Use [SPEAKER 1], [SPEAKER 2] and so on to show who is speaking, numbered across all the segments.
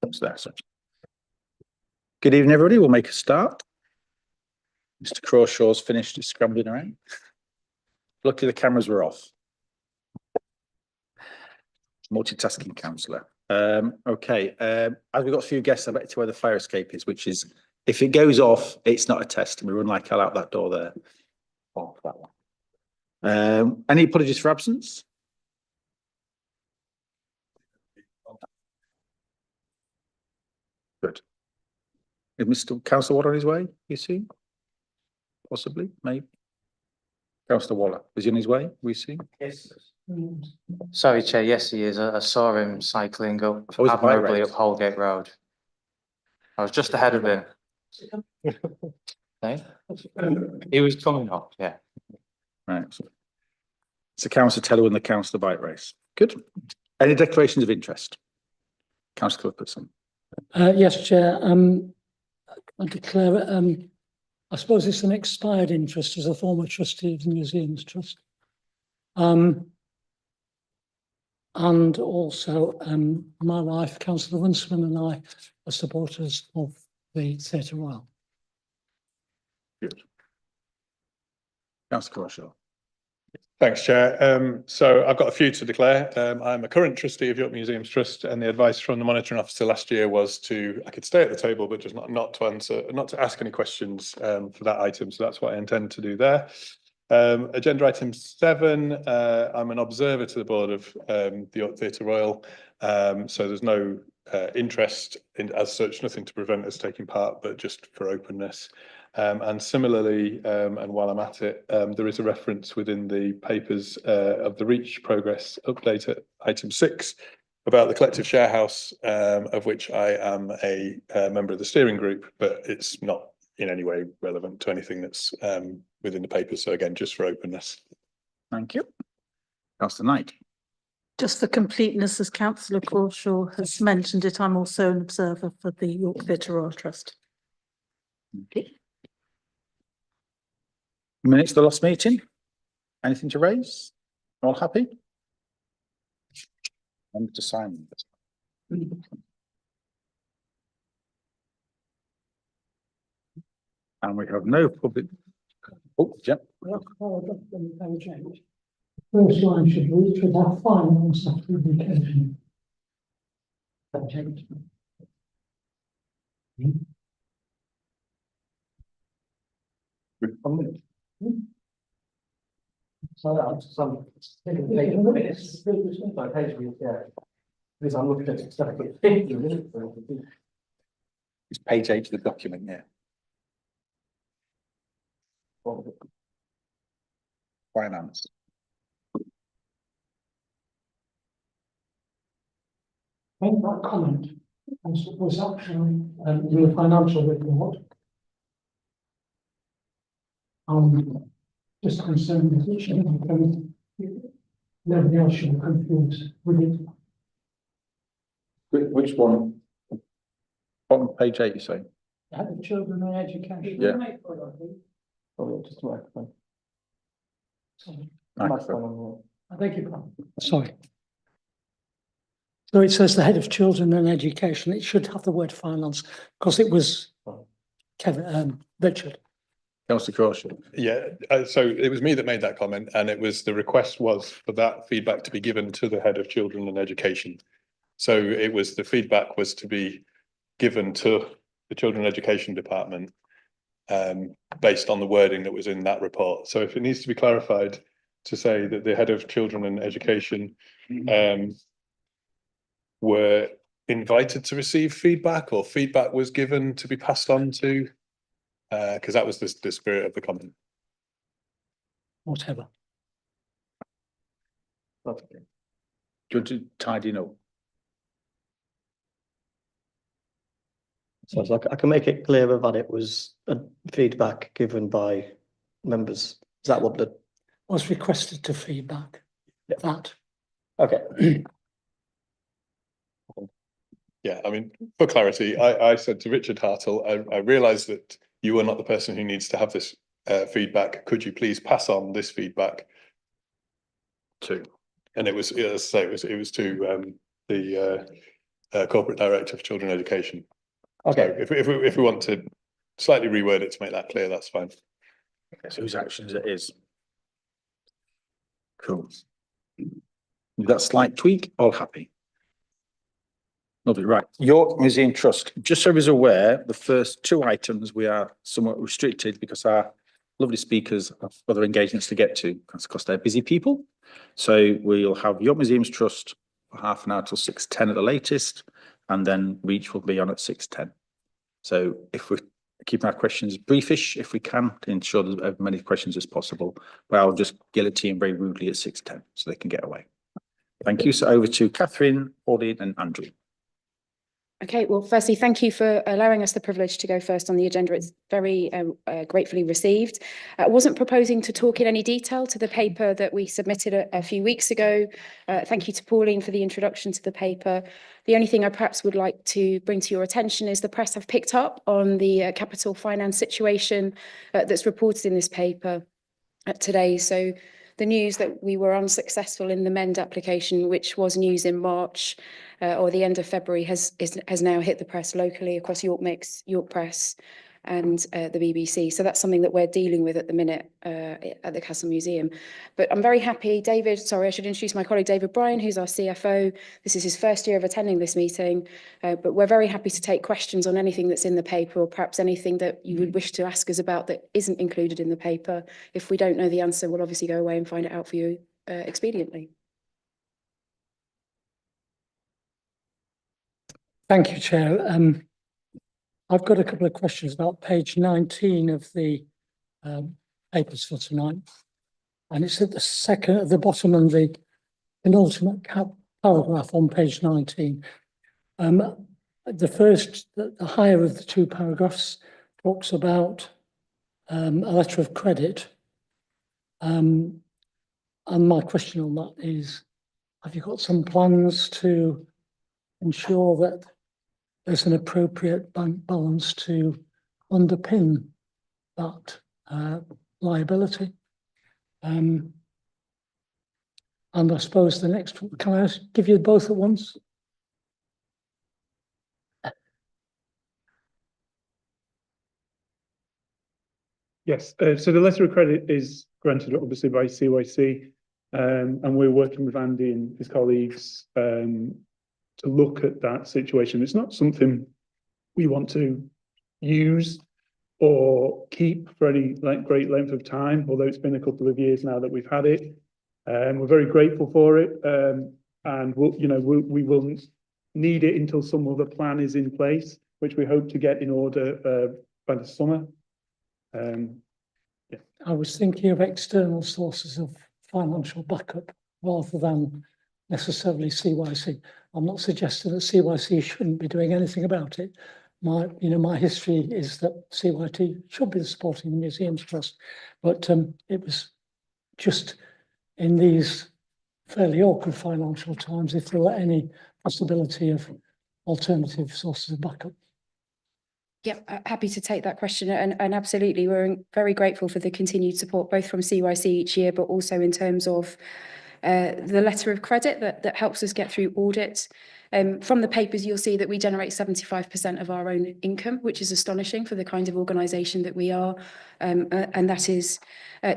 [SPEAKER 1] That's there. So. Good evening, everybody. We'll make a start. Mr. Crawshaw's finished his scrambling around. Luckily, the cameras were off. Multitasking counsellor. Okay. As we've got a few guests, I bet to where the fire escape is, which is if it goes off, it's not a test, and we run like hell out that door there. Off that one. Any apologies for absence? Good. Is Mr. Councillor Waller on his way? You see? Possibly, maybe. Councillor Waller, is he on his way? We see.
[SPEAKER 2] Yes. Sorry, Chair. Yes, he is. I saw him cycling up admirably up Holgate Road. I was just ahead of him. Hey? He was coming up. Yeah.
[SPEAKER 1] Right. So Councillor Teller won the Councillor bike race. Good. Any declarations of interest? Councillor Cliffordson.
[SPEAKER 3] Yes, Chair. I declare, I suppose it's an expired interest as a former trustee of the Museums Trust. And also my wife, Councillor Winston, and I are supporters of the Theatre Royal.
[SPEAKER 1] Good. Councillor Crawshaw.
[SPEAKER 4] Thanks, Chair. So I've got a few to declare. I'm a current trustee of York Museums Trust, and the advice from the monitoring officer last year was I could stay at the table, but just not to ask any questions for that item. So that's what I intend to do there. Agenda item 7. I'm an observer to the board of the York Theatre Royal, so there's no interest in as such, nothing to prevent us taking part, but just for openness. And similarly, and while I'm at it, there is a reference within the papers of the Reach progress update at item 6 about the collective share house, of which I am a member of the steering group, but it's not in any way relevant to anything that's within the papers. So again, just for openness.
[SPEAKER 1] Thank you. Councillor Knight.
[SPEAKER 5] Just for completeness, as Councillor Crawshaw has mentioned it, I'm also an observer for the York Theatre Royal Trust.
[SPEAKER 1] Okay. Minutes of the last meeting. Anything to raise? All happy? I'm to sign. And we have no public. Oh, yeah.
[SPEAKER 3] First line should have finance after education.
[SPEAKER 6] So I'm looking at stuff.
[SPEAKER 1] It's page 8 of the document, yeah. Finance.
[SPEAKER 3] I think that comment was actually in the financial report. Just concerned that it should nobody else should be confused with it.
[SPEAKER 1] Which one? On page 8, you say?
[SPEAKER 3] The children and education.
[SPEAKER 1] Yeah.
[SPEAKER 6] Oh, just a microphone.
[SPEAKER 3] Sorry.
[SPEAKER 6] Microphone.
[SPEAKER 3] I beg your pardon. Sorry. So it says the head of children and education. It should have the word finance because it was Kevin, Richard.
[SPEAKER 1] Councillor Crawshaw.
[SPEAKER 4] Yeah, so it was me that made that comment, and the request was for that feedback to be given to the head of children and education. So the feedback was to be given to the children education department based on the wording that was in that report. So if it needs to be clarified to say that the head of children and education were invited to receive feedback, or feedback was given to be passed on to, because that was the spirit of the comment.
[SPEAKER 3] Whatever.
[SPEAKER 1] Okay. Do you want to tidy it up?
[SPEAKER 6] So I can make it clearer that it was a feedback given by members. Is that what the
[SPEAKER 3] Was requested to feedback.
[SPEAKER 6] Yeah.
[SPEAKER 3] That.
[SPEAKER 6] okay?
[SPEAKER 4] Yeah, I mean, for clarity, I said to Richard Hartle, I realised that you are not the person who needs to have this feedback. Could you please pass on this feedback to? And it was, as I say, it was to the corporate director for children education.
[SPEAKER 1] Okay,
[SPEAKER 4] So if we want to slightly reword it to make that clear, that's fine.
[SPEAKER 1] so whose actions it is. Cool. With that slight tweak, all happy. Lovely, right. York Museum Trust, just so everyone's aware, the first two items we are somewhat restricted because our lovely speakers have other engagements to get to because they're busy people. So we'll have York Museums Trust for half an hour till 6:10 at the latest, and then Reach will be on at 6:10. So if we keep our questions briefish, if we can, to ensure there's as many questions as possible, but I'll just guillotine very rudely at 6:10 so they can get away. Thank you. So over to Catherine, Pauline and Andrew.
[SPEAKER 7] Okay, well, firstly, thank you for allowing us the privilege to go first on the agenda. It's very gratefully received. I wasn't proposing to talk in any detail to the paper that we submitted a few weeks ago. Thank you to Pauline for the introduction to the paper. The only thing I perhaps would like to bring to your attention is the press have picked up on the capital finance situation that's reported in this paper today. So the news that we were unsuccessful in the MEND application, which was news in March or the end of February, has now hit the press locally across York Mix, York Press and the BBC. So that's something that we're dealing with at the minute at the Castle Museum. But I'm very happy, David, sorry, I should introduce my colleague David Bryan, who's our CFO. This is his first year of attending this meeting, but we're very happy to take questions on anything that's in the paper or perhaps anything that you would wish to ask us about that isn't included in the paper. If we don't know the answer, we'll obviously go away and find it out for you expediently.
[SPEAKER 3] Thank you, Chair. I've got a couple of questions about page 19 of the papers for tonight. And it's at the bottom of the penultimate paragraph on page 19. The higher of the two paragraphs talks about a letter of credit. And my question on that is, have you got some plans to ensure that there's an appropriate bank balance to underpin that liability? And I suppose the next, can I give you both at once?
[SPEAKER 8] Yes, so the letter of credit is granted obviously by CYC, and we're working with Andy and his colleagues to look at that situation. It's not something we want to use or keep for any great length of time, although it's been a couple of years now that we've had it. We're very grateful for it, and we will need it until some other plan is in place, which we hope to get in order by the summer. Yeah.
[SPEAKER 3] I was thinking of external sources of financial backup rather than necessarily CYC. I'm not suggesting that CYC shouldn't be doing anything about it. My history is that CYT should be supporting the Museums Trust, but it was just in these fairly awkward financial times, if there were any possibility of alternative sources of backup.
[SPEAKER 7] Yeah, happy to take that question, and absolutely, we're very grateful for the continued support, both from CYC each year, but also in terms of the letter of credit that helps us get through audit. From the papers, you'll see that we generate 75% of our own income, which is astonishing for the kind of organisation that we are. And that is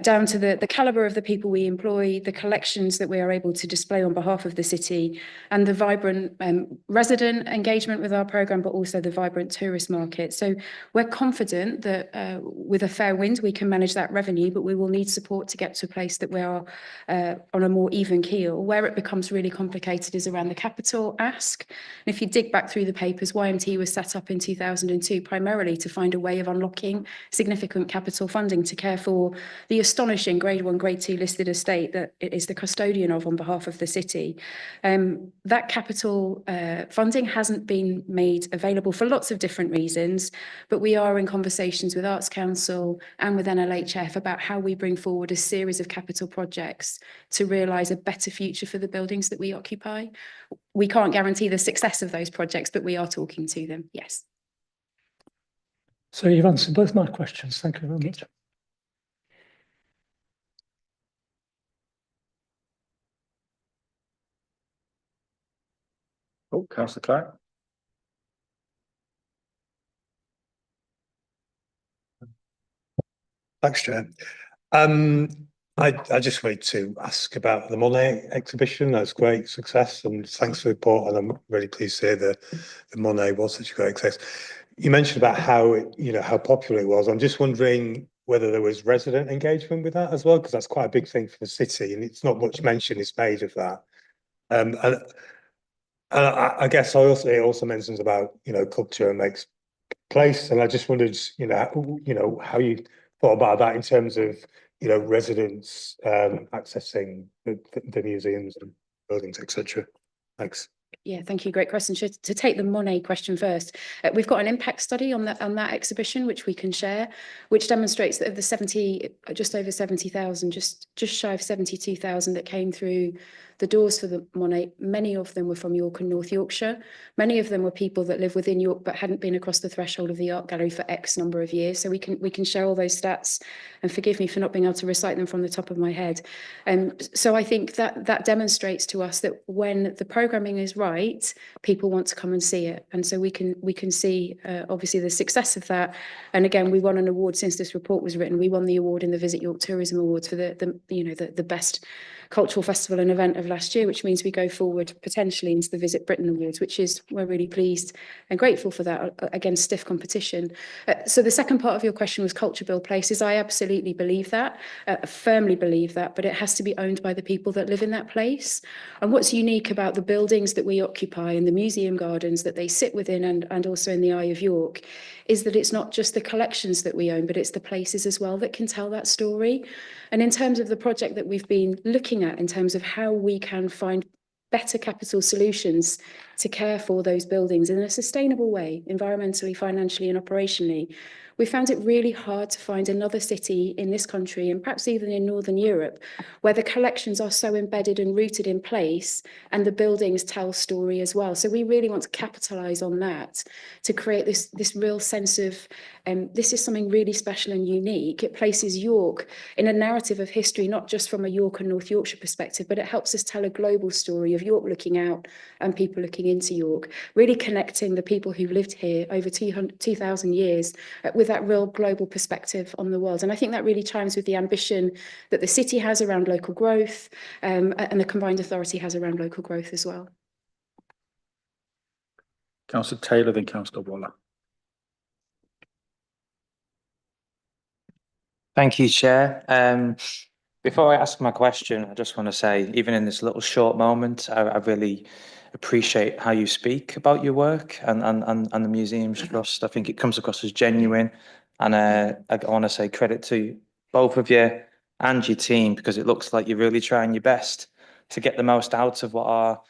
[SPEAKER 7] down to the calibre of the people we employ, the collections that we are able to display on behalf of the city, and the vibrant resident engagement with our programme, but also the vibrant tourist market. So we're confident that with a fair wind, we can manage that revenue, but we will need support to get to a place that we are on a more even keel. Where it becomes really complicated is around the capital ask. And if you dig back through the papers, YMT was set up in 2002 primarily to find a way of unlocking significant capital funding to care for the astonishing grade 1, grade 2 listed estate that it is the custodian of on behalf of the city. That capital funding hasn't been made available for lots of different reasons, but we are in conversations with Arts Council and with NLHF about how we bring forward a series of capital projects to realise a better future for the buildings that we occupy. We can't guarantee the success of those projects, but we are talking to them, yes.
[SPEAKER 3] So you've answered both my questions. Thank you very much.
[SPEAKER 1] Oh, councillor Clark.
[SPEAKER 9] Thanks, Chair. I just wanted to ask about the Monet exhibition. That's great success, and thanks for the report. And I'm really pleased to hear that the Monet was such a great success. You mentioned about how how popular it was. I'm just wondering whether there was resident engagement with that as well, because that's quite a big thing for the city, and it's not much mention is made of that. And I guess it also mentions about culture makes place, and I just wondered how you thought about that in terms of residents accessing the museums and buildings, etc. Thanks.
[SPEAKER 7] Yeah, thank you. Great question. To take the Monet question first, we've got an impact study on that exhibition, which we can share, which demonstrates that of the just over 70,000, just shy of 72,000 that came through the doors for the Monet, many of them were from York and North Yorkshire. Many of them were people that live within York but hadn't been across the threshold of the art gallery for X number of years. So we can share all those stats, and forgive me for not being able to recite them from the top of my head. So I think that demonstrates to us that when the programming is right, people want to come and see it. And so we can see obviously the success of that. And again, we won an award since this report was written. We won the award in the Visit York Tourism Awards for the best cultural festival and event of last year, which means we go forward potentially into the Visit Britain Awards, which is, we're really pleased and grateful for that, against stiff competition. So the second part of your question was culture build places. I absolutely believe that, firmly believe that, but it has to be owned by the people that live in that place. And what's unique about the buildings that we occupy and the museum gardens that they sit within, and also in the Eye of York, is that it's not just the collections that we own, but it's the places as well that can tell that story. And in terms of the project that we've been looking at, in terms of how we can find better capital solutions to care for those buildings in a sustainable way, environmentally, financially, and operationally, we found it really hard to find another city in this country, and perhaps even in Northern Europe, where the collections are so embedded and rooted in place, and the buildings tell story as well. So we really want to capitalise on that to create this real sense of this is something really special and unique. It places York in a narrative of history, not just from a York and North Yorkshire perspective, but it helps us tell a global story of York looking out and people looking into York, really connecting the people who've lived here over 2,000 years with that real global perspective on the world. And I think that really chimes with the ambition that the city has around local growth, and the combined authority has around local growth as well.
[SPEAKER 1] Councillor Taylor, then Councillor Waller.
[SPEAKER 2] Thank you, Chair. Before I ask my question, I just want to say, even in this little short moment, I really appreciate how you speak about your work and the Museums Trust. I think it comes across as genuine, and I want to say credit to both of you and your team, because it looks like you're really trying your best to get the most out of what are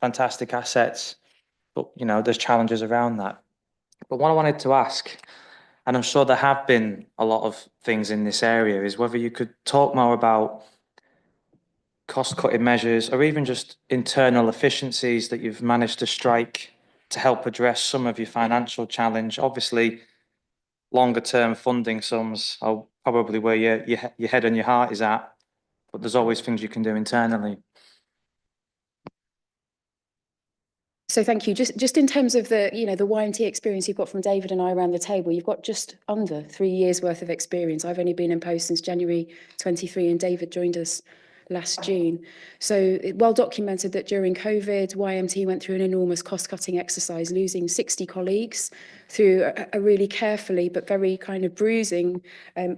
[SPEAKER 2] fantastic assets. But there's challenges around that. But what I wanted to ask, and I'm sure there have been a lot of things in this area, is whether you could talk more about cost-cutting measures or even just internal efficiencies that you've managed to strike to help address some of your financial challenge. Obviously, longer-term funding sums are probably where your head and your heart is at, but there's always things you can do internally.
[SPEAKER 7] So thank you. Just in terms of the YMT experience you've got from David and I around the table, you've got just under 3 years worth of experience. I've only been in post since January 23, and David joined us last June. So well documented that during COVID, YMT went through an enormous cost-cutting exercise, losing 60 colleagues through a really carefully but very kind of bruising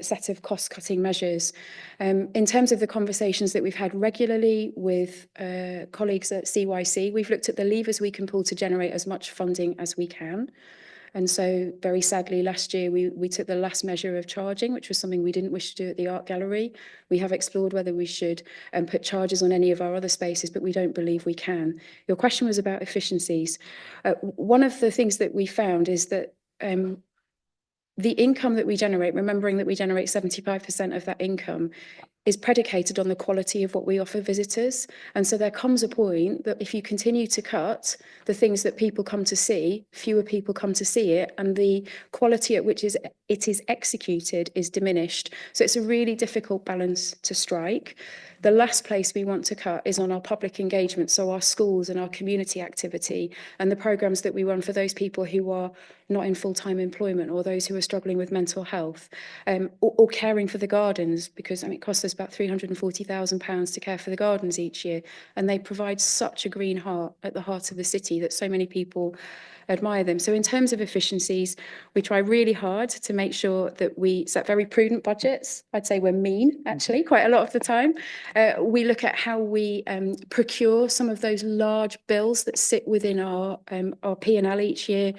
[SPEAKER 7] set of cost-cutting measures. In terms of the conversations that we've had regularly with colleagues at CYC, we've looked at the levers we can pull to generate as much funding as we can. And so very sadly, last year, we took the last measure of charging, which was something we didn't wish to do at the art gallery. We have explored whether we should put charges on any of our other spaces, but we don't believe we can. Your question was about efficiencies. One of the things that we found is that the income that we generate, remembering that we generate 75% of that income, is predicated on the quality of what we offer visitors. And so there comes a point that if you continue to cut the things that people come to see, fewer people come to see it, and the quality at which it is executed is diminished. So it's a really difficult balance to strike. The last place we want to cut is on our public engagement, so our schools and our community activity and the programmes that we run for those people who are not in full-time employment or those who are struggling with mental health, or caring for the gardens, because it costs us about £340,000 to care for the gardens each year, and they provide such a green heart at the heart of the city that so many people admire them. So in terms of efficiencies, we try really hard to make sure that we set very prudent budgets. I'd say we're mean, actually, quite a lot of the time. We look at how we procure some of those large bills that sit within our P&L each year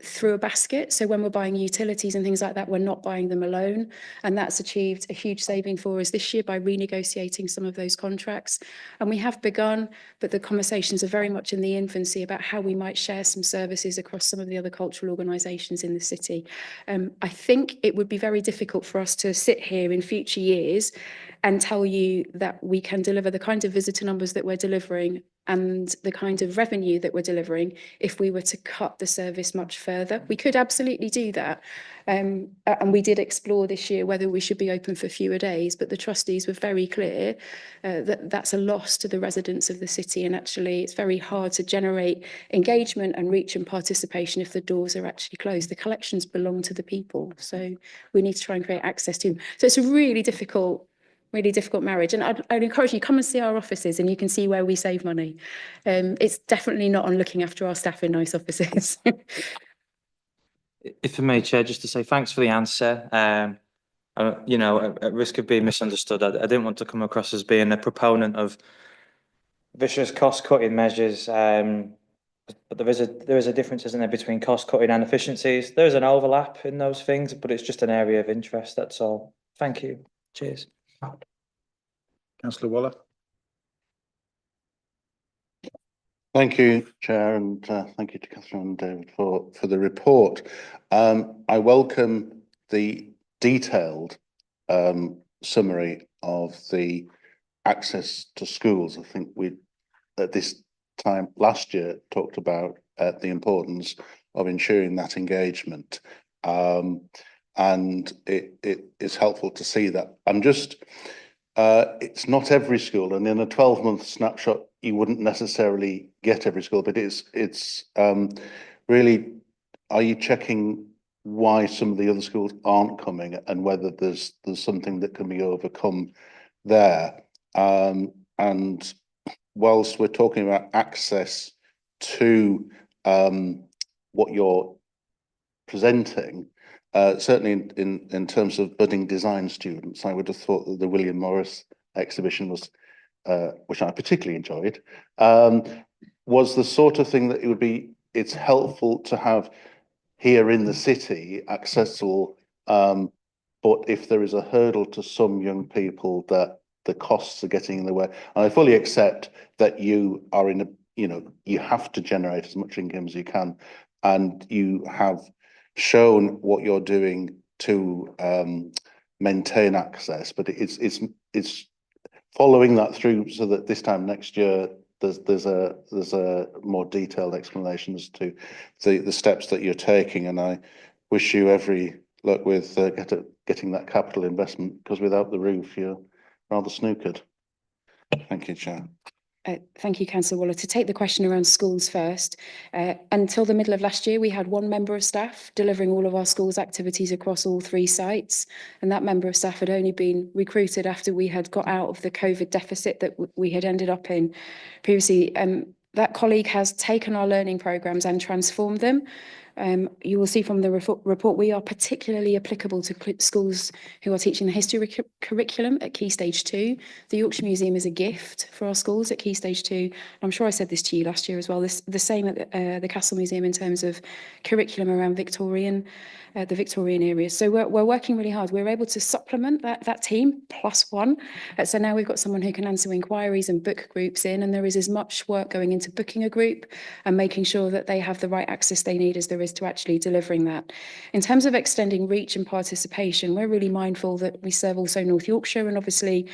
[SPEAKER 7] through a basket. So when we're buying utilities and things like that, we're not buying them alone. And that's achieved a huge saving for us this year by renegotiating some of those contracts. And we have begun, but the conversations are very much in the infancy about how we might share some services across some of the other cultural organisations in the city. I think it would be very difficult for us to sit here in future years and tell you that we can deliver the kind of visitor numbers that we're delivering and the kind of revenue that we're delivering if we were to cut the service much further. We could absolutely do that. And we did explore this year whether we should be open for fewer days, but the trustees were very clear that that's a loss to the residents of the city, and actually it's very hard to generate engagement and reach and participation if the doors are actually closed. The collections belong to the people, so we need to try and create access to them. So it's a really difficult marriage, and I'd encourage you, come and see our offices and you can see where we save money. It's definitely not on looking after our staff in nice offices.
[SPEAKER 2] If I may, Chair, just to say thanks for the answer. You know, at risk of being misunderstood, I didn't want to come across as being a proponent of vicious cost-cutting measures. But there is a difference, isn't there, between cost-cutting and efficiencies. There is an overlap in those things, but it's just an area of interest, that's all. Thank you. Cheers.
[SPEAKER 1] Councillor Waller.
[SPEAKER 10] Thank you, Chair, and thank you to Catherine and David for the report. I welcome the detailed summary of the access to schools. I think we, at this time last year, talked about the importance of ensuring that engagement. And it is helpful to see that. I'm just, it's not every school, and in a 12-month snapshot, you wouldn't necessarily get every school, but it's really, are you checking why some of the other schools aren't coming and whether there's something that can be overcome there? And whilst we're talking about access to what you're presenting, certainly in terms of budding design students, I would have thought that the William Morris exhibition was, which I particularly enjoyed, was the sort of thing that it would be, it's helpful to have here in the city accessible, but if there is a hurdle to some young people that the costs are getting in the way, and I fully accept that you are in a, you know, you have to generate as much income as you can, and you have shown what you're doing to maintain access, but it's following that through so that this time next year there's a more detailed explanation as to the steps that you're taking, and I wish you every luck with getting that capital investment, because without the roof you're rather snookered. Thank you, Chair.
[SPEAKER 7] Thank you, Councillor Waller. To take the question around schools first, until the middle of last year, we had one member of staff delivering all of our schools activities across all 3 sites. And that member of staff had only been recruited after we had got out of the COVID deficit that we had ended up in previously. That colleague has taken our learning programmes and transformed them. You will see from the report, we are particularly applicable to schools who are teaching the history curriculum at Key Stage 2. The Yorkshire Museum is a gift for our schools at Key Stage 2. I'm sure I said this to you last year as well. The same at the Castle Museum in terms of curriculum around the Victorian areas. So we're working really hard. We're able to supplement that team +1. So now we've got someone who can answer inquiries and book groups in, and there is as much work going into booking a group and making sure that they have the right access they need as there is to actually delivering that. In terms of extending reach and participation, we're really mindful that we serve also North Yorkshire, and obviously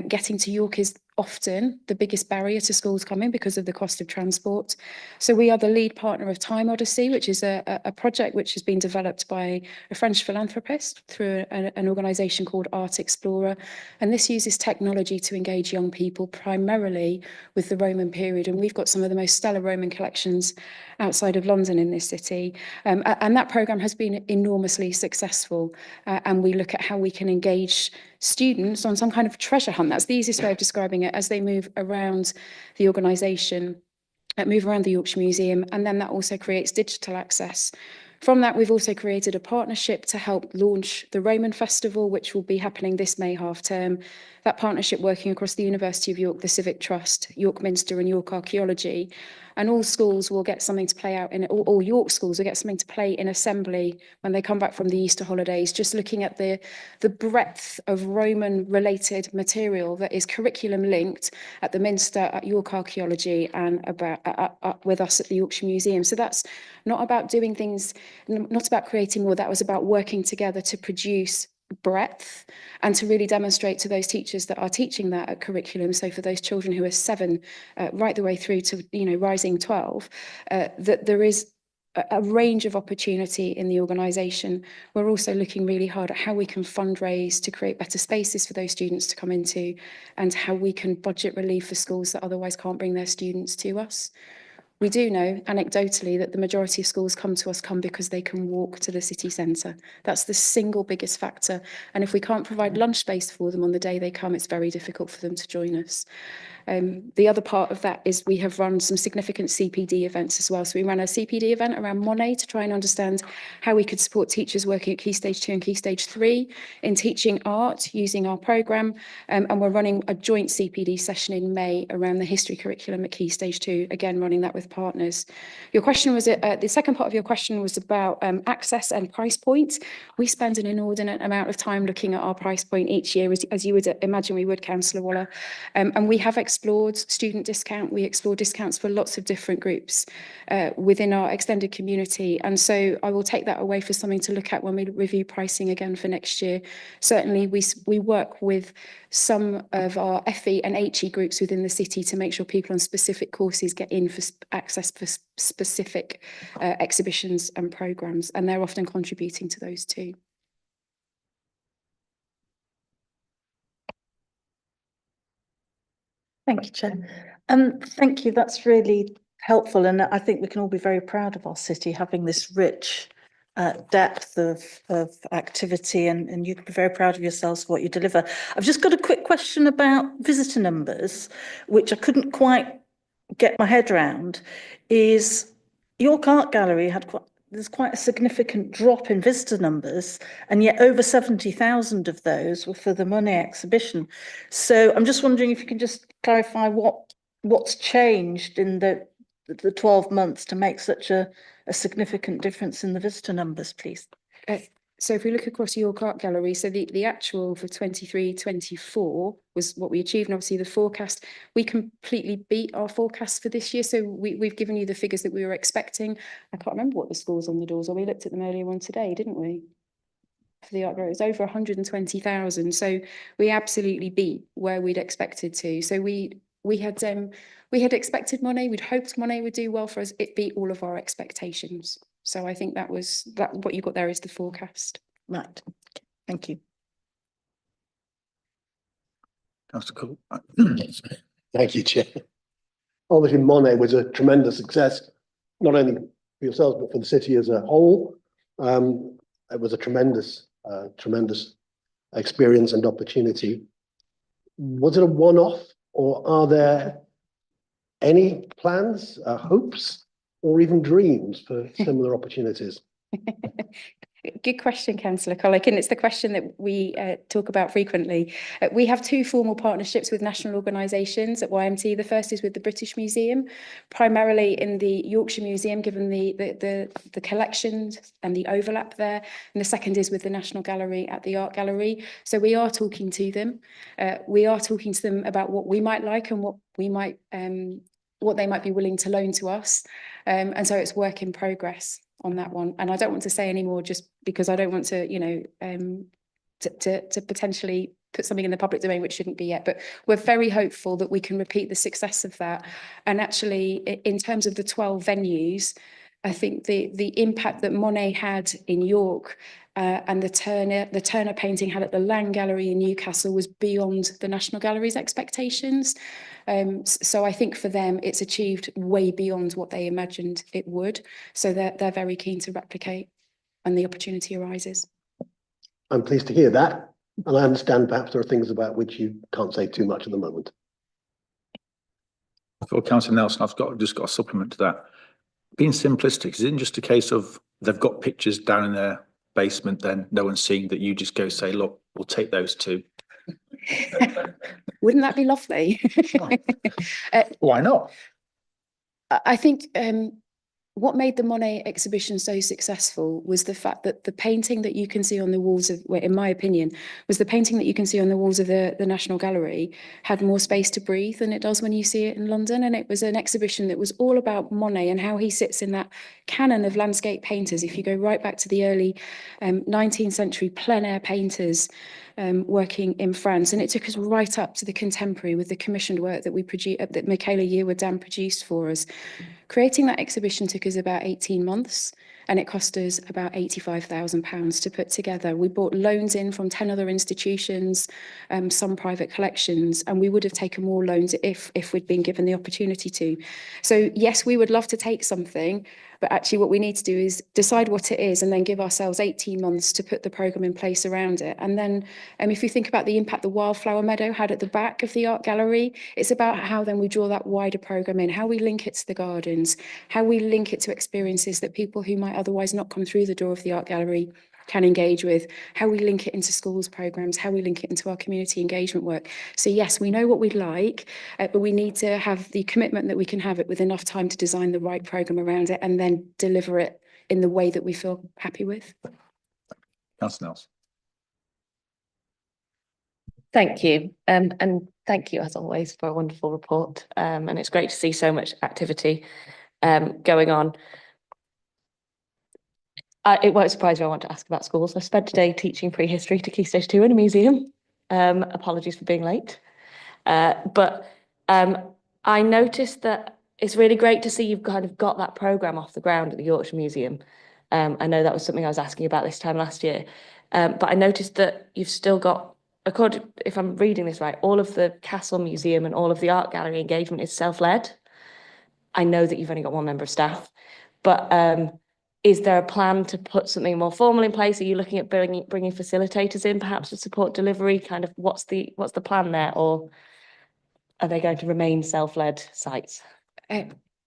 [SPEAKER 7] getting to York is often the biggest barrier to schools coming because of the cost of transport. So we are the lead partner of Time Odyssey, which is a project which has been developed by a French philanthropist through an organisation called Art Explorer. And this uses technology to engage young people primarily with the Roman period. And we've got some of the most stellar Roman collections outside of London in this city. And that programme has been enormously successful. And we look at how we can engage students on some kind of treasure hunt. That's the easiest way of describing it, as they move around the organisation, move around the Yorkshire Museum, and then that also creates digital access. From that, we've also created a partnership to help launch the Roman Festival, which will be happening this May half term. That partnership working across the University of York, the Civic Trust, York Minster and York Archaeology. And all schools will get something to play out in it. All York schools will get something to play in assembly when they come back from the Easter holidays, just looking at the breadth of Roman related material that is curriculum linked at the Minster, at York Archaeology, and about with us at the Yorkshire Museum. So that's not about doing things, not about creating more, that was about working together to produce breadth and to really demonstrate to those teachers that are teaching that at curriculum, so for those children who are 7 right the way through to rising 12, that there is a range of opportunity in the organisation. We're also looking really hard at how we can fundraise to create better spaces for those students to come into, and how we can budget relief for schools that otherwise can't bring their students to us. We do know anecdotally that the majority of schools come because they can walk to the city centre. That's the single biggest factor. And if we can't provide lunch space for them on the day they come, it's very difficult for them to join us. The other part of that is we have run some significant CPD events as well. So we ran a CPD event around Monet to try and understand how we could support teachers working at Key Stage 2 and Key Stage 3 in teaching art using our programme. And we're running a joint CPD session in May around the history curriculum at Key Stage 2, again, running that with partners. Your question was, the second part of your question was about access and price point. We spend an inordinate amount of time looking at our price point each year, as you would imagine we would, Councillor Waller. And we have explored student discount. We explore discounts for lots of different groups within our extended community. And so I will take that away for something to look at when we review pricing again for next year. Certainly we work with some of our FE and HE groups within the city to make sure people on specific courses get in for access for specific exhibitions and programmes, and they're often contributing to those too.
[SPEAKER 5] Thank you, Chair. Thank you. That's really helpful, and I think we can all be very proud of our city having this rich depth of activity, and you can be very proud of yourselves for what you deliver. I've just got a quick question about visitor numbers, which I couldn't quite get my head around. Is York Art Gallery there's quite a significant drop in visitor numbers, and yet over 70,000 of those were for the Monet exhibition. So I'm just wondering if you can just clarify what's changed in the 12 months to make such a significant difference in the visitor numbers, please.
[SPEAKER 7] So if we look across York Art Gallery, so the actual for 23-24 was what we achieved, and obviously the forecast, we completely beat our forecast for this year. So we've given you the figures that we were expecting. I can't remember what the scores on the doors are. We looked at them earlier on today, didn't we? For the art gallery, it's over 120,000. So we absolutely beat where we'd expected to. So we had expected Monet, we'd hoped Monet would do well for us. It beat all of our expectations. So I think that what you got there is the forecast.
[SPEAKER 5] Right. Thank you.
[SPEAKER 1] Councillor Cole.
[SPEAKER 11] Thank you, Chair. Obviously, Monet was a tremendous success, not only for yourselves, but for the city as a whole. It was a tremendous experience and opportunity. Was it a one-off, or are there any plans, hopes, or even dreams for similar opportunities?
[SPEAKER 7] Good question, Councillor Collick, and it's the question that we talk about frequently. We have 2 formal partnerships with national organisations at YMT. The first is with the British Museum, primarily in the Yorkshire Museum, given the collections and the overlap there. And the second is with the National Gallery at the Art Gallery. So we are talking to them. We are talking to them about what we might like and what they might be willing to loan to us. And so it's work in progress. on that one. And I don't want to say any more just because I don't want to, you know, to potentially put something in the public domain which shouldn't be yet, but we're very hopeful that we can repeat the success of that. And actually, in terms of the 12 venues, I think the impact that Monet had in York and the Turner painting had at the Lang Gallery in Newcastle was beyond the National Gallery's expectations. So I think for them, it's achieved way beyond what they imagined it would. So they're very keen to replicate, and the opportunity arises.
[SPEAKER 11] I'm pleased to hear that, and I understand perhaps there are things about which you can't say too much at the moment.
[SPEAKER 1] For Councillor Nelson, just got a supplement to that. Being simplistic, is it just a case of they've got pictures down in their basement, then no one's seeing that, you just go say, look, we'll take those two?
[SPEAKER 7] Wouldn't that be lovely?
[SPEAKER 1] Why not?
[SPEAKER 7] I think what made the Monet exhibition so successful was the fact that the painting that you can see on the walls of, well, in my opinion, was the painting that you can see on the walls of the National Gallery had more space to breathe than it does when you see it in London. And it was an exhibition that was all about Monet and how he sits in that canon of landscape painters. If you go right back to the early 19th century plein air painters working in France, and it took us right up to the contemporary with the commissioned work that we produced, that Michaela Yearwood-Dan produced for us. Creating that exhibition took us about 18 months, and it cost us about £85,000 to put together. We bought loans in from 10 other institutions, some private collections, and we would have taken more loans if we'd been given the opportunity to. So yes, we would love to take something, but actually what we need to do is decide what it is and then give ourselves 18 months to put the programme in place around it. And then if you think about the impact the Wildflower Meadow had at the back of the art gallery, it's about how then we draw that wider programme in, how we link it to the gardens, how we link it to experiences that people who might otherwise not come through the door of the art gallery can engage with, how we link it into schools programmes, how we link it into our community engagement work. So yes, we know what we'd like, but we need to have the commitment that we can have it with enough time to design the right programme around it and then deliver it in the way that we feel happy with.
[SPEAKER 1] Councillor Nelson.
[SPEAKER 12] Thank you. And thank you as always for a wonderful report. And it's great to see so much activity going on. It won't surprise you I want to ask about schools. I spent today teaching prehistory to Key Stage 2 in a museum. Apologies for being late. But I noticed that it's really great to see you've kind of got that programme off the ground at the Yorkshire Museum. I know that was something I was asking about this time last year. But I noticed that you've still got, according, if I'm reading this right, all of the Castle Museum and all of the art gallery engagement is self-led. I know that you've only got one member of staff, but is there a plan to put something more formal in place? Are you looking at bringing facilitators in perhaps to support delivery? Kind of what's the plan there, or are they going to remain self-led sites?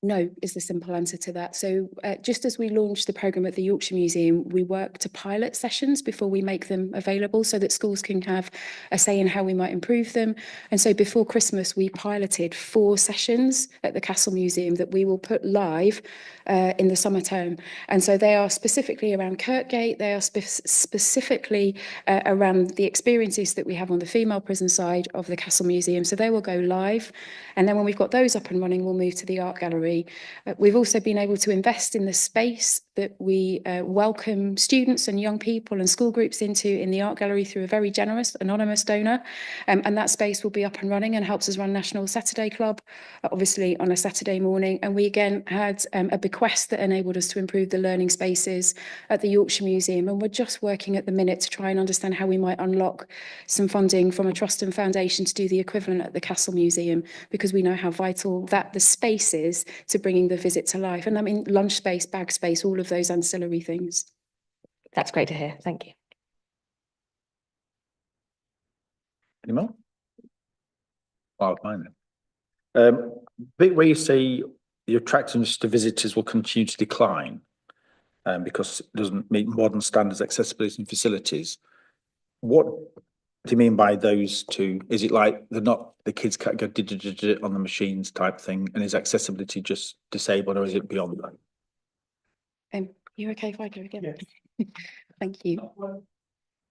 [SPEAKER 7] No, is the simple answer to that. So just as we launched the programme at the Yorkshire Museum, we work to pilot sessions before we make them available so that schools can have a say in how we might improve them. And so before Christmas, we piloted 4 sessions at the Castle Museum that we will put live in the summer term. And so they are specifically around Kirkgate, they are specifically around the experiences that we have on the female prison side of the Castle Museum. So they will go live. And then when we've got those up and running, we'll move to the art gallery. We've also been able to invest in the space that we welcome students and young people and school groups into in the art gallery through a very generous anonymous donor, and that space will be up and running and helps us run National Saturday Club, obviously on a Saturday morning. And we again had a bequest that enabled us to improve the learning spaces at the Yorkshire Museum, and we're just working at the minute to try and understand how we might unlock some funding from a trust and foundation to do the equivalent at the Castle Museum, because we know how vital that the space is to bringing the visit to life. And I mean lunch space, bag space, all of those ancillary things.
[SPEAKER 12] That's great to hear. Thank you.
[SPEAKER 1] Any more? Oh, fine then. Bit where you say the attractiveness to visitors will continue to decline because it doesn't meet modern standards, accessibility and facilities. What do you mean by those two? Is it like the kids can't go on the machines type thing, and is accessibility just disabled, or is it beyond that?
[SPEAKER 7] You okay if I go again? Yeah. Thank you.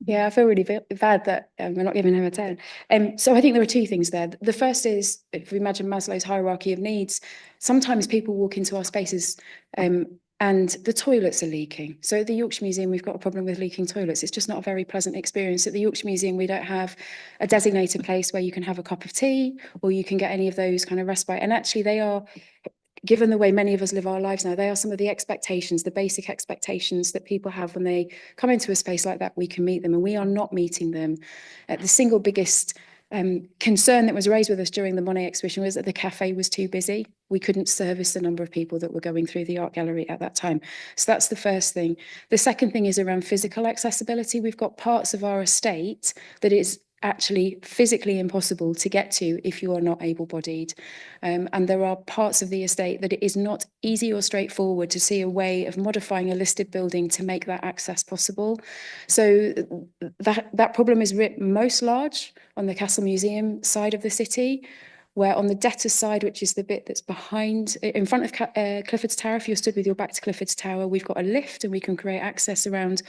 [SPEAKER 7] Yeah, I feel really bad that we're not giving him a 10. So I think there are 2 things there. The first is, if we imagine Maslow's hierarchy of needs, sometimes people walk into our spaces and and the toilets are leaking. So at the Yorkshire Museum, we've got a problem with leaking toilets. It's just not a very pleasant experience. At the Yorkshire Museum, we don't have a designated place where you can have a cup of tea or you can get any of those kind of respite. And actually they are, given the way many of us live our lives now, they are some of the expectations, the basic expectations that people have when they come into a space like that. We can meet them, and we are not meeting them. The single biggest concern that was raised with us during the Monet exhibition was that the cafe was too busy. We couldn't service the number of people that were going through the art gallery at that time. So that's the first thing. The second thing is around physical accessibility. We've got parts of our estate that is actually physically impossible to get to if you are not able-bodied. And there are parts of the estate that it is not easy or straightforward to see a way of modifying a listed building to make that access possible. So that problem is writ most large on the Castle Museum side of the city, where on the debtors side, which is the bit that's behind, in front of Clifford's Tower, if you're stood with your back to Clifford's Tower, we've got a lift and we can create access around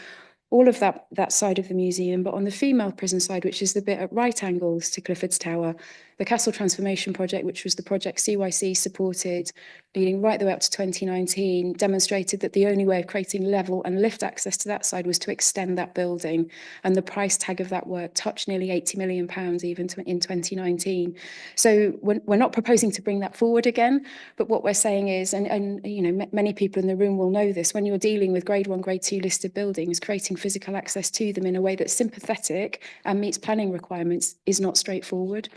[SPEAKER 7] all of that side of the museum. But on the female prison side, which is the bit at right angles to Clifford's Tower, the Castle Transformation Project, which was the project CYC supported, leading right the way up to 2019, demonstrated that the only way of creating level and lift access to that side was to extend that building. And the price tag of that work touched nearly £80 million even in 2019. So we're not proposing to bring that forward again, but what we're saying is, and you know, many people in the room will know this, when you're dealing with grade 1, grade 2 listed buildings, creating physical access to them in a way that's sympathetic and meets planning requirements is not straightforward.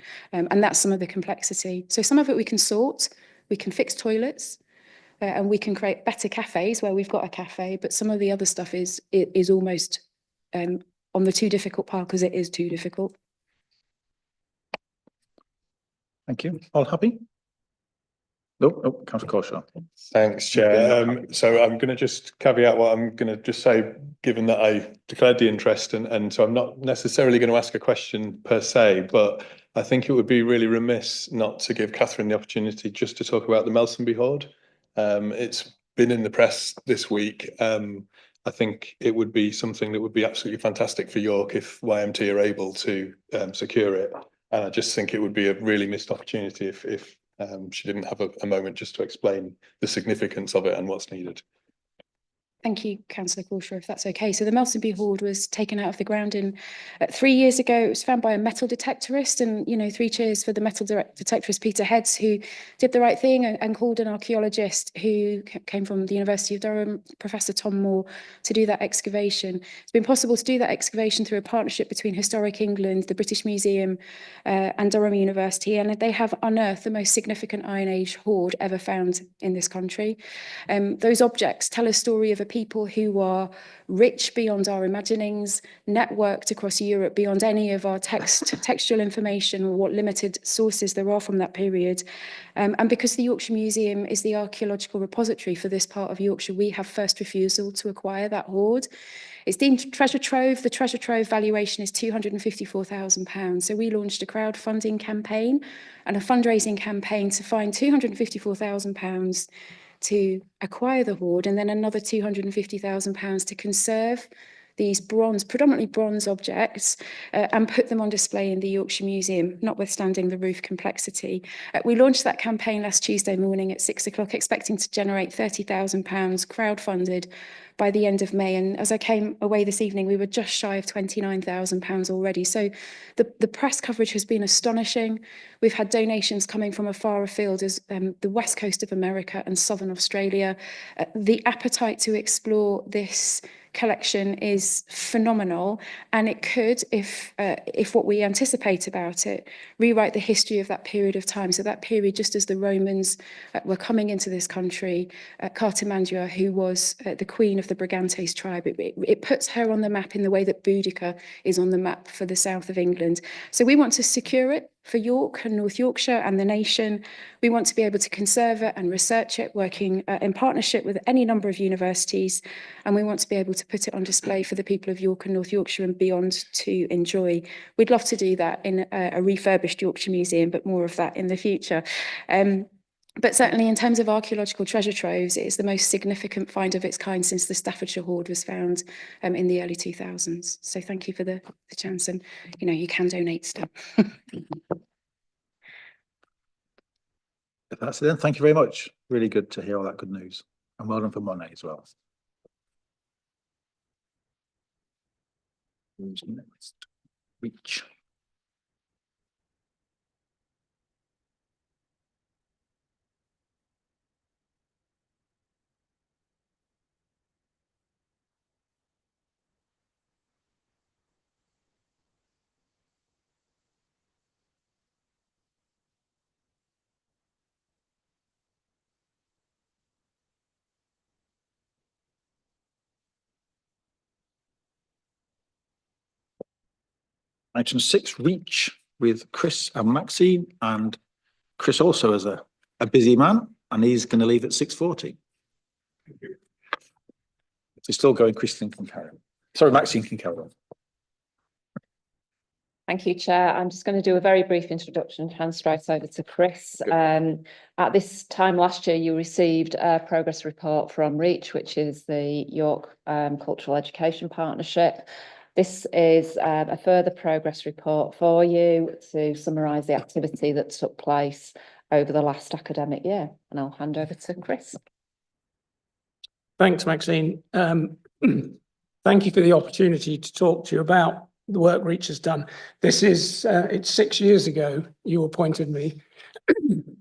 [SPEAKER 7] And that's some of the complexity. So some of it we can sort, we can fix toilets, and we can create better cafes where we've got a cafe, but some of the other stuff is almost on the too difficult pile because it is too difficult.
[SPEAKER 1] Thank you. All happy? No, Councillor Corshaw.
[SPEAKER 4] Thanks, Chair. So I'm going to just caveat what I'm going to just say, given that I declared the interest, and so I'm not necessarily going to ask a question per se, but I think it would be really remiss not to give Catherine the opportunity just to talk about the Melsonby Hoard. It's been in the press this week. I think it would be something that would be absolutely fantastic for York if YMT are able to secure it. And I just think it would be a really missed opportunity if she didn't have a moment just to explain the significance of it and what's needed.
[SPEAKER 7] Thank you, Councillor Corshaw, if that's okay. So the Melsonby Hoard was taken out of the ground 3 years ago. It was found by a metal detectorist, and, you know, 3 cheers for the metal detectorist Peter Heads, who did the right thing and called an archaeologist who came from the University of Durham, Professor Tom Moore, to do that excavation. It's been possible to do that excavation through a partnership between Historic England, the British Museum and Durham University, and they have unearthed the most significant Iron Age hoard ever found in this country. Those objects tell a story of a people who are rich beyond our imaginings, networked across Europe beyond any of our textual information or what limited sources there are from that period. And because the Yorkshire Museum is the archaeological repository for this part of Yorkshire, we have first refusal to acquire that hoard. It's deemed treasure trove. The treasure trove valuation is £254,000. So we launched a crowdfunding campaign and a fundraising campaign to find £254,000 to acquire the hoard, and then another £250,000 to conserve these predominantly bronze objects and put them on display in the Yorkshire Museum, notwithstanding the roof complexity. We launched that campaign last Tuesday morning at 6 o'clock, expecting to generate £30,000 crowdfunded by the end of May. And as I came away this evening, we were just shy of £29,000 already. So the press coverage has been astonishing. We've had donations coming from afar afield as the west coast of America and southern Australia. The appetite to explore this collection is phenomenal, and it could, if what we anticipate about it, rewrite the history of that period of time. So that period, just as the Romans were coming into this country, Cartimandua, who was the queen of the Brigantes tribe, it puts her on the map in the way that Boudica is on the map for the south of England. So we want to secure it for York and North Yorkshire and the nation. We want to be able to conserve it and research it, working in partnership with any number of universities, and we want to be able to put it on display for the people of York and North Yorkshire and beyond to enjoy. We'd love to do that in a refurbished Yorkshire Museum, but more of that in the future. But certainly in terms of archaeological treasure troves, it is the most significant find of its kind since the Staffordshire Hoard was found in the early 2000s. So thank you for the chance, and you know, you can donate still.
[SPEAKER 1] If that's it then, thank you very much. Really good to hear all that good news. And well done for Monet as well. Who's next? Reach. Item 6, Reach, with Chris and Maxine, and Chris also is a busy man, and he's going to leave at 6:40. If you're still going, Christine can carry on. Sorry, Maxine can carry on.
[SPEAKER 13] Thank you, Chair. I'm just going to do a very brief introduction and hand straight over to Chris. At this time last year, you received a progress report from Reach, which is the York Cultural Education Partnership. This is a further progress report for you to summarise the activity that took place over the last academic year. And I'll hand over to Chris.
[SPEAKER 14] Thanks, Maxine. Thank you for the opportunity to talk to you about the work Reach has done. This is, it's 6 years ago you appointed me,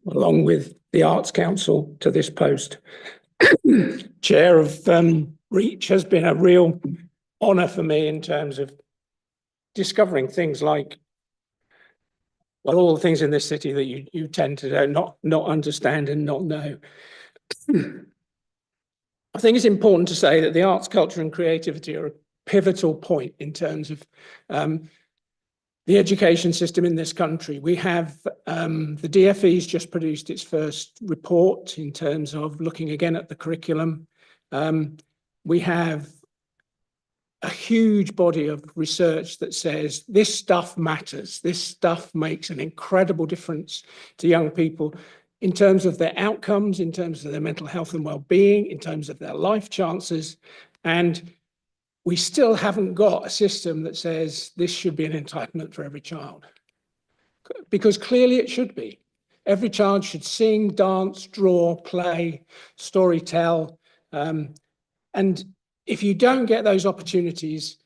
[SPEAKER 14] along with the Arts Council, to this post. Chair of Reach has been a real honour for me in terms of discovering things like, well, all the things in this city that you tend to not understand and not know. I think it's important to say that the arts, culture and creativity are a pivotal point in terms of the education system in this country. We have the DfE's just produced its first report in terms of looking again at the curriculum. We have a huge body of research that says this stuff matters. This stuff makes an incredible difference to young people in terms of their outcomes, in terms of their mental health and well-being, in terms of their life chances. And we still haven't got a system that says this should be an entitlement for every child. Because clearly it should be. Every child should sing, dance, draw, play, story tell. And if you don't get those opportunities,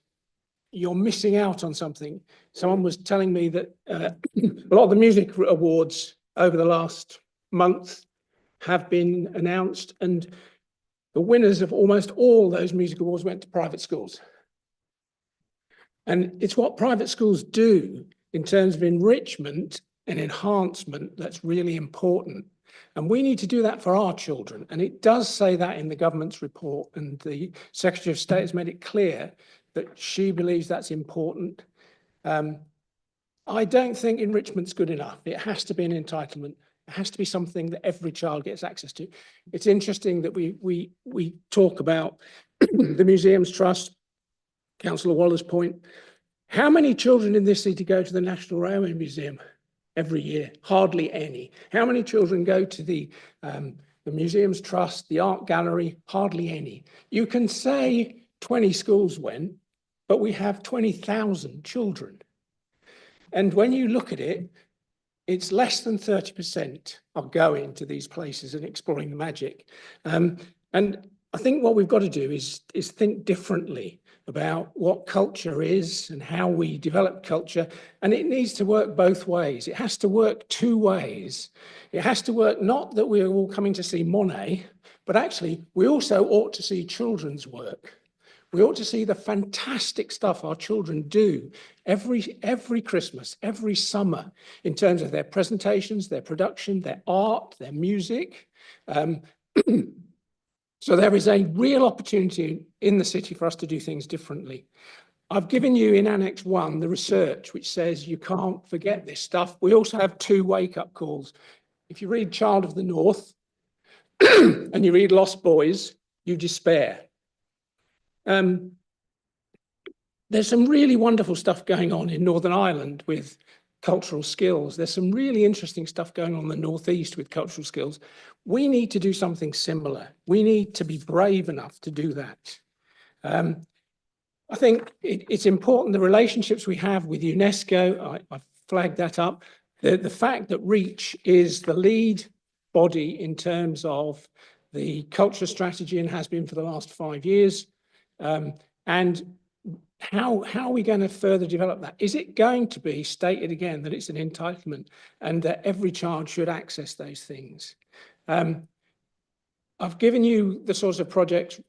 [SPEAKER 14] you're missing out on something. Someone was telling me that a lot of the music awards over the last month have been announced, and the winners of almost all those music awards went to private schools. And it's what private schools do in terms of enrichment and enhancement that's really important. And we need to do that for our children. And it does say that in the government's report, and the Secretary of State has made it clear that she believes that's important. I don't think enrichment's good enough. It has to be an entitlement. It has to be something that every child gets access to. It's interesting that we talk about the Museums Trust, Councillor Waller's point. How many children in this city go to the National Railway Museum every year? Hardly any. How many children go to the Museums Trust, the Art Gallery? Hardly any. You can say 20 schools went, but we have 20,000 children. And when you look at it, it's less than 30% are going to these places and exploring the magic. And I think what we've got to do is think differently about what culture is and how we develop culture. And it needs to work both ways. It has to work two ways. It has to work not that we're all coming to see Monet, but actually we also ought to see children's work. We ought to see the fantastic stuff our children do every Christmas, every summer, in terms of their presentations, their production, their art, their music. So there is a real opportunity in the city for us to do things differently. I've given you in Annex 1 the research which says you can't forget this stuff. We also have 2 wake-up calls. If you read Child of the North and you read Lost Boys, you despair. There's some really wonderful stuff going on in Northern Ireland with cultural skills. There's some really interesting stuff going on in the Northeast with cultural skills. We need to do something similar. We need to be brave enough to do that. I think it's important, the relationships we have with UNESCO, I've flagged that up. The fact that Reach is the lead body in terms of the culture strategy and has been for the last 5 years. And how are we going to further develop that? Is it going to be stated again that it's an entitlement and that every child should access those things? I've given you the sorts of projects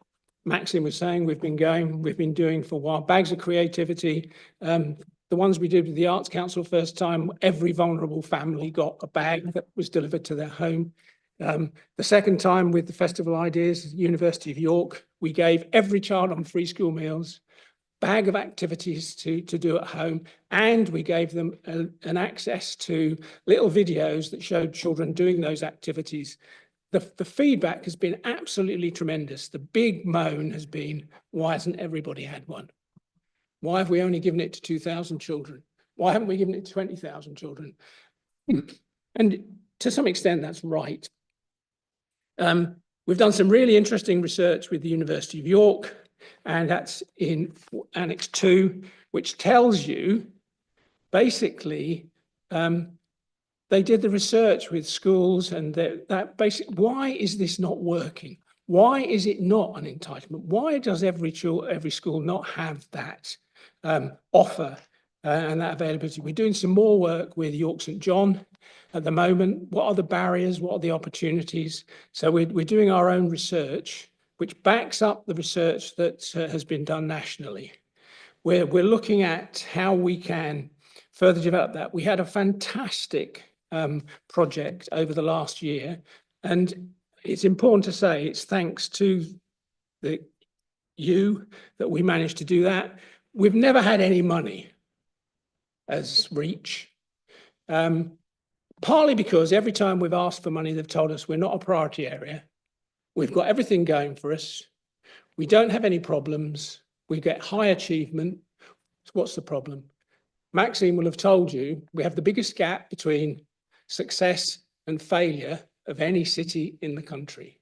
[SPEAKER 14] Maxine was saying we've been doing for a while. Bags of creativity. The ones we did with the Arts Council first time, every vulnerable family got a bag that was delivered to their home. The second time with the Festival Ideas, University of York, we gave every child on free school meals bag of activities to do at home, and we gave them an access to little videos that showed children doing those activities. The feedback has been absolutely tremendous. The big moan has been, why hasn't everybody had one? Why have we only given it to 2,000 children? Why haven't we given it to 20,000 children? And to some extent, that's right. We've done some really interesting research with the University of York, and that's in Annex 2, which tells you basically they did the research with schools and why is this not working? Why is it not an entitlement? Why does every school not have that offer and that availability? We're doing some more work with York St John at the moment. What are the barriers? What are the opportunities? So we're doing our own research, which backs up the research that has been done nationally. We're looking at how we can further develop that. We had a fantastic project over the last year, and it's important to say it's thanks to you that we managed to do that. We've never had any money as Reach, partly because every time we've asked for money, they've told us we're not a priority area. We've got everything going for us. We don't have any problems. We get high achievement. So what's the problem? Maxine will have told you we have the biggest gap between success and failure of any city in the country.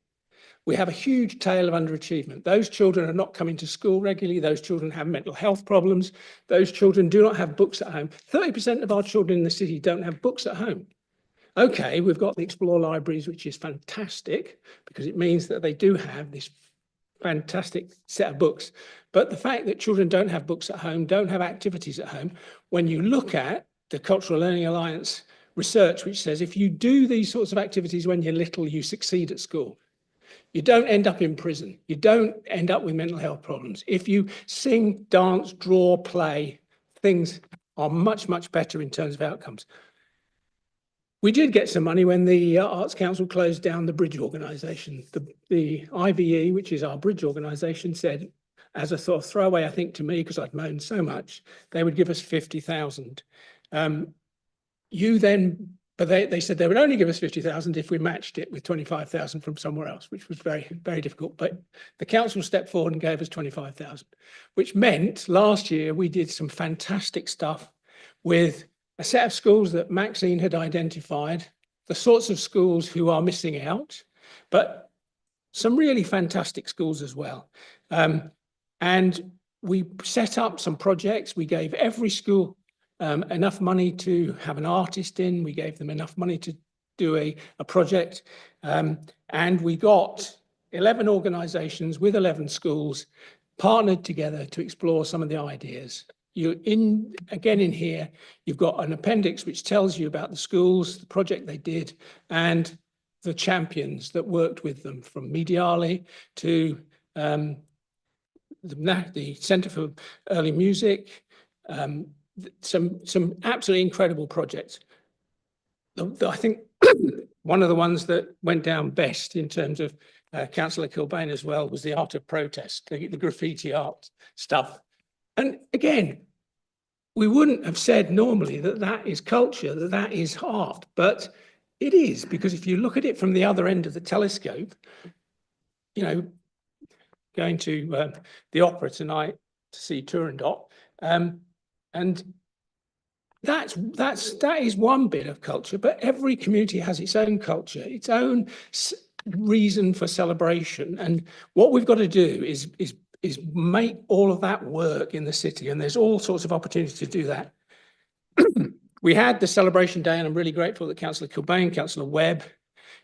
[SPEAKER 14] We have a huge tail of underachievement. Those children are not coming to school regularly. Those children have mental health problems. Those children do not have books at home. 30% of our children in the city don't have books at home. Okay, we've got the Explore Libraries, which is fantastic because it means that they do have this fantastic set of books. But the fact that children don't have books at home, don't have activities at home, when you look at the Cultural Learning Alliance research, which says if you do these sorts of activities when you're little, you succeed at school. You don't end up in prison. You don't end up with mental health problems. If you sing, dance, draw, play, things are much, much better in terms of outcomes. We did get some money when the Arts Council closed down the Bridge organisation. The IVE, which is our Bridge organisation, said, as a sort of throwaway, I think to me, because I'd moaned so much, they would give us 50,000. But they said they would only give us 50,000 if we matched it with 25,000 from somewhere else, which was very, very difficult. But the council stepped forward and gave us 25,000, which meant last year we did some fantastic stuff with a set of schools that Maxine had identified, the sorts of schools who are missing out, but some really fantastic schools as well. And we set up some projects. We gave every school enough money to have an artist in. We gave them enough money to do a project. And we got 11 organisations with 11 schools partnered together to explore some of the ideas. Again in here, you've got an appendix which tells you about the schools, the project they did, and the champions that worked with them, from Mediale to the Centre for Early Music, some absolutely incredible projects. I think one of the ones that went down best in terms of Councillor Kilbane as well was the art of protest, the graffiti art stuff. And again, we wouldn't have said normally that that is culture, that that is art, but it is, because if you look at it from the other end of the telescope, you know, going to the opera tonight to see Turandot, and that is one bit of culture, but every community has its own culture, its own reason for celebration. And what we've got to do is make all of that work in the city, and there's all sorts of opportunities to do that. We had the celebration day, and I'm really grateful that Councillor Kilbane, Councillor Webb,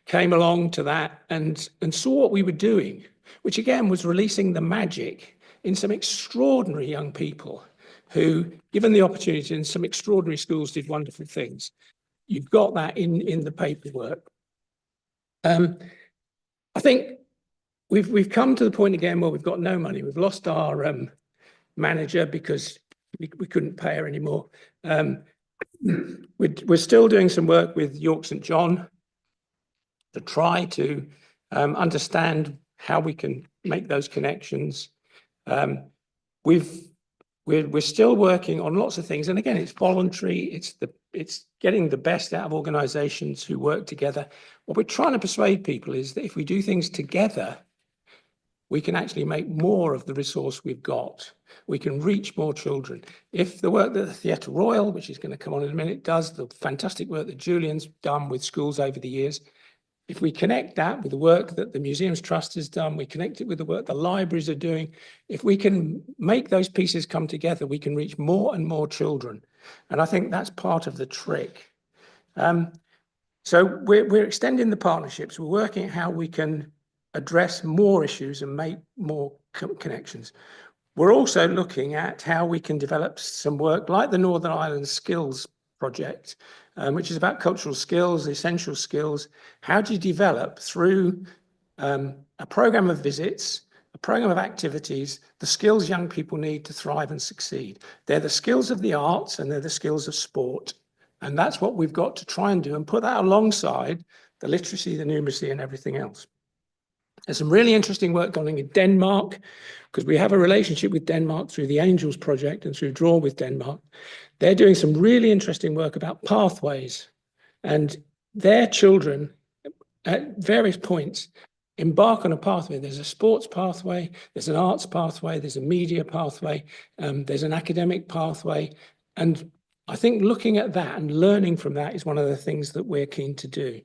[SPEAKER 14] came along to that and saw what we were doing, which again was releasing the magic in some extraordinary young people who, given the opportunity in some extraordinary schools, did wonderful things. You've got that in the paperwork. I think we've come to the point again where we've got no money. We've lost our manager because we couldn't pay her anymore. We're still doing some work with York St John to try to understand how we can make those connections. We're still working on lots of things, and again, it's voluntary. It's getting the best out of organisations who work together. What we're trying to persuade people is that if we do things together, we can actually make more of the resource we've got. We can reach more children. If the work that the Theatre Royal, which is going to come on in a minute, does, the fantastic work that Julian's done with schools over the years, if we connect that with the work that the Museums Trust has done, we connect it with the work the libraries are doing, if we can make those pieces come together, we can reach more and more children. And I think that's part of the trick. So we're extending the partnerships. We're working out how we can address more issues and make more connections. We're also looking at how we can develop some work like the Northern Ireland Skills Project, which is about cultural skills, essential skills. How do you develop through a program of visits, a program of activities, the skills young people need to thrive and succeed? They're the skills of the arts and they're the skills of sport. And that's what we've got to try and do and put that alongside the literacy, the numeracy and everything else. There's some really interesting work going on in Denmark because we have a relationship with Denmark through the Angels Project and through Draw with Denmark. They're doing some really interesting work about pathways, and their children at various points embark on a pathway. There's a sports pathway, there's an arts pathway, there's a media pathway, there's an academic pathway. And I think looking at that and learning from that is one of the things that we're keen to do.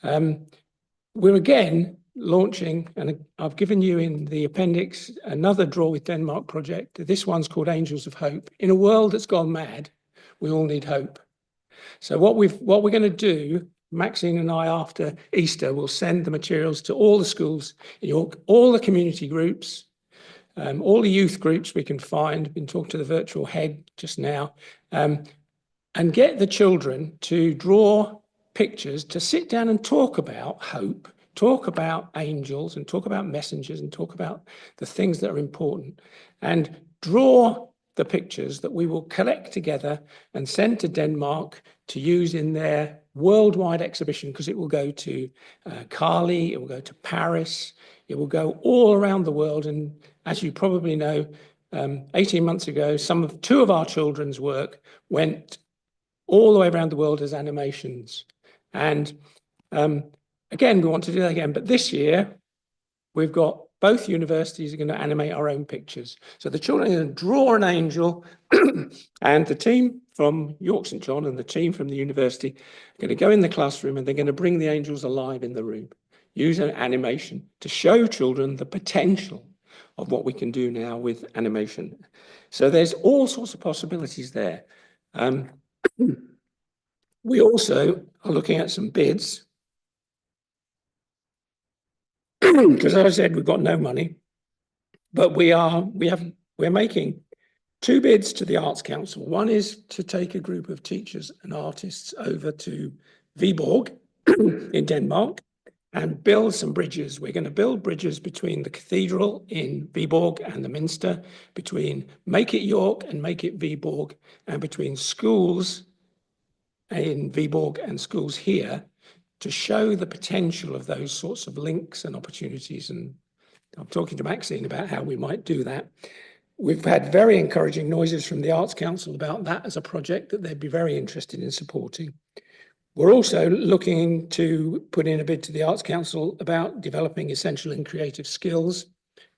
[SPEAKER 14] We're again launching, and I've given you in the appendix another Draw with Denmark project. This one's called Angels of Hope. In a world that's gone mad, we all need hope. So what we're going to do, Maxine and I, after Easter, will send the materials to all the schools in York, all the community groups, all the youth groups we can find. Been talking to the virtual head just now, and get the children to draw pictures to sit down and talk about hope, talk about angels and talk about messengers and talk about the things that are important, and draw the pictures that we will collect together and send to Denmark to use in their worldwide exhibition, because it will go to Cali, it will go to Paris, it will go all around the world. And as you probably know, 18 months ago, two of our children's work went all the way around the world as animations. And again, we want to do that again, but this year we've got both universities are going to animate our own pictures. So the children are going to draw an angel and the team from York St John and the team from the university are going to go in the classroom and they're going to bring the angels alive in the room, use an animation to show children the potential of what we can do now with animation. So there's all sorts of possibilities there. We also are looking at some bids, because as I said, we've got no money, but we're making two bids to the Arts Council. One is to take a group of teachers and artists over to Viborg in Denmark and build some bridges. We're going to build bridges between the cathedral in Viborg and the Minster, between Make It York and Make It Viborg, and between schools in Viborg and schools here, to show the potential of those sorts of links and opportunities. And I'm talking to Maxine about how we might do that. We've had very encouraging noises from the Arts Council about that as a project that they'd be very interested in supporting. We're also looking to put in a bid to the Arts Council about developing essential and creative skills,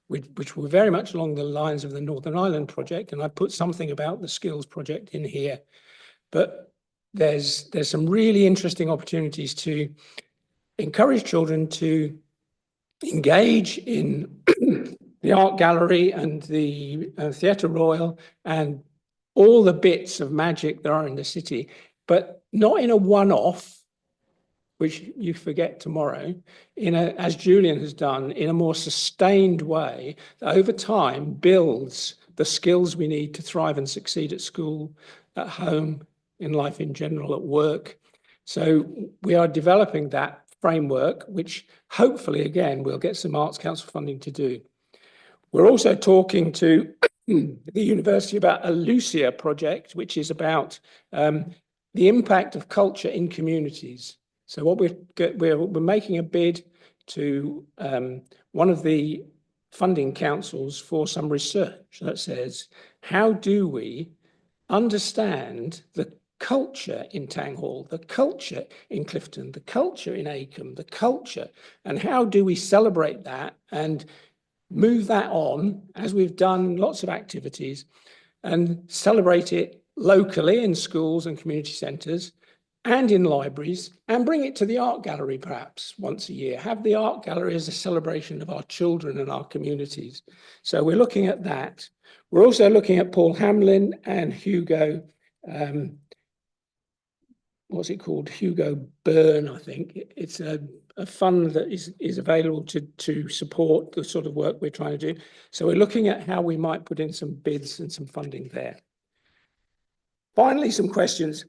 [SPEAKER 14] which were very much along the lines of the Northern Ireland project. And I put something about the skills project in here. But there's some really interesting opportunities to encourage children to engage in the art gallery and the Theatre Royal and all the bits of magic there are in the city, but not in a one-off, which you forget tomorrow, as Julian has done, in a more sustained way that over time builds the skills we need to thrive and succeed at school, at home, in life in general, at work. So we are developing that framework, which hopefully, again, we'll get some Arts Council funding to do. We're also talking to the university about a Lucia project, which is about the impact of culture in communities. So what we're making a bid to one of the funding councils for some research that says, how do we understand the culture in Town Hall, the culture in Clifton, the culture in Acomb, the culture, and how do we celebrate that and move that on, as we've done lots of activities, and celebrate it locally in schools and community centres and in libraries, and bring it to the art gallery perhaps once a year. Have the art gallery as a celebration of our children and our communities. So we're looking at that. We're also looking at Paul Hamlin and Hugo, what's it called? Hugo Byrne, I think. It's a fund that is available to support the sort of work we're trying to do. So we're looking at how we might put in some bids and some funding there. Finally, some questions.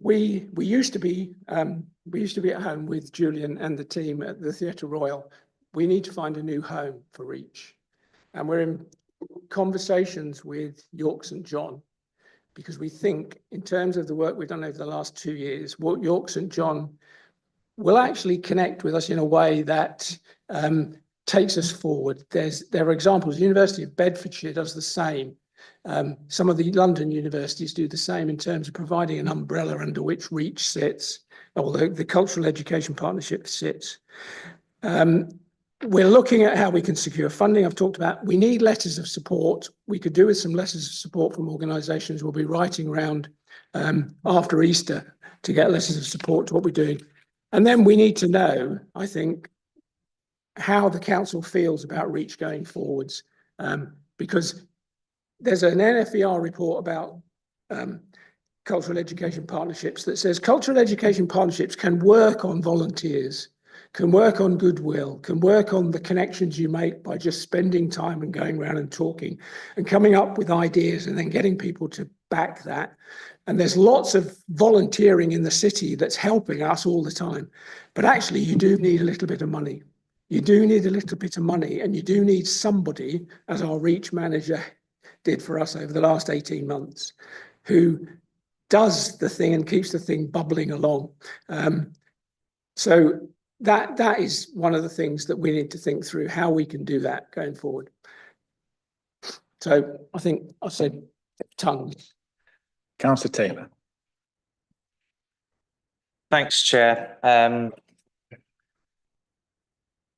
[SPEAKER 14] We used to be at home with Julian and the team at the Theatre Royal. We need to find a new home for Reach, and we're in conversations with York St John, because we think, in terms of the work we've done over the last 2 years, what York St John will actually connect with us in a way that takes us forward. There are examples. The University of Bedfordshire does the same. Some of the London universities do the same in terms of providing an umbrella under which Reach sits, or the Cultural Education Partnership sits. We're looking at how we can secure funding. I've talked about, we need letters of support. We could do with some letters of support from organisations. We'll be writing around after Easter to get letters of support to what we're doing. And then we need to know, I think, how the council feels about Reach going forwards, because there's an NFER report about cultural education partnerships that says cultural education partnerships can work on volunteers, can work on goodwill, can work on the connections you make by just spending time and going around and talking and coming up with ideas and then getting people to back that. And there's lots of volunteering in the city that's helping us all the time. But actually, you do need a little bit of money. You do need a little bit of money, and you do need somebody, as our Reach manager did for us over the last 18 months, who does the thing and keeps the thing bubbling along. So that is one of the things that we need to think through, how we can do that going forward. So I think I said tons.
[SPEAKER 1] Councillor Taylor.
[SPEAKER 2] Thanks, Chair.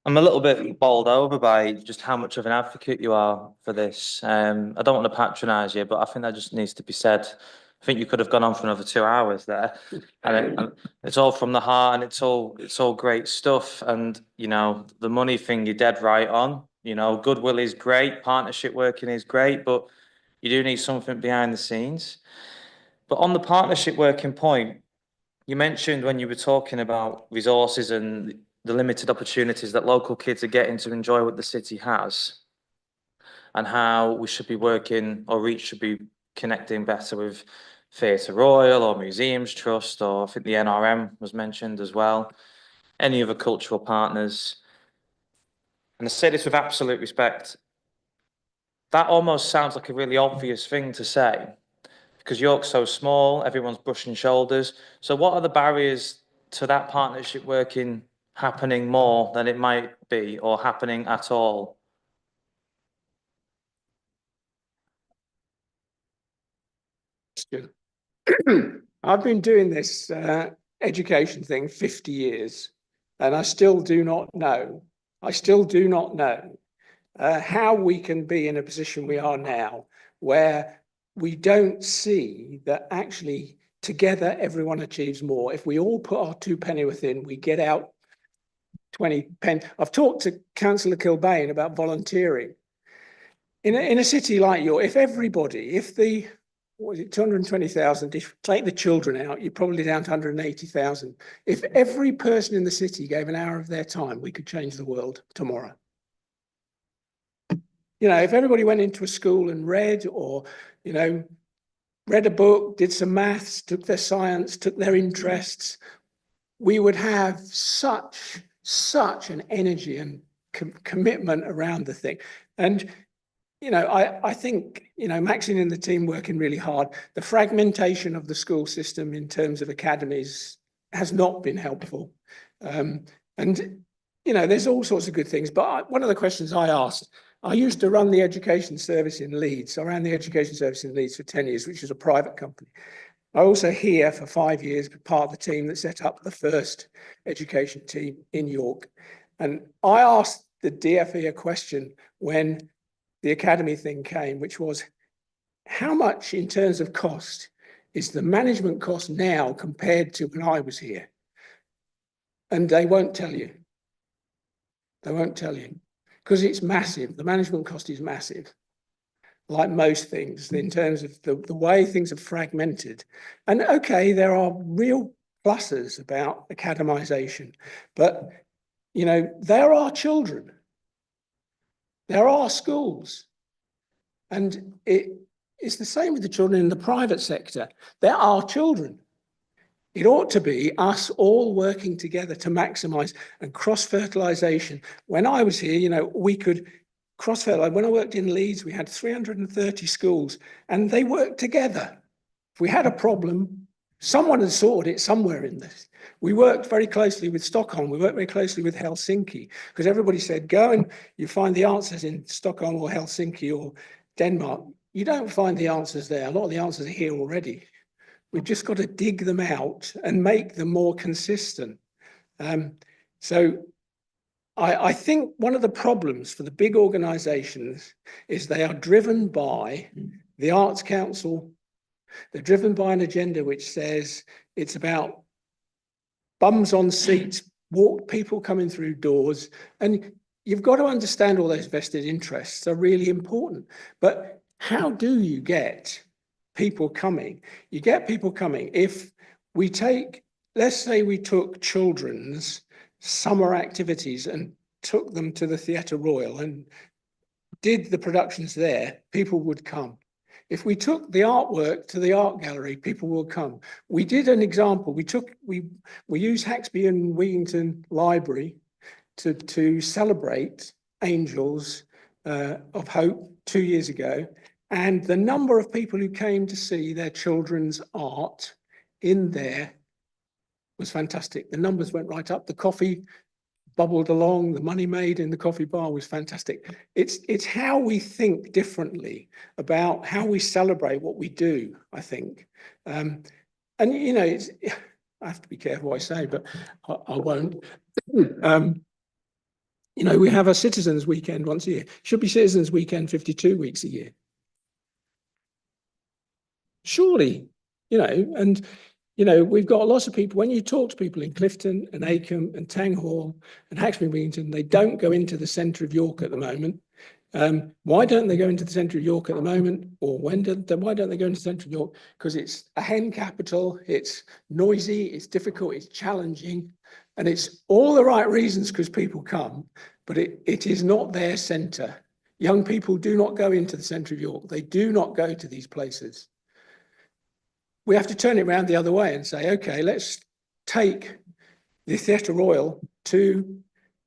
[SPEAKER 2] I'm a little bit bowled over by just how much of an advocate you are for this. I don't want to patronise you, but I think that just needs to be said. I think you could have gone on for another 2 hours there, and it's all from the heart, and it's all great stuff. And you know, the money thing, you're dead right on. You know, goodwill is great, partnership working is great, but you do need something behind the scenes. But on the partnership working point, you mentioned when you were talking about resources and the limited opportunities that local kids are getting to enjoy what the city has, and how we should be working, or Reach should be connecting better with Theatre Royal or Museums Trust, or I think the NRM was mentioned as well, any other cultural partners. And I say this with absolute respect, that almost sounds like a really obvious thing to say, because York's so small, everyone's brushing shoulders. So what are the barriers to that partnership working happening more than it might be, or happening at all?
[SPEAKER 14] I've been doing this education thing 50 years, and I still do not know. I still do not know how we can be in a position we are now, where we don't see that actually together everyone achieves more. If we all put our 2 pennyworth in, we get out 20 pence. I've talked to Councillor Kilbane about volunteering. In a city like York, if everybody, if the what was it, 220,000? If you take the children out, you're probably down to 180,000. If every person in the city gave an hour of their time, we could change the world tomorrow. You know, if everybody went into a school and read, or, you know, read a book, did some maths, took their science, took their interests, we would have such an energy and commitment around the thing. And, you know, I think, you know, Maxine and the team working really hard. The fragmentation of the school system in terms of academies has not been helpful. And, you know, there's all sorts of good things. But one of the questions I asked, I used to run the education service in Leeds. I ran the education service in Leeds for 10 years, which is a private company. I also here for 5 years, part of the team that set up the first education team in York. And I asked the DFE a question when the academy thing came, which was, how much in terms of cost is the management cost now compared to when I was here? And they won't tell you. They won't tell you, because it's massive. The management cost is massive, like most things, in terms of the way things are fragmented. And okay, there are real pluses about academisation, but, you know, there are children. There are schools. And it's the same with the children in the private sector. There are children. It ought to be us all working together to maximise and cross-fertilisation. When I was here, you know, we could cross-fertilise. When I worked in Leeds, we had 330 schools and they worked together. If we had a problem, someone had sorted it somewhere in this. We worked very closely with Stockholm. We worked very closely with Helsinki, because everybody said, go and you find the answers in Stockholm or Helsinki or Denmark. You don't find the answers there. A lot of the answers are here already. We've just got to dig them out and make them more consistent. So I think one of the problems for the big organisations is they are driven by the Arts Council. They're driven by an agenda which says it's about bums on seats, people coming through doors. And you've got to understand all those vested interests are really important. But how do you get people coming? You get people coming if we take, let's say we took children's summer activities and took them to the Theatre Royal and did the productions there, people would come. If we took the artwork to the art gallery, people will come. We did an example. We used Haxby and Wigington Library to celebrate Angels of Hope 2 years ago. And the number of people who came to see their children's art in there was fantastic. The numbers went right up. The coffee bubbled along. The money made in the coffee bar was fantastic. It's how we think differently about how we celebrate what we do, I think. And, you know, I have to be careful what I say, but I won't. You know, we have a Citizens Weekend once a year. Should be Citizens Weekend 52 weeks a year. Surely, you know, and, you know, we've got lots of people, when you talk to people in Clifton and Acomb and Tanghall and Haxby Wigington, they don't go into the centre of York at the moment. Why don't they go into the centre of York at the moment? Or why don't they go into the centre of York? Because it's a hen capital, it's noisy, it's difficult, it's challenging, and it's all the right reasons because people come, but it is not their centre. Young people do not go into the centre of York. They do not go to these places. We have to turn it around the other way and say, okay, let's take the Theatre Royal to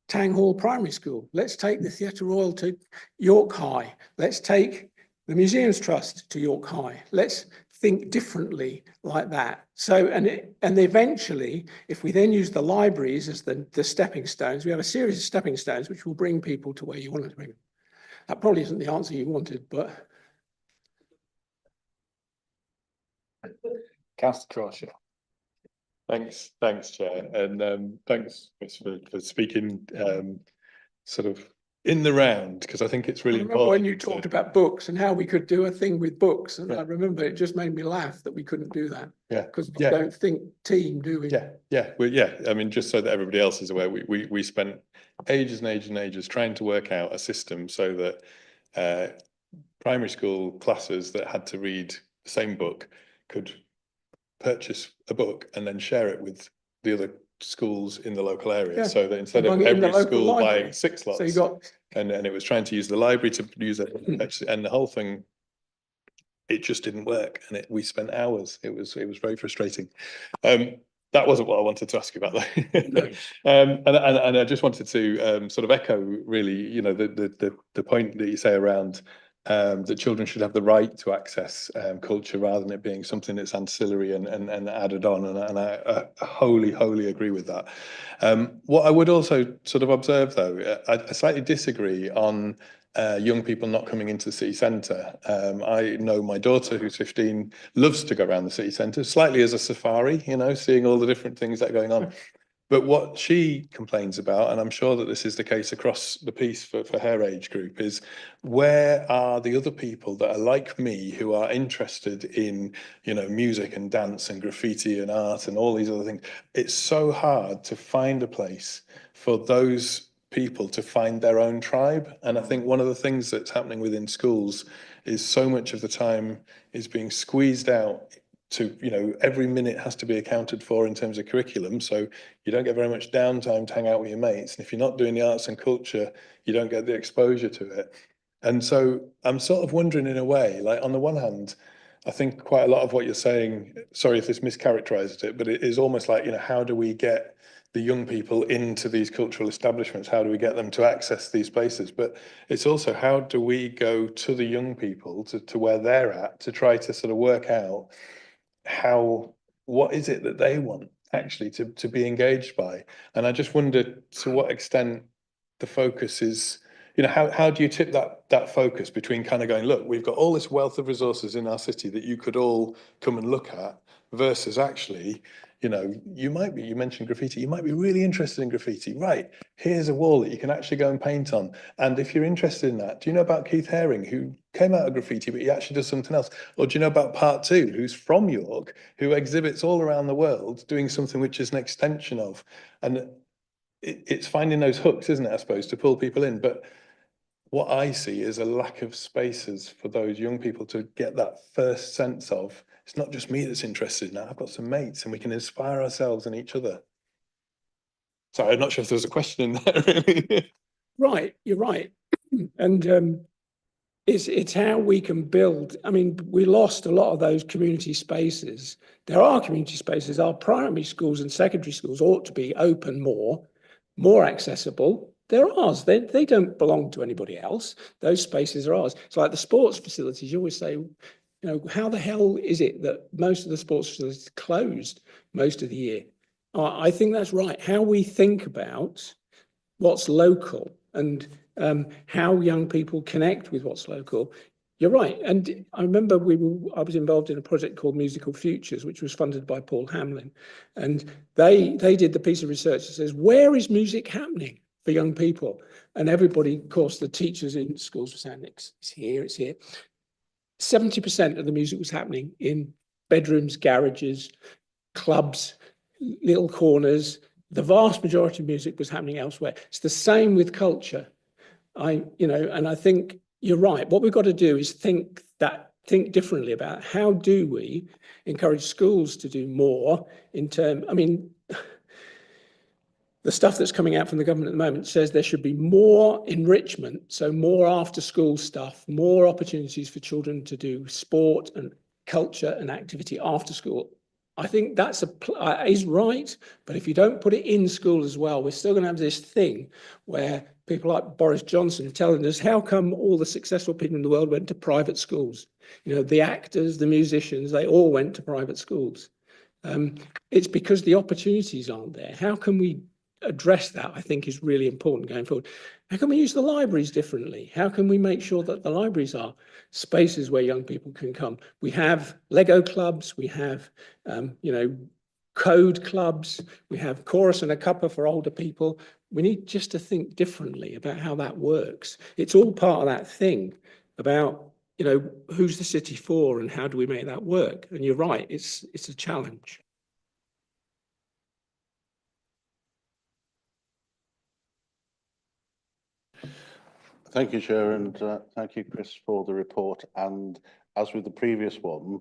[SPEAKER 14] Tanghall Primary School. Let's take the Theatre Royal to York High. Let's take the Museums Trust to York High. Let's think differently like that. So, and eventually, if we then use the libraries as the stepping stones, we have a series of stepping stones which will bring people to where you want to bring them. That probably isn't the answer you wanted, but...
[SPEAKER 1] Councillor Crawshaw.
[SPEAKER 4] Thanks, Chair, and thanks Chris, for speaking sort of in the round, because I think it's really important.
[SPEAKER 14] When you talked about books and how we could do a thing with books, and I remember it just made me laugh that we couldn't do that.
[SPEAKER 4] Yeah,
[SPEAKER 14] because we don't think team, do we?
[SPEAKER 4] Yeah. I mean, just so that everybody else is aware, we spent ages and ages trying to work out a system so that primary school classes that had to read the same book could purchase a book and then share it with the other schools in the local area,
[SPEAKER 14] Yeah.
[SPEAKER 4] so that instead of
[SPEAKER 14] Among- in the
[SPEAKER 4] every
[SPEAKER 14] local
[SPEAKER 4] school
[SPEAKER 14] library.
[SPEAKER 4] buying 6 lots,
[SPEAKER 14] So you got,
[SPEAKER 4] and it was trying to use the library to use it, and the whole thing, it just didn't work, and we spent hours. It was very frustrating. That wasn't what I wanted to ask you about though.
[SPEAKER 14] No.
[SPEAKER 4] And I just wanted to sort of echo really, you know, the point that you say around that children should have the right to access culture rather than it being something that's ancillary and added on. And I wholly agree with that. What I would also sort of observe though, I slightly disagree on young people not coming into the city centre. I know my daughter, who's 15, loves to go around the city centre, slightly as a safari, you know, seeing all the different things that are going on. But what she complains about, and I'm sure that this is the case across the piece for her age group, is where are the other people that are like me who are interested in, you know, music and dance and graffiti and art and all these other things? It's so hard to find a place for those people to find their own tribe. And I think one of the things that's happening within schools is so much of the time is being squeezed out to, you know, every minute has to be accounted for in terms of curriculum. So you don't get very much downtime to hang out with your mates. And if you're not doing the arts and culture, you don't get the exposure to it. And so I'm sort of wondering in a way, like on the one hand, I think quite a lot of what you're saying, sorry if this mischaracterizes it, but it is almost like, you know, how do we get the young people into these cultural establishments? How do we get them to access these places? But it's also, how do we go to the young people to where they're at to try to sort of work out what is it that they want actually to be engaged by? And I just wonder to what extent the focus is, you know, how do you tip that focus between kind of going, look, we've got all this wealth of resources in our city that you could all come and look at, versus actually, you know, you mentioned graffiti, you might be really interested in graffiti, right? Here's a wall that you can actually go and paint on. And if you're interested in that, do you know about Keith Haring, who came out of graffiti, but he actually does something else? Or do you know about Part 2, who's from York, who exhibits all around the world doing something which is an extension of? And it's finding those hooks, isn't it, I suppose, to pull people in. But what I see is a lack of spaces for those young people to get that first sense of, it's not just me that's interested now, I've got some mates and we can inspire ourselves and each other. Sorry, I'm not sure if there's a question in there, really.
[SPEAKER 14] right, you're right. And it's how we can build. I mean, we lost a lot of those community spaces. There are community spaces. Our primary schools and secondary schools ought to be open more accessible. They're ours. They don't belong to anybody else. Those spaces are ours. It's like the sports facilities. You always say, you know, how the hell is it that most of the sports facilities are closed most of the year? I think that's right. How we think about what's local and how young people connect with what's local. You're right. And I remember I was involved in a project called Musical Futures, which was funded by Paul Hamlin. And they did the piece of research that says, where is music happening for young people? And everybody, of course, the teachers in schools were saying, it's here, it's here. 70% of the music was happening in bedrooms, garages, clubs, little corners. The vast majority of music was happening elsewhere. It's the same with culture. And I think you're right. What we've got to do is think differently about how do we encourage schools to do more I mean, the stuff that's coming out from the government at the moment says there should be more enrichment, so more after school stuff, more opportunities for children to do sport and culture and activity after school. I think that's is right, but if you don't put it in school as well, we're still going to have this thing where people like Boris Johnson are telling us, how come all the successful people in the world went to private schools? You know, the actors, the musicians, they all went to private schools. It's because the opportunities aren't there. How can we address that? I think is really important going forward. How can we use the libraries differently? How can we make sure that the libraries are spaces where young people can come? We have Lego clubs, we have, code clubs, we have chorus and a cuppa for older people. We need just to think differently about how that works. It's all part of that thing about, you know, who's the city for and how do we make that work? And you're right, it's a challenge.
[SPEAKER 10] Thank you, Chair, and thank you, Chris, for the report and as with the previous one,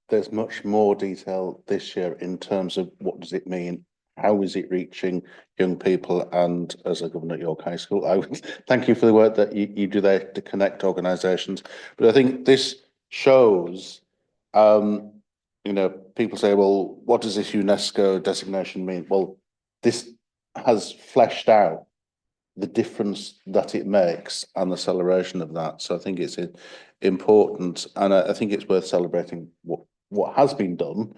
[SPEAKER 10] there's much more detail this year in terms of what does it mean, how is it reaching young people, and as a governor at York High School, I would thank you for the work that you do there to connect organisations. But I think this shows, you know, people say, well, what does this UNESCO designation mean? Well, this has fleshed out the difference that it makes and the celebration of that. So I think it's important, and I think it's worth celebrating what has been done.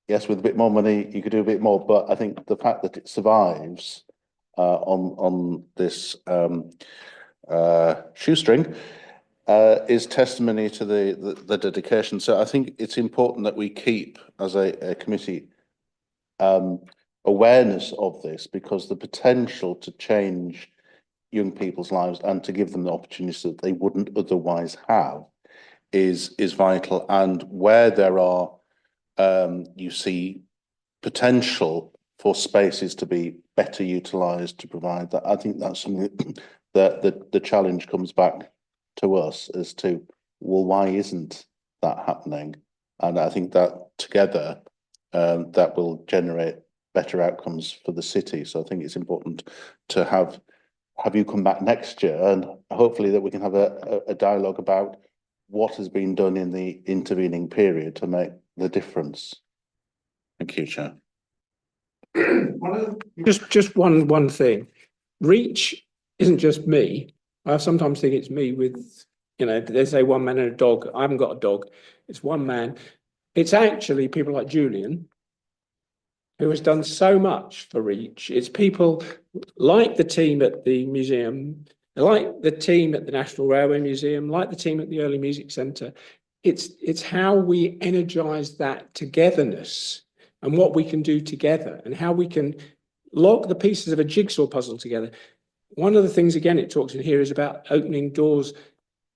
[SPEAKER 10] Yes, with a bit more money, you could do a bit more, but I think the fact that it survives on this shoestring is testimony to the dedication. So I think it's important that we keep, as a committee, awareness of this, because the potential to change young people's lives and to give them the opportunities that they wouldn't otherwise have is vital. And where there are, you see potential for spaces to be better utilised to provide that, I think that's something that the challenge comes back to us as to, well, why isn't that happening? And I think that together that will generate better outcomes for the city. So I think it's important to have you come back next year, and hopefully that we can have a dialogue about what has been done in the intervening period to make the difference. Thank you, Chair.
[SPEAKER 14] Just one thing. Reach isn't just me. I sometimes think it's me with, you know, they say one man and a dog. I haven't got a dog. It's one man. It's actually people like Julian, who has done so much for Reach. It's people like the team at the museum, like the team at the National Railway Museum, like the team at the Early Music Centre. It's how we energise that togetherness and what we can do together and how we can log the pieces of a jigsaw puzzle together. One of the things, again, it talks in here is about opening doors.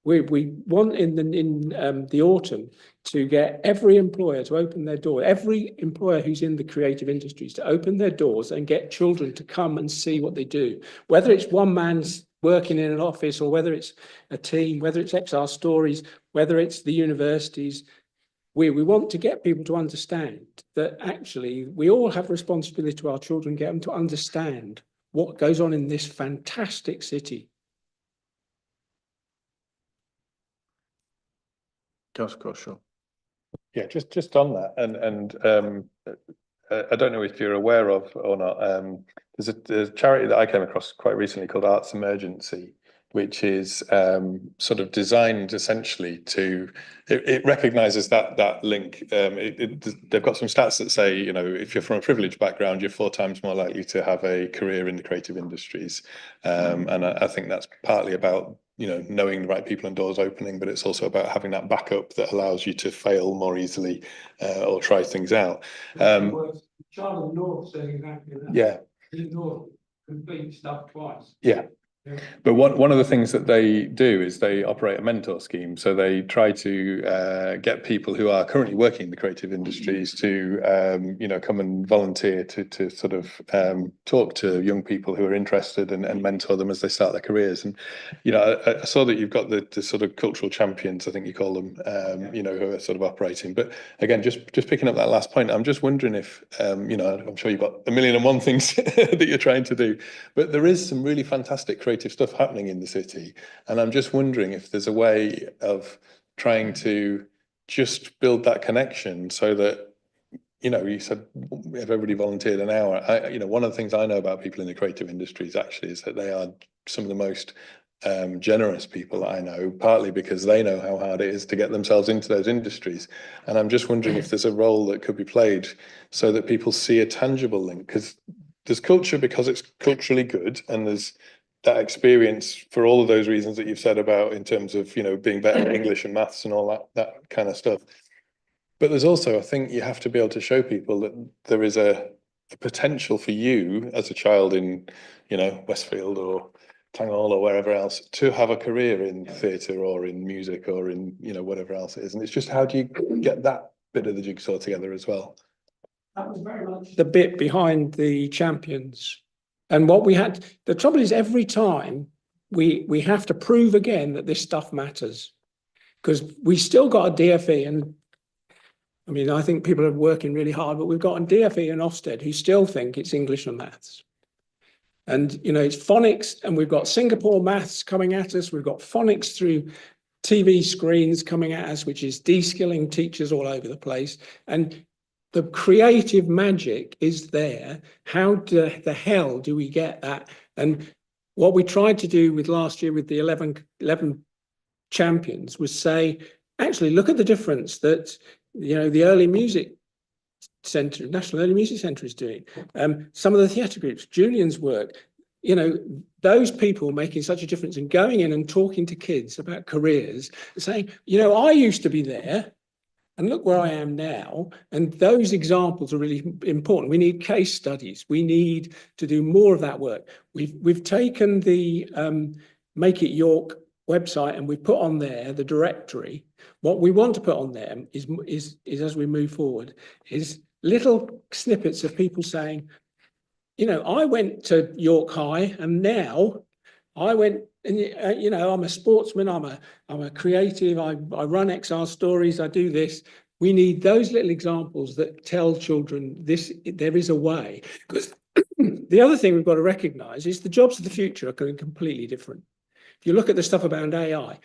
[SPEAKER 14] We want in the autumn to get every employer to open their door, every employer who's in the creative industries to open their doors and get children to come and see what they do. Whether it's one man's working in an office or whether it's a team, whether it's XR Stories, whether it's the universities, we want to get people to understand that actually we all have responsibility to our children, get them to understand what goes on in this fantastic city.
[SPEAKER 1] Of course, sure.
[SPEAKER 4] Yeah, just on that, and I don't know if you're aware of or not. There's a charity that I came across quite recently called Arts Emergency, which is sort of designed essentially to it recognises that link. They've got some stats that say, you know, if you're from a privileged background, you're 4 times more likely to have a career in the creative industries, and I think that's partly about, you know, knowing the right people and doors opening, but it's also about having that backup that allows you to fail more easily or try things out.
[SPEAKER 14] Charlotte North said exactly that.
[SPEAKER 4] Yeah.
[SPEAKER 14] North complete stuff twice.
[SPEAKER 4] Yeah. But one of the things that they do is they operate a mentor scheme. So they try to get people who are currently working in the creative industries to, you know, come and volunteer to sort of talk to young people who are interested and mentor them as they start their careers. And, you know, I saw that you've got the sort of cultural champions, I think you call them, you know, who are sort of operating. But again, just picking up that last point, I'm just wondering if, you know, I'm sure you've got 1,000,001 things that you're trying to do, but there is some really fantastic creative stuff happening in the city, and I'm just wondering if there's a way of trying to just build that connection so that, you know, you said if everybody volunteered an hour, you know, one of the things I know about people in the creative industries actually is that they are some of the most generous people I know, partly because they know how hard it is to get themselves into those industries. And I'm just wondering if there's a role that could be played so that people see a tangible link, because there's culture because it's culturally good, and there's that experience for all of those reasons that you've said about in terms of, you know, being better at English and maths and all that kind of stuff. But there's also, I think you have to be able to show people that there is a potential for you as a child in, you know, Westfield or Tanghall or wherever else to have a career in theatre or in music or in, you know, whatever else it is. And it's just, how do you get that bit of the jigsaw together as well?
[SPEAKER 14] That was very much the bit behind the champions. And what we had, the trouble is every time we have to prove again that this stuff matters. because we still got a DFE, and I mean, I think people are working really hard, but we've got a DFE in Ofsted who still think it's English and maths. And, you know, it's phonics, and we've got Singapore maths coming at us. We've got phonics through TV screens coming at us, which is de-skilling teachers all over the place. And the creative magic is there. How the hell do we get that? And what we tried to do with last year with the 11 champions was say, actually, look at the difference that, you know, the Early Music Centre, National Early Music Centre is doing. Some of the theatre groups, Julian's work, you know, those people making such a difference and going in and talking to kids about careers, saying, you know, I used to be there and look where I am now. And those examples are really important. We need case studies. We need to do more of that work. We've taken the Make It York website and we put on there the directory. What we want to put on there is as we move forward, is little snippets of people saying, you know, I went to York High and now I went, and you know, I'm a sportsman, I'm a creative, I run XR stories, I do this. We need those little examples that tell children there is a way. Because the other thing we've got to recognise is the jobs of the future are going completely different. If you look at the stuff about AI,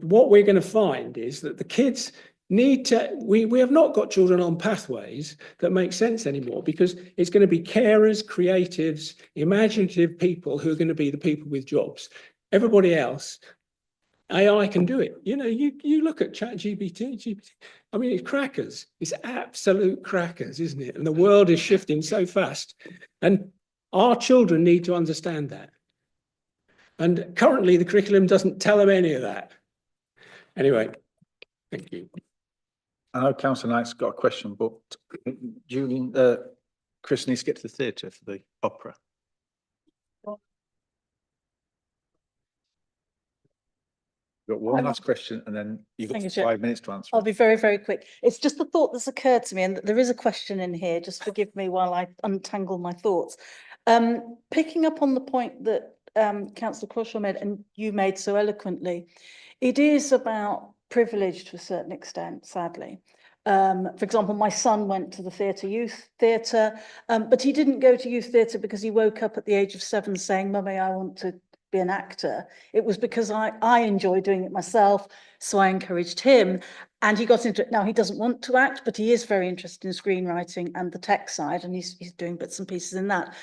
[SPEAKER 14] what we're going to find is that the kids need to, we have not got children on pathways that make sense anymore, because it's going to be carers, creatives, imaginative people who are going to be the people with jobs. Everybody else, AI can do it. You know, you look at GPT, I mean, it's crackers. It's absolute crackers, isn't it? And the world is shifting so fast. And our children need to understand that. And currently the curriculum doesn't tell them any of that. Anyway, thank you.
[SPEAKER 1] I know Councillor Knight's got a question, but Julian, Chris needs to get to the theatre for the opera. Got one last question and then you've got 5 minutes to answer.
[SPEAKER 5] I'll be very, very quick. It's just the thought that's occurred to me, and there is a question in here. Just forgive me while I untangle my thoughts. Picking up on the point that Councillor Crawshaw made and you made so eloquently, it is about privilege to a certain extent, sadly. For example, my son went to the youth theatre, but he didn't go to youth theatre because he woke up at the age of 7 saying, Mummy, I want to be an actor. It was because I enjoy doing it myself, so I encouraged him, and he got into it. Now he doesn't want to act, but he is very interested in screenwriting and the tech side, and he's doing bits and pieces in that.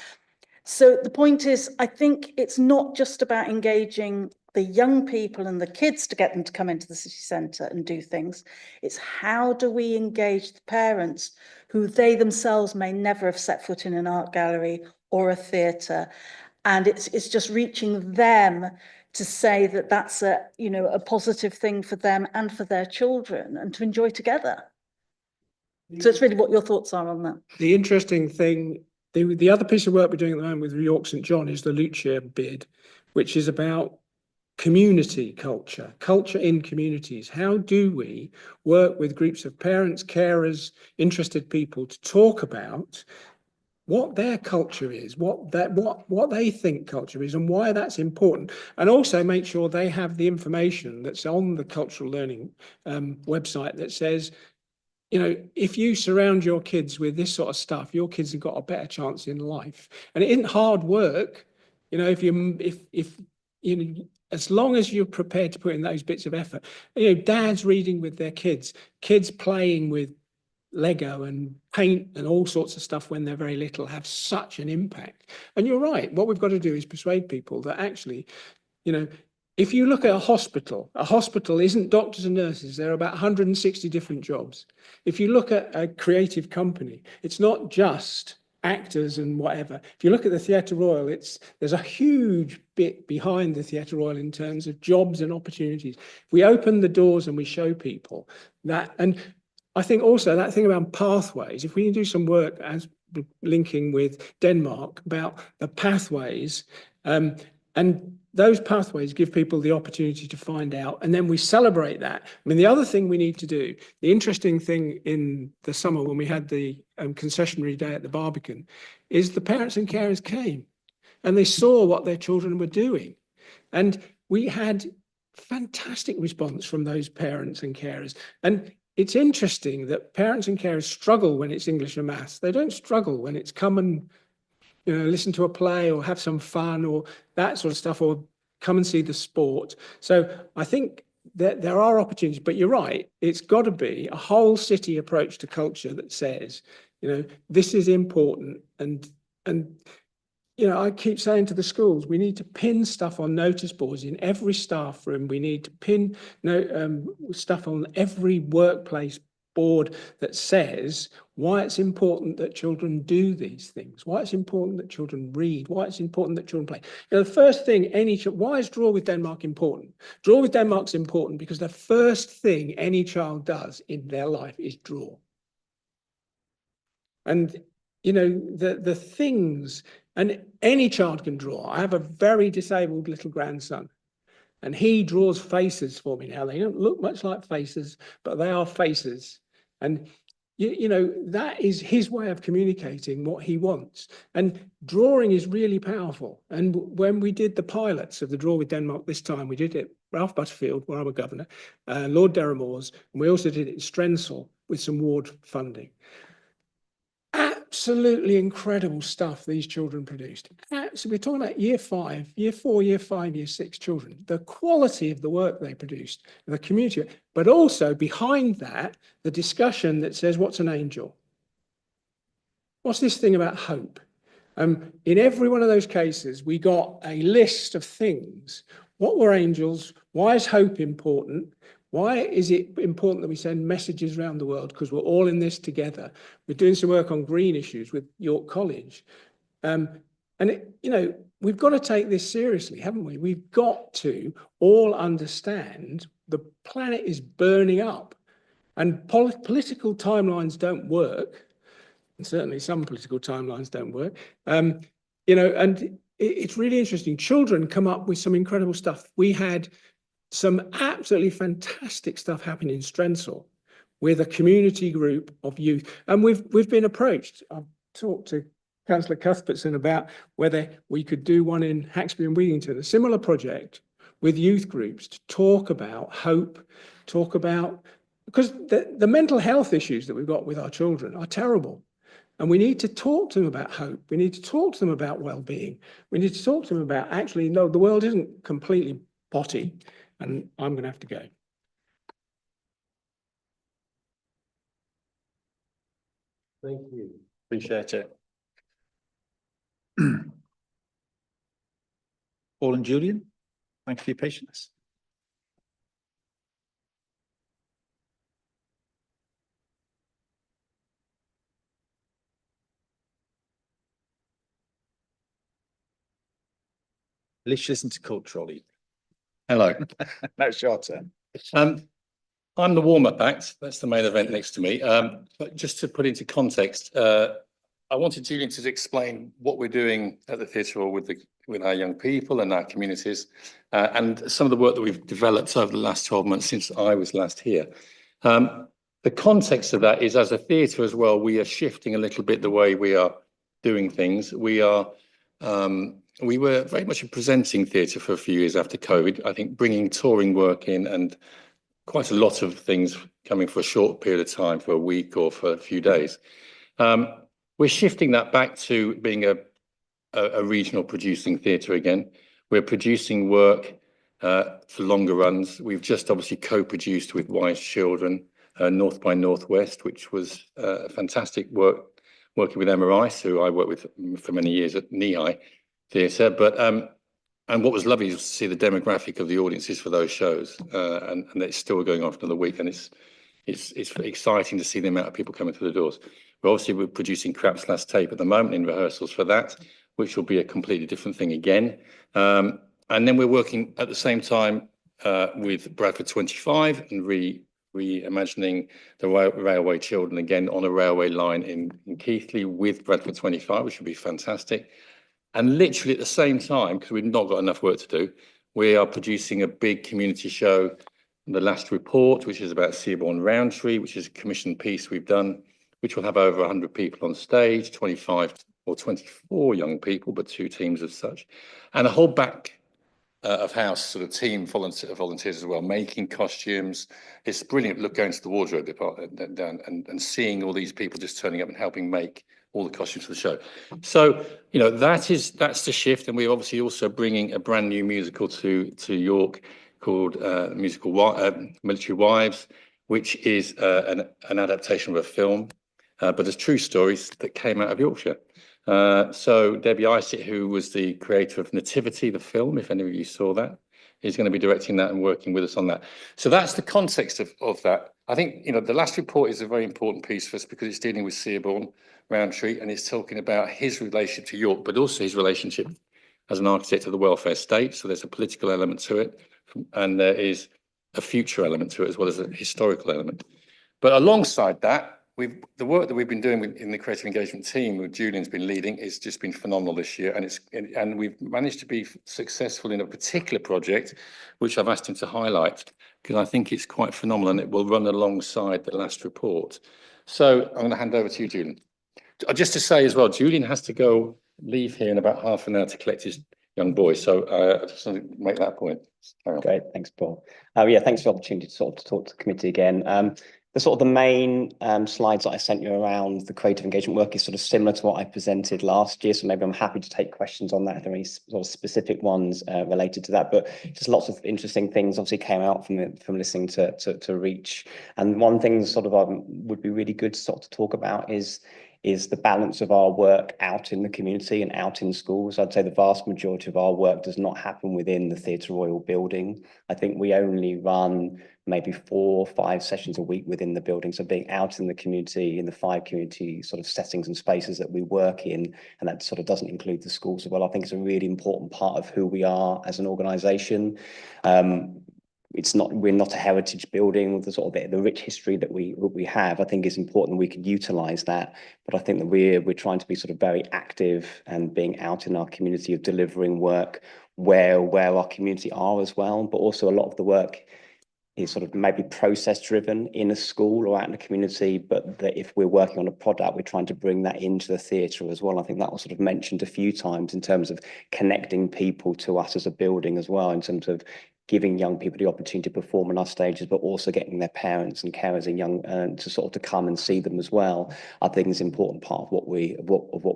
[SPEAKER 5] So the point is, I think it's not just about engaging the young people and the kids to get them to come into the city centre and do things. It's how do we engage the parents who they themselves may never have set foot in an art gallery or a theatre. And it's just reaching them to say that that's a, you know, a positive thing for them and for their children, and to enjoy together. So it's really what your thoughts are on that.
[SPEAKER 14] The interesting thing, the other piece of work we're doing at the moment with York St John is the Lucia bid, which is about community culture in communities. How do we work with groups of parents, carers, interested people to talk about what their culture is, what they think culture is, and why that's important, and also make sure they have the information that's on the cultural learning website that says, you know, if you surround your kids with this sort of stuff, your kids have got a better chance in life. And it isn't hard work, you know, if you know, as long as you're prepared to put in those bits of effort. You know, dads reading with their kids playing with Lego and paint and all sorts of stuff when they're very little have such an impact. And you're right, what we've got to do is persuade people that actually, you know, if you look at a hospital isn't doctors and nurses. There are about 160 different jobs. If you look at a creative company, it's not just actors and whatever. If you look at the Theatre Royal, there's a huge bit behind the Theatre Royal in terms of jobs and opportunities. If we open the doors and we show people that, and I think also that thing about pathways, if we can do some work as linking with Denmark about the pathways, and those pathways give people the opportunity to find out, and then we celebrate that. I mean, the other thing we need to do, the interesting thing in the summer when we had the concessionary day at the Barbican, is the parents and carers came and they saw what their children were doing. And we had fantastic response from those parents and carers. And it's interesting that parents and carers struggle when it's English and maths. They don't struggle when it's come and, you know, listen to a play or have some fun or that sort of stuff, or come and see the sport. So I think that there are opportunities, but you're right. It's got to be a whole city approach to culture that says, you know, this is important. And you know, I keep saying to the schools, we need to pin stuff on notice boards in every staff room. We need to pin stuff on every workplace board that says why it's important that children do these things, why it's important that children read, why it's important that children play. You know, the first thing why is Draw with Denmark important? Draw with Denmark's important because the first thing any child does in their life is draw. And you know, the things, and any child can draw. I have a very disabled little grandson, and he draws faces for me now. They don't look much like faces, but they are faces. And you know, that is his way of communicating what he wants. And drawing is really powerful. And when we did the pilots of the Draw with Denmark this time, we did it Ralph Butterfield, where I'm a governor, Lord Derrimores, and we also did it in Strensall with some ward funding. Absolutely incredible stuff these children produced. So we're talking about year 5, year 4, year 5, year 6 children. The quality of the work they produced, the community, but also behind that, the discussion that says, what's an angel? What's this thing about hope? In every one of those cases, we got a list of things. What were angels? Why is hope important? Why is it important that we send messages around the world? Because we're all in this together. We're doing some work on green issues with York College. You know, we've got to take this seriously, haven't we? We've got to all understand the planet is burning up, and political timelines don't work. And certainly some political timelines don't work. You know, and it's really interesting. Children come up with some incredible stuff. We had some absolutely fantastic stuff happening in Strensall with a community group of youth. And we've been approached. I've talked to Councillor Cuthbertson about whether we could do one in Haxby and Weedington, a similar project with youth groups to talk about hope, talk about, because the mental health issues that we've got with our children are terrible. And we need to talk to them about hope. We need to talk to them about well-being. We need to talk to them about, actually, no, the world isn't completely potty. And I'm going to have to go.
[SPEAKER 11] Thank you.
[SPEAKER 1] Appreciate it. Paul and Julian, thank you for your patience. Let's listen to culturally.
[SPEAKER 15] Hello.
[SPEAKER 1] That's your turn.
[SPEAKER 15] I'm the warm-up act. That's the main event next to me. But just to put into context, I wanted Julian to explain what we're doing at the Theatre Hall with our young people and our communities, and some of the work that we've developed over the last 12 months since I was last here. The context of that is, as a theatre as well, we are shifting a little bit the way we are doing things. We were very much a presenting theatre for a few years after COVID. I think bringing touring work in and quite a lot of things coming for a short period of time, for a week or for a few days. We're shifting that back to being a regional producing theatre again. We're producing work for longer runs. We've just obviously co-produced with Wise Children, North by Northwest, which was fantastic work, working with Emma Rice, who I worked with for many years at Knee High Theatre. But and what was lovely is to see the demographic of the audiences for those shows, and it's still going on for another week, and it's exciting to see the amount of people coming through the doors. We're producing Crap's Last Tape at the moment in rehearsals for that, which will be a completely different thing again. And then we're working at the same time with Bradford 25 and reimagining the railway children again on a railway line in Keighley with Bradford 25, which would be fantastic. And literally at the same time, because we've not got enough work to do, we are producing a big community show, The Last Report, which is about Seabourn Roundtree, which is a commissioned piece we've done, which will have over 100 people on stage, 25 or 24 young people, but 2 teams of such, and a whole back of house sort of team volunteers as well, making costumes. It's brilliant. Look, going to the wardrobe department down and seeing all these people just turning up and helping make all the costumes for the show. So, you know, that's the shift. And we're obviously also bringing a brand new musical to York called Military Wives, which is an adaptation of a film, but there's true stories that came out of Yorkshire. So Debbie Isett, who was the creator of Nativity, the film, if any of you saw that, is going to be directing that and working with us on that. So that's the context of that. I think, you know, the last report is a very important piece for us because it's dealing with Seaborn, Roundtree, and it's talking about his relationship to York, but also his relationship as an architect of the welfare state. So there's a political element to it, and there is a future element to it as well as a historical element. But alongside that, the work that we've been doing in the creative engagement team, with Julian's been leading, it's just been phenomenal this year, and we've managed to be successful in a particular project, which I've asked him to highlight because I think it's quite phenomenal, and it will run alongside the last report. So I'm going to hand over to you, Julian. Just to say as well, Julian has to leave here in about half an hour to collect his young boy. So I just want to make that point.
[SPEAKER 16] Great, thanks, Paul. Yeah, thanks for the opportunity to sort of talk to the committee again. The main slides that I sent you around the creative engagement work is sort of similar to what I presented last year. So maybe I'm happy to take questions on that if there are any sort of specific ones related to that. But just lots of interesting things obviously came out from listening to Reach. And one thing sort of would be really good to sort of talk about is the balance of our work out in the community and out in schools. I'd say the vast majority of our work does not happen within the Theatre Royal building. I think we only run maybe 4 or 5 sessions a week within the building. So being out in the community, in the 5 community sort of settings and spaces that we work in, and that sort of doesn't include the schools as well, I think it's a really important part of who we are as an organisation. We're not a heritage building with the sort of the rich history that we have. I think it's important that we can utilise that, but I think that we're trying to be sort of very active and being out in our community of delivering work where our community are as well. But also a lot of the work is sort of maybe process driven in a school or out in the community, but that if we're working on a product, we're trying to bring that into the theatre as well. I think that was sort of mentioned a few times in terms of connecting people to us as a building as well, in terms of giving young people the opportunity to perform on our stages, but also getting their parents and carers and young to sort of to come and see them as well. I think is an important part of what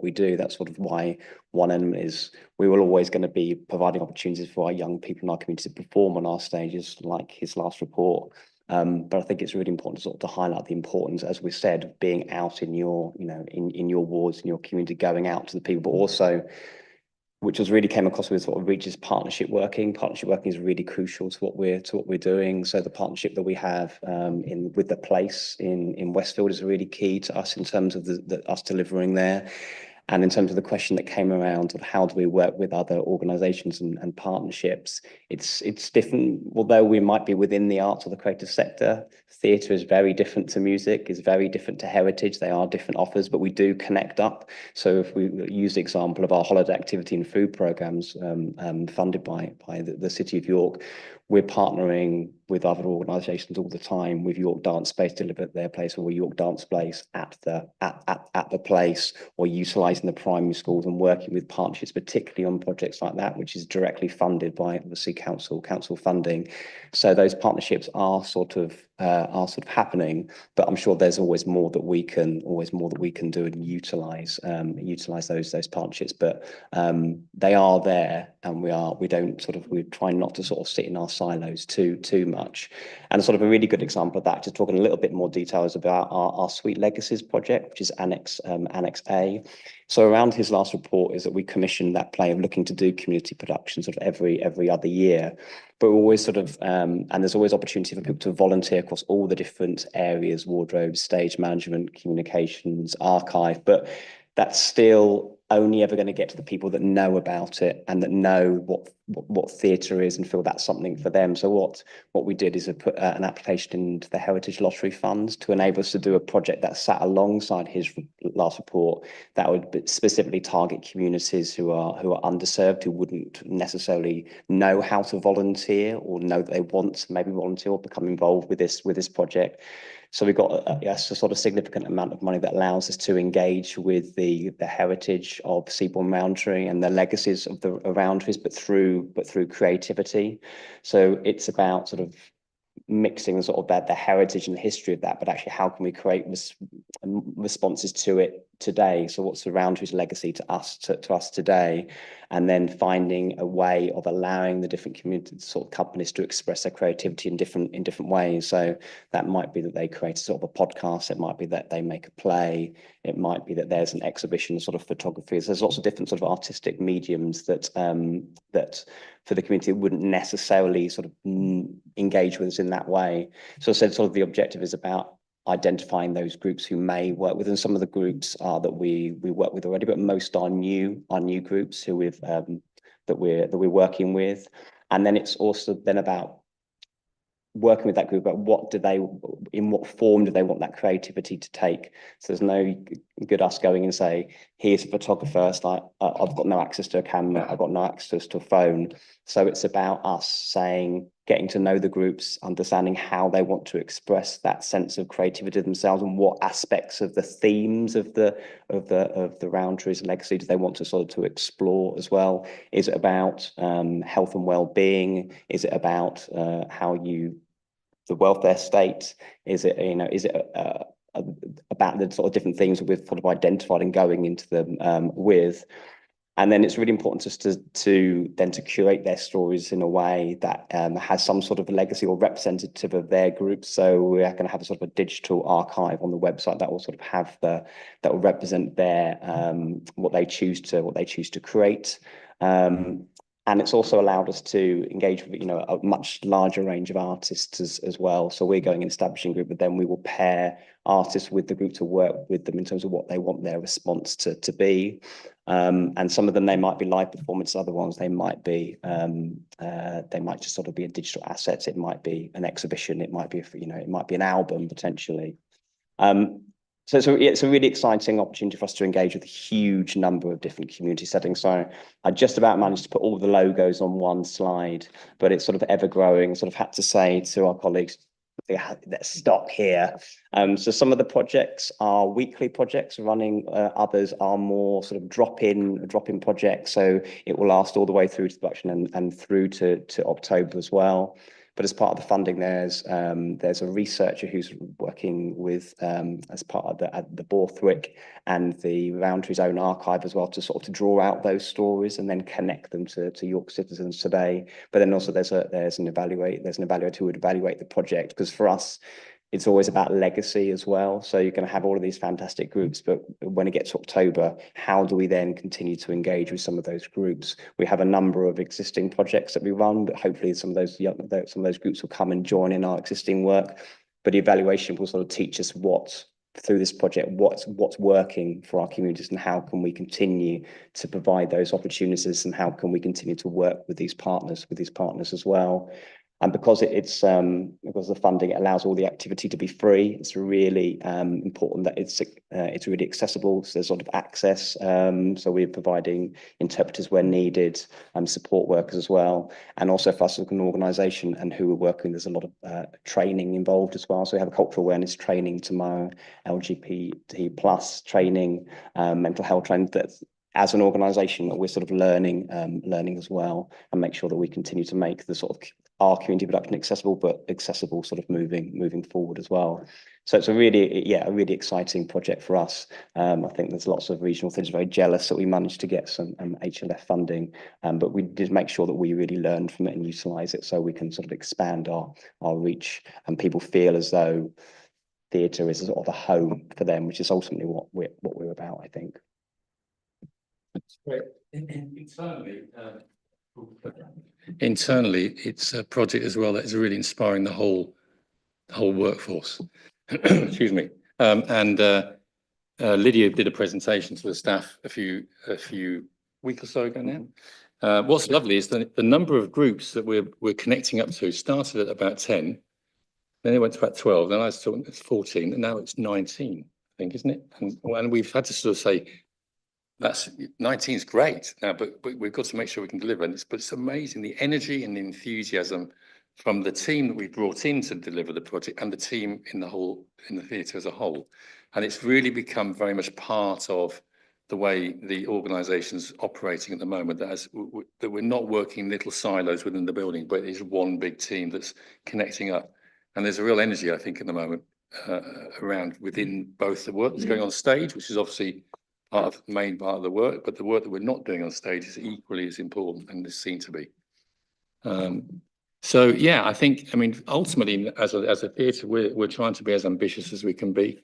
[SPEAKER 16] we do. That's sort of why one element is we will always going to be providing opportunities for our young people in our community to perform on our stages, like his last report. But I think it's really important to sort of to highlight the importance, as we said, of being out in your, you know, in your wards, in your community, going out to the people, but also, which was really came across with sort of Reach's partnership working. Partnership working is really crucial to what we're doing. So the partnership that we have with the place in Westfield is really key to us in terms of us delivering there. And in terms of the question that came around of how do we work with other organisations and partnerships, it's different. Although we might be within the arts or the creative sector, theatre is very different to music, is very different to heritage. They are different offers, but we do connect up. So if we use the example of our holiday activity and food programmes funded by the City of York, we're partnering with other organisations all the time, with York Dance Space to deliver their place, or York Dance Place at the place, or utilising the primary schools and working with partnerships, particularly on projects like that, which is directly funded by obviously council funding. So those partnerships are sort of happening, but I'm sure there's always more that we can do and utilise those partnerships. But they are there, and we're trying not to sort of sit in our silos too much. And sort of a really good example of that, just talking a little bit more details about our Sweet Legacies project, which is Annex A. So around his last report is that we commissioned that play of looking to do community productions sort of every other year. But we're always sort of, and there's always opportunity for people to volunteer across all the different areas: wardrobe, stage management, communications, archive. But that's still only ever going to get to the people that know about it and that know what theatre is and feel that's something for them. So what we did is put an application into the Heritage Lottery Funds to enable us to do a project that sat alongside his last report, that would specifically target communities who are underserved, who wouldn't necessarily know how to volunteer or know that they want to maybe volunteer or become involved with this project. So we've got a sort of significant amount of money that allows us to engage with the heritage of seaborne roundtree and the legacies of the roundtrees, but through creativity. So it's about sort of mixing sort of the heritage and the history of that, but actually how can we create responses to it today? So what's the roundtree's legacy to us today? And then finding a way of allowing the different community sort of companies to express their creativity in different ways. So that might be that they create sort of a podcast, it might be that they make a play, it might be that there's an exhibition sort of photography. So there's lots of different sort of artistic mediums that that for the community wouldn't necessarily sort of engage with us in that way. So I said sort of the objective is about identifying those groups who may work with, and some of the groups are that we work with already, but most are new groups who we've that we're working with. And then it's also then about working with that group about in what form do they want that creativity to take. So there's no good us going and say, here's a photographer. It's like, I've got no access to a camera, I've got no access to a phone. So it's about us saying, getting to know the groups, understanding how they want to express that sense of creativity themselves, and what aspects of the themes of the Roundtree's legacy do they want to sort of to explore as well. Is it about health and well-being? Is it about the welfare state? Is it, about the sort of different things that we've sort of identified and going into them with? And then it's really important just to curate their stories in a way that has some sort of legacy or representative of their group. So we're going to have a sort of a digital archive on the website that will sort of have that will represent their what they choose to create. And it's also allowed us to engage with, a much larger range of artists as well. So we're going and establishing a group, but then we will pair artists with the group to work with them in terms of what they want their response to be. And some of them, they might be live performances, other ones, they might just sort of be a digital assets. It might be an exhibition. It might be, it might be an album potentially. So it's a really exciting opportunity for us to engage with a huge number of different community settings. So I just about managed to put all the logos on one slide, but it's sort of ever growing. Sort of had to say to our colleagues, let's stop here. So some of the projects are weekly projects running, others are more sort of drop-in projects. So it will last all the way through to production and through to October as well. But as part of the funding, there's a researcher who's working with as part of the Borthwick and the Roundtree's own archive as well, to sort of to draw out those stories and then connect them to York citizens today. But then also there's an evaluator who would evaluate the project, because for us, it's always about legacy as well. So you're going to have all of these fantastic groups, but when it gets to October, how do we then continue to engage with some of those groups? We have a number of existing projects that we run, but hopefully some of those groups will come and join in our existing work. But the evaluation will sort of teach us through this project, what's working for our communities, and how can we continue to provide those opportunities, and how can we continue to work with these partners as well. And because because the funding, it allows all the activity to be free. It's really important that it's really accessible. So there's sort of access. So we're providing interpreters where needed, support workers as well. And also for us as an organisation and who we're working, there's a lot of training involved as well. So we have a cultural awareness training tomorrow, LGBT plus training, mental health training. That's, as an organisation, that we're sort of learning as well, and make sure that we continue to make the sort of our community production accessible, but accessible sort of moving forward as well. So it's a really exciting project for us. I think there's lots of regional things very jealous that we managed to get some HLF funding, but we did make sure that we really learned from it and utilise it, so we can sort of expand our reach, and people feel as though theatre is sort of a home for them, which is ultimately what we're about, I think.
[SPEAKER 15] That's great. Internally, it's a project as well that is really inspiring the whole workforce. Excuse me. Lydia did a presentation to the staff a few weeks or so ago now. What's lovely is the number of groups that we're connecting up to started at about 10, then it went to about 12, then I was talking it's 14, and now it's 19. think, isn't it? And we've had to sort of say, that's 19 is great now, but we've got to make sure we can deliver. But it's amazing the energy and the enthusiasm from the team that we brought in to deliver the project and the team in the theatre as a whole. And it's really become very much part of the way the organisation's operating at the moment, that we're not working little silos within the building, but it is one big team that's connecting up. And there's a real energy, I think, at the moment around within both the work that's going on stage, which is obviously main part of the work, but the work that we're not doing on stage is equally as important and is seen to be. So yeah, I think, I mean, ultimately, as a theatre, we're trying to be as ambitious as we can be.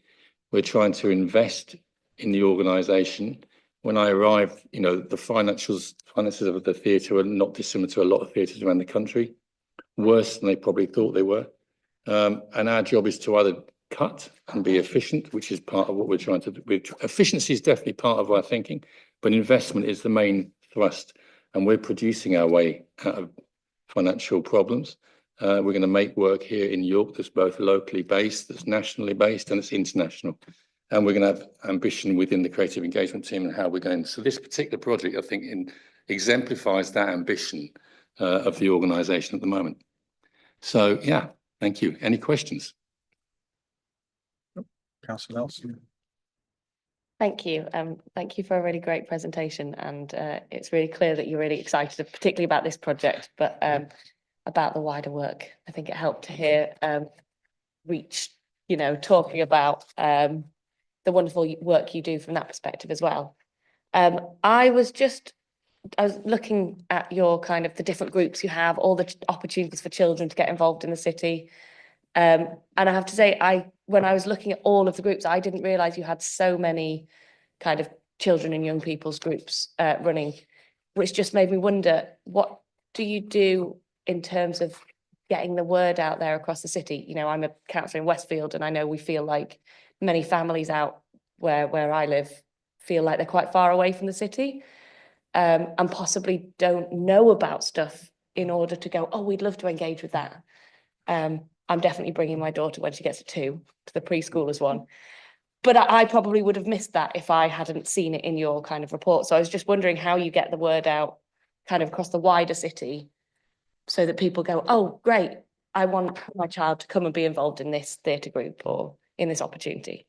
[SPEAKER 15] We're trying to invest in the organisation. When I arrived, you know, the finances of the theatre are not dissimilar to a lot of theatres around the country, worse than they probably thought they were. And our job is to either cut and be efficient, which is part of what we're trying to do. Efficiency is definitely part of our thinking, but investment is the main thrust. And we're producing our way out of financial problems. We're going to make work here in York that's both locally based, that's nationally based, and it's international. And we're going to have ambition within the creative engagement team and how we're going. So this particular project, I think, exemplifies that ambition of the organisation at the moment. So yeah, thank you. Any questions?
[SPEAKER 1] Councillor Nelson.
[SPEAKER 12] Thank you. Thank you for a really great presentation, and it's really clear that you're really excited, particularly about this project, but about the wider work. I think it helped to hear Reach, you know, talking about the wonderful work you do from that perspective as well. I was looking at your kind of the different groups you have, all the opportunities for children to get involved in the city. And I have to say, when I was looking at all of the groups, I didn't realise you had so many kind of children and young people's groups running, which just made me wonder, what do you do in terms of getting the word out there across the city? You know, I'm a councillor in Westfield, and I know we feel like many families out where I live feel like they're quite far away from the city, and possibly don't know about stuff in order to go, oh, we'd love to engage with that. I'm definitely bringing my daughter when she gets to 2 to the preschoolers one. But I probably would have missed that if I hadn't seen it in your kind of report. So I was just wondering how you get the word out kind of across the wider city so that people go, oh, great, I want my child to come and be involved in this theatre group or in this opportunity.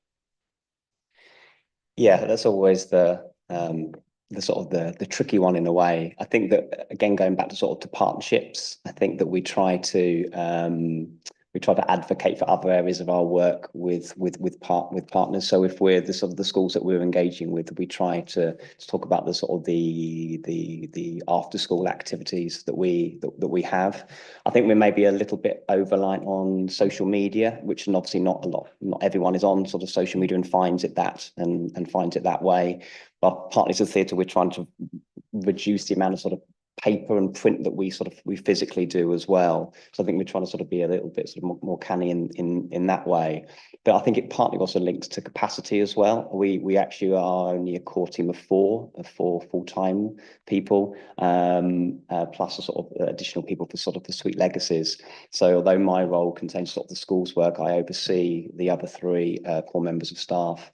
[SPEAKER 16] Yeah, that's always the sort of the tricky one in a way. I think that, again, going back to sort of to partnerships, I think that we try to advocate for other areas of our work with partners. So if we're the sort of the schools that we're engaging with, we try to talk about the sort of the after school activities that we have. I think we may be a little bit over-reliant on social media, which is obviously not everyone is on sort of social media and finds it that way. But partly as a theatre, we're trying to reduce the amount of sort of paper and print that we physically do as well. So I think we're trying to sort of be a little bit sort of more canny in that way. But I think it partly also links to capacity as well. We actually are only a core team of four full-time people, plus a sort of additional people for sort of the Sweet Legacies. So although my role contains sort of the schools work, I oversee the other 3 core members of staff.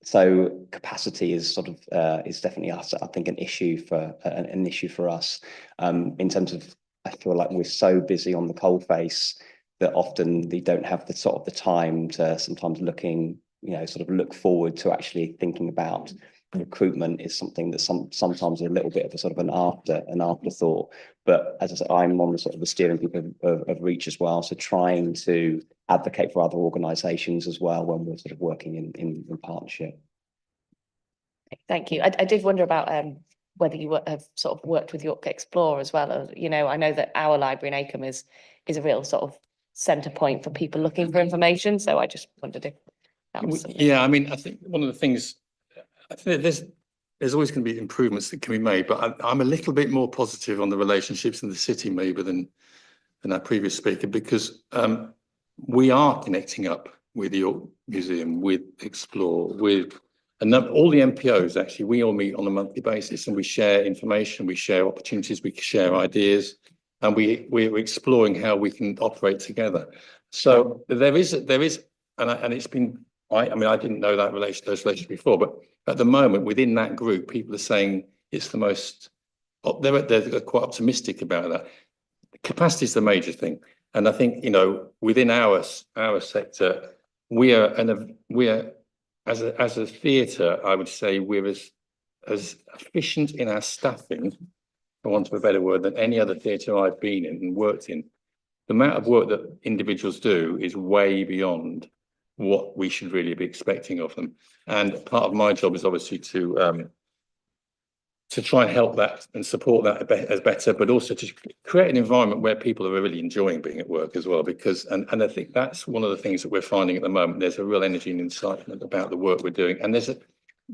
[SPEAKER 16] So capacity is sort of is definitely us. I think an issue for us in terms of, I feel like we're so busy on the coalface that often they don't have the sort of the time to sometimes look forward to actually thinking about recruitment is something that sometimes a little bit of a sort of an afterthought. But as I said, I'm on the sort of the steering group of Reach as well, so trying to advocate for other organisations as well when we're sort of working in partnership.
[SPEAKER 12] Thank you. I did wonder about whether you have sort of worked with York Explore as well. You know, I know that our library in Acomb is a real sort of centre point for people looking for information. So I just wondered if that was something.
[SPEAKER 15] Yeah, I mean, I think one of the things, I think there's always going to be improvements that can be made, but I'm a little bit more positive on the relationships in the city maybe than our previous speaker, because we are connecting up with the York Museum, with Explore, with all the MPOs. Actually, we all meet on a monthly basis and we share information, we share opportunities, we share ideas, and we're exploring how we can operate together. So there is, and it's been I mean, I didn't know that those relations before, but at the moment, within that group, people are saying it's the most, they're quite optimistic about that. Capacity is the major thing. And I think, you know, within our sector, we are as a theatre, I would say we're as efficient in our staffing, for want of a better word, than any other theatre I've been in and worked in. The amount of work that individuals do is way beyond what we should really be expecting of them. And part of my job is obviously to try and help that and support that as better, but also to create an environment where people are really enjoying being at work as well. Because, and I think that's one of the things that we're finding at the moment. There's a real energy and excitement about the work we're doing, and there's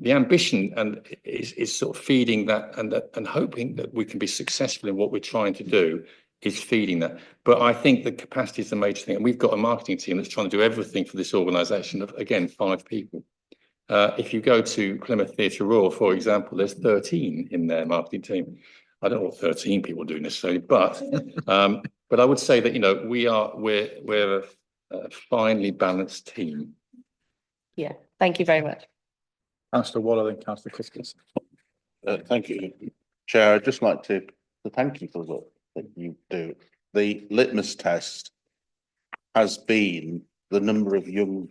[SPEAKER 15] the ambition and is sort of feeding that, and hoping that we can be successful in what we're trying to do is feeding that. But I think the capacity is the major thing, and we've got a marketing team that's trying to do everything for this organisation of, again, 5 people. If you go to Plymouth Theatre Royal, for example, there's 13 in their marketing team. I don't know what 13 people do necessarily, but I would say that, you know, we're a finely balanced team.
[SPEAKER 12] Yeah, thank you very much.
[SPEAKER 1] Councillor Waller, then Councillor Christensen.
[SPEAKER 10] Thank you, Chair. I'd just like to thank you for the work that you do. The litmus test has been the number of young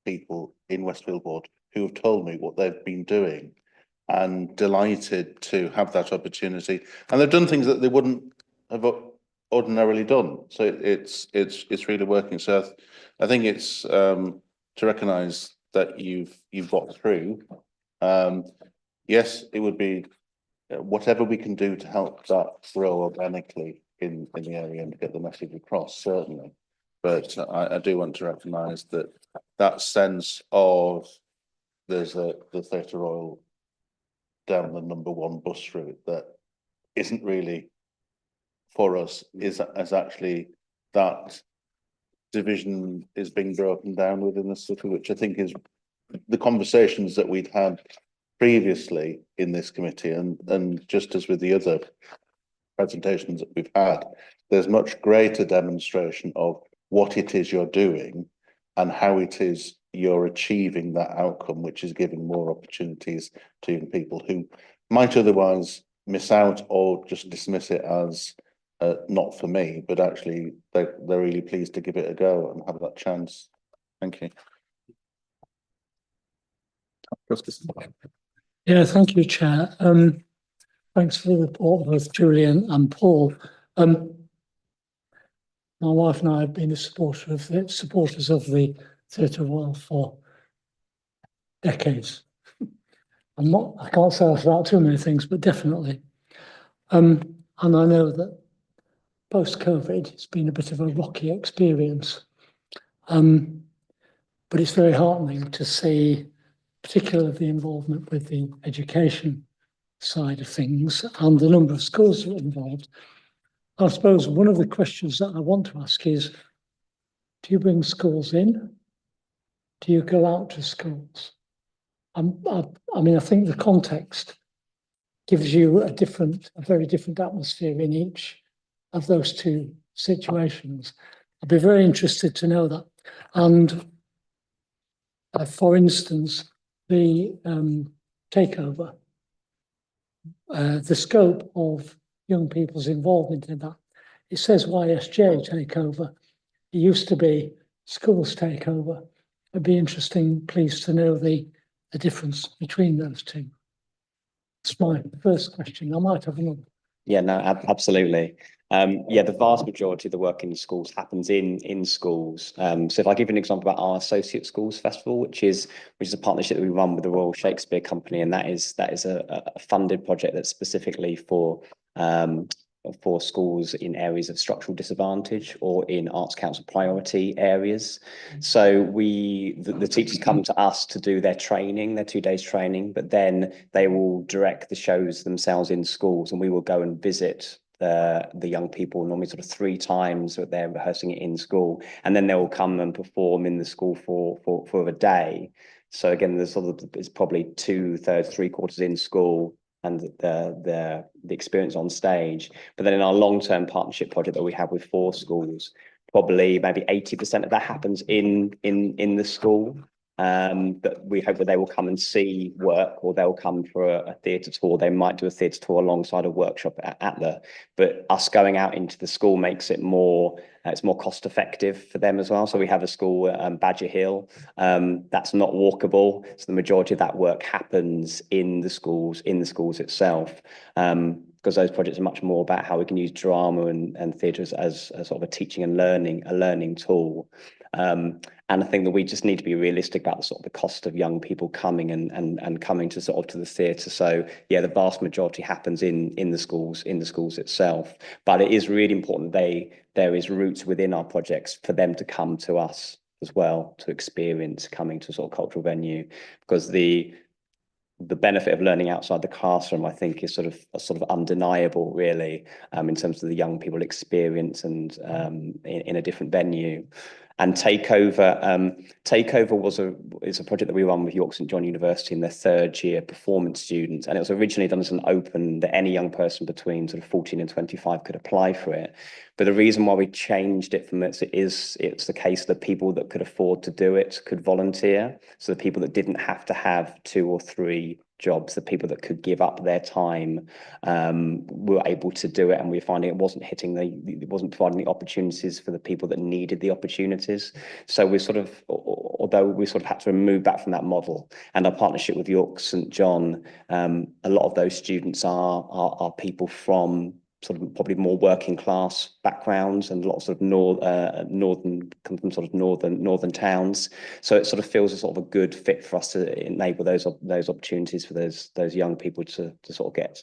[SPEAKER 10] people in Westfield Ward who have told me what they've been doing, and delighted to have that opportunity. And they've done things that they wouldn't have ordinarily done. So it's really working. So I think it's to recognise that you've got through. Yes, it would be whatever we can do to help that grow organically in the area and to get the message across, certainly. But I do want to recognise that sense of there's the Theatre Royal down the #1 bus route that isn't really for us, is actually that division is being broken down within the city, which I think is the conversations that we'd had previously in this committee, and just as with the other presentations that we've had, there's much greater demonstration of what it is you're doing and how it is you're achieving that outcome, which is giving more opportunities to people who might otherwise miss out or just dismiss it as not for me, but actually they're really pleased to give it a go and have that chance. Thank you.
[SPEAKER 3] Yeah, thank you, Chair. Thanks for the report, both Julian and Paul. My wife and I have been supporters of the Theatre Royal for decades. I can't say about too many things, but definitely. And I know that post-COVID, it's been a bit of a rocky experience. But it's very heartening to see, particularly the involvement with the education side of things and the number of schools that are involved. I suppose one of the questions that I want to ask is, do you bring schools in? Do you go out to schools? I mean, I think the context gives you a very different atmosphere in each of those two situations. I'd be very interested to know that. And for instance, the takeover, the scope of young people's involvement in that. It says YSJ takeover. It used to be schools takeover. It'd be interesting, please, to know the difference between those two. That's my first question. I might have another.
[SPEAKER 16] Yeah, no, absolutely. Yeah, the vast majority of the work in the schools happens in schools. So if I give you an example about our Associate Schools Festival, which is a partnership that we run with the Royal Shakespeare Company, and that is a funded project that's specifically for schools in areas of structural disadvantage or in Arts Council priority areas. So the teachers come to us to do their training, their 2 days training, but then they will direct the shows themselves in schools, and we will go and visit the young people normally sort of 3 times that they're rehearsing it in school, and then they will come and perform in the school for a day. So again, there's it's probably 2/3, 3/4 in school and the experience on stage. But then in our long-term partnership project that we have with 4 schools, probably maybe 80% of that happens in the school. that we hope that they will come and see work, or they'll come for a theatre tour. They might do a theatre tour alongside a workshop but us going out into the school makes it more, it's more cost effective for them as well. So we have a school at Badger Hill that's not walkable. So the majority of that work happens in the schools itself. Because those projects are much more about how we can use drama and theatre as sort of a teaching and learning tool. And I think that we just need to be realistic about the sort of the cost of young people coming and coming to sort of to the theatre. So yeah, the vast majority happens in the schools itself. But it is really important there is routes within our projects for them to come to us as well, to experience coming to a sort of cultural venue, because the benefit of learning outside the classroom, I think, is sort of undeniable, really, in terms of the young people experience and in a different venue. And Takeover is a project that we run with York St John University in their third year performance students, and it was originally done as an open that any young person between sort of 14 and 25 could apply for it. But the reason why we changed it from it's the case that people that could afford to do it could volunteer. So the people that didn't have to have 2 or 3 jobs, the people that could give up their time were able to do it, and we're finding it wasn't providing the opportunities for the people that needed the opportunities. So although we sort of had to move back from that model, and our partnership with York St John, a lot of those students are people from sort of probably more working class backgrounds, and a lot of sort of northern towns. So it sort of feels a sort of a good fit for us to enable those opportunities for those young people to sort of get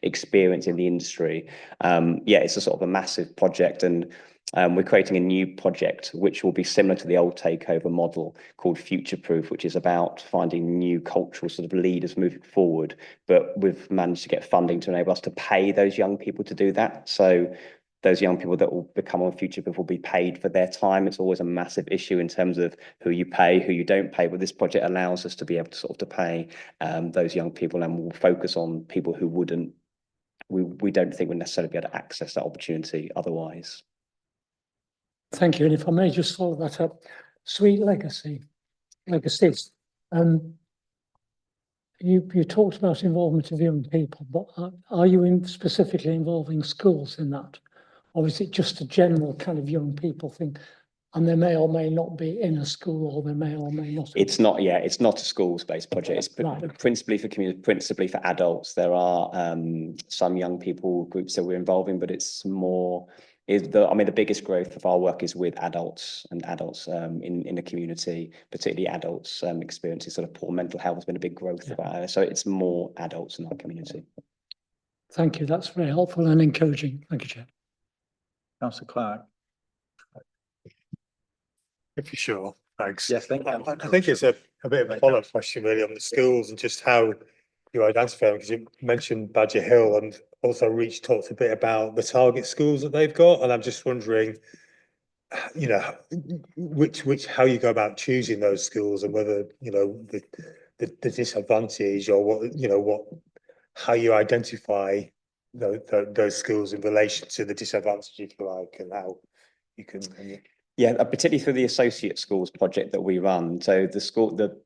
[SPEAKER 16] experience in the industry. Yeah, it's a sort of a massive project, and we're creating a new project which will be similar to the old Takeover model, called Future Proof, which is about finding new cultural sort of leaders moving forward. But we've managed to get funding to enable us to pay those young people to do that. So those young people that will become on Future Proof will be paid for their time. It's always a massive issue in terms of who you pay, who you don't pay. But this project allows us to be able to sort of to pay those young people, and we'll focus on people who we don't think would necessarily be able to access that opportunity otherwise.
[SPEAKER 3] Thank you. And if I may just follow that up, Sweet Legacies. You talked about involvement of young people, but are you specifically involving schools in that? Or is it just a general kind of young people thing? And they may or may not be in a school, or they may or may not.
[SPEAKER 16] It's not a schools-based project. It's principally for community, principally for adults. There are some young people groups that we're involving, but it's more. The biggest growth of our work is with adults in the community, particularly adults experiencing sort of poor mental health has been a big growth of our, so it's more adults in our community.
[SPEAKER 3] Thank you. That's very helpful and encouraging. Thank you, Chair.
[SPEAKER 1] Councillor Clark.
[SPEAKER 9] If you're sure, thanks.
[SPEAKER 1] Yes, thank you.
[SPEAKER 9] I think it's a bit of a follow-up question really on the schools and just how you identify them, because you mentioned Badger Hill, and also Reach talked a bit about the target schools that they've got, and I'm just wondering, you know, how you go about choosing those schools, and whether, you know, the disadvantage, or how you identify those schools in relation to the disadvantage, if you like, and how you can.
[SPEAKER 16] Yeah, particularly through the associate schools project that we run. So the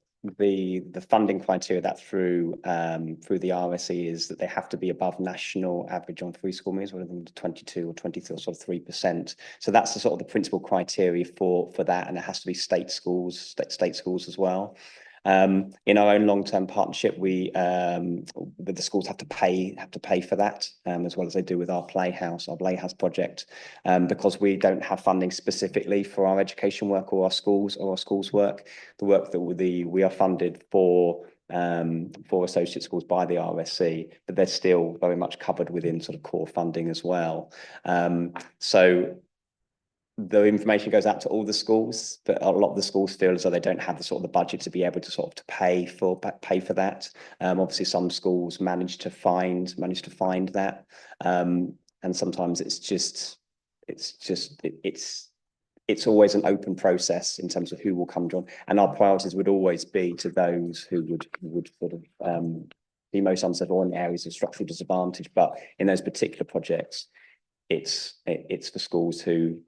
[SPEAKER 16] funding criteria that through the RSE is that they have to be above national average on free school meals, rather than 22 or 23 or sort of 3%. So that's the sort of the principal criteria for that, and it has to be state schools as well. In our own long-term partnership, the schools have to pay for that, as well as they do with our Playhouse project, because we don't have funding specifically for our education work or our schools work. The work that we are funded for associate schools by the RSC, but they're still very much covered within sort of core funding as well. So the information goes out to all the schools, but a lot of the schools feel as though they don't have the sort of the budget to be able to sort of to pay for that. Obviously, some schools manage to find that, and sometimes it's always an open process in terms of who will come join. And our priorities would always be to those who would sort of be most unsuccessful in areas of structural disadvantage. But in those particular projects, it's for schools who.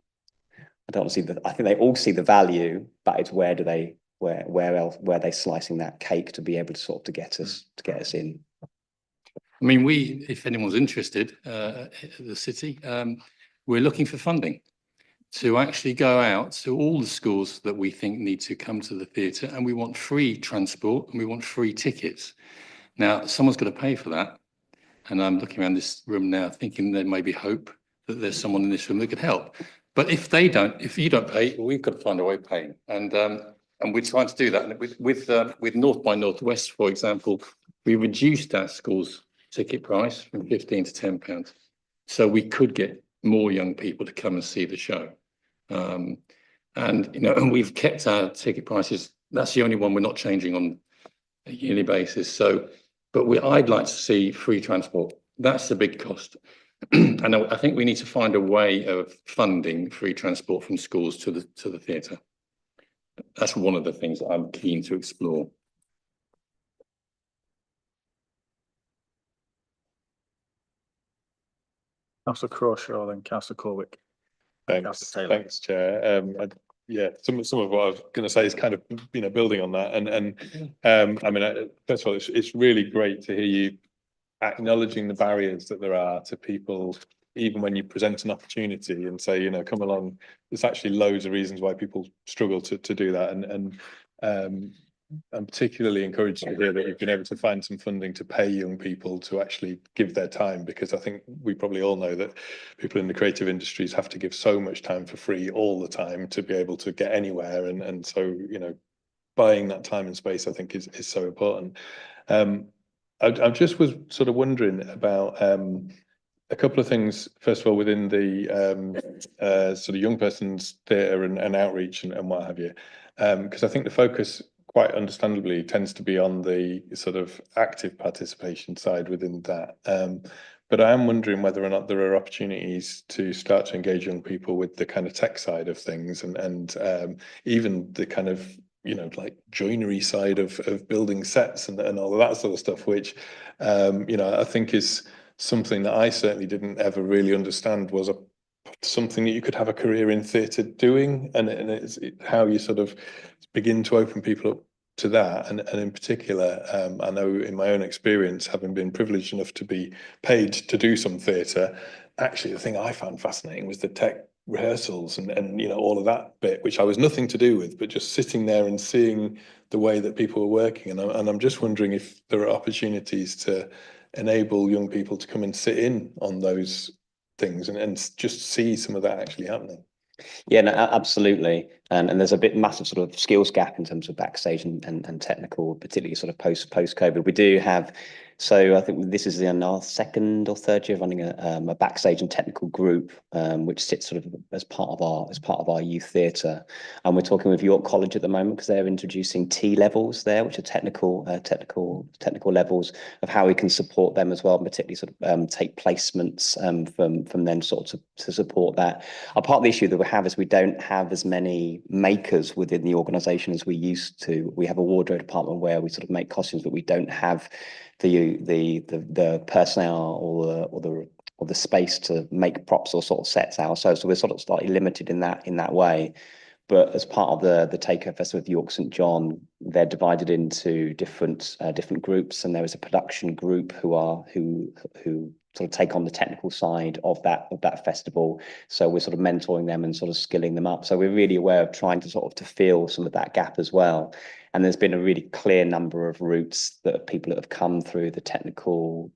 [SPEAKER 16] I think they all see the value, but it's where do they where they're slicing that cake to be able to sort of to get us in.
[SPEAKER 15] I mean, if anyone's interested, the city, we're looking for funding to actually go out to all the schools that we think need to come to the theatre, and we want free transport and we want free tickets. Now, someone's got to pay for that. And I'm looking around this room now thinking there may be hope that there's someone in this room that could help. But if you don't pay, we've got to find a way of paying. And we're trying to do that. And with North by Northwest, for example, we reduced our school's ticket price from £15 to £10. So we could get more young people to come and see the show. And we've kept our ticket prices. That's the only one we're not changing on a yearly basis. So, but I'd like to see free transport. That's the big cost. And I think we need to find a way of funding free transport from schools to the theatre. That's one of the things that I'm keen to explore.
[SPEAKER 1] Councillor Crawshaw, then Councillor Corwick.
[SPEAKER 4] Thanks, Chair. Yeah, some of what I was going to say is kind of building on that, I mean, first of all, it's really great to hear you acknowledging the barriers that there are to people, even when you present an opportunity and say, come along. There's actually loads of reasons why people struggle to do that, and I'm particularly encouraged to hear that you've been able to find some funding to pay young people to actually give their time, because I think we probably all know that people in the creative industries have to give so much time for free all the time to be able to get anywhere, and so buying that time and space, I think, is so important. I just was sort of wondering about a couple of things. First of all, within the sort of young person's theatre and outreach and what have you, because I think the focus, quite understandably, tends to be on the sort of active participation side within that. But I am wondering whether or not there are opportunities to start to engage young people with the kind of tech side of things, and even the kind of like joinery side of building sets and all of that sort of stuff, which I think is something that I certainly didn't ever really understand was something that you could have a career in theatre doing, and it's how you sort of begin to open people up to that. And in particular, I know in my own experience, having been privileged enough to be paid to do some theatre, actually the thing I found fascinating was the tech rehearsals and all of that bit, which I was nothing to do with, but just sitting there and seeing the way that people were working. And I'm just wondering if there are opportunities to enable young people to come and sit in on those things and just see some of that actually happening.
[SPEAKER 16] Yeah, no, absolutely. And there's a massive sort of skills gap in terms of backstage and technical, particularly sort of post COVID. We do have, so I think this is in our second or third year running a backstage and technical group, which sits sort of as part of our youth theatre. And we're talking with York College at the moment, because they're introducing T levels there, which are technical levels of how we can support them as well, and particularly sort of take placements from them sort of to support that. A part of the issue that we have is we don't have as many makers within the organisation as we used to. We have a wardrobe department where we sort of make costumes, but we don't have the personnel or the space to make props or sort of sets ourselves. So we're sort of slightly limited in that way. But as part of the Takeover Festival of York St John, they're divided into different groups, and there is a production group who sort of take on the technical side of that festival. So we're sort of mentoring them and sort of skilling them up. So we're really aware of trying to sort of to fill some of that gap as well. And there's been a really clear number of routes that people that have come through the technical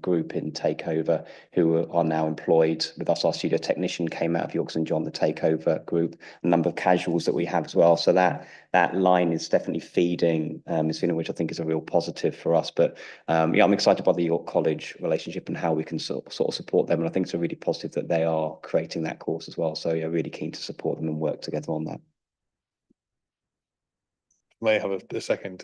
[SPEAKER 16] group in Takeover who are now employed with us. Our studio technician came out of York St John, the Takeover group, a number of casuals that we have as well. So that line is definitely feeding, which I think is a real positive for us. But I'm excited by the York College relationship and how we can sort of support them. And I think it's a really positive that they are creating that course as well. So yeah, really keen to support them and work together on that.
[SPEAKER 4] May have a second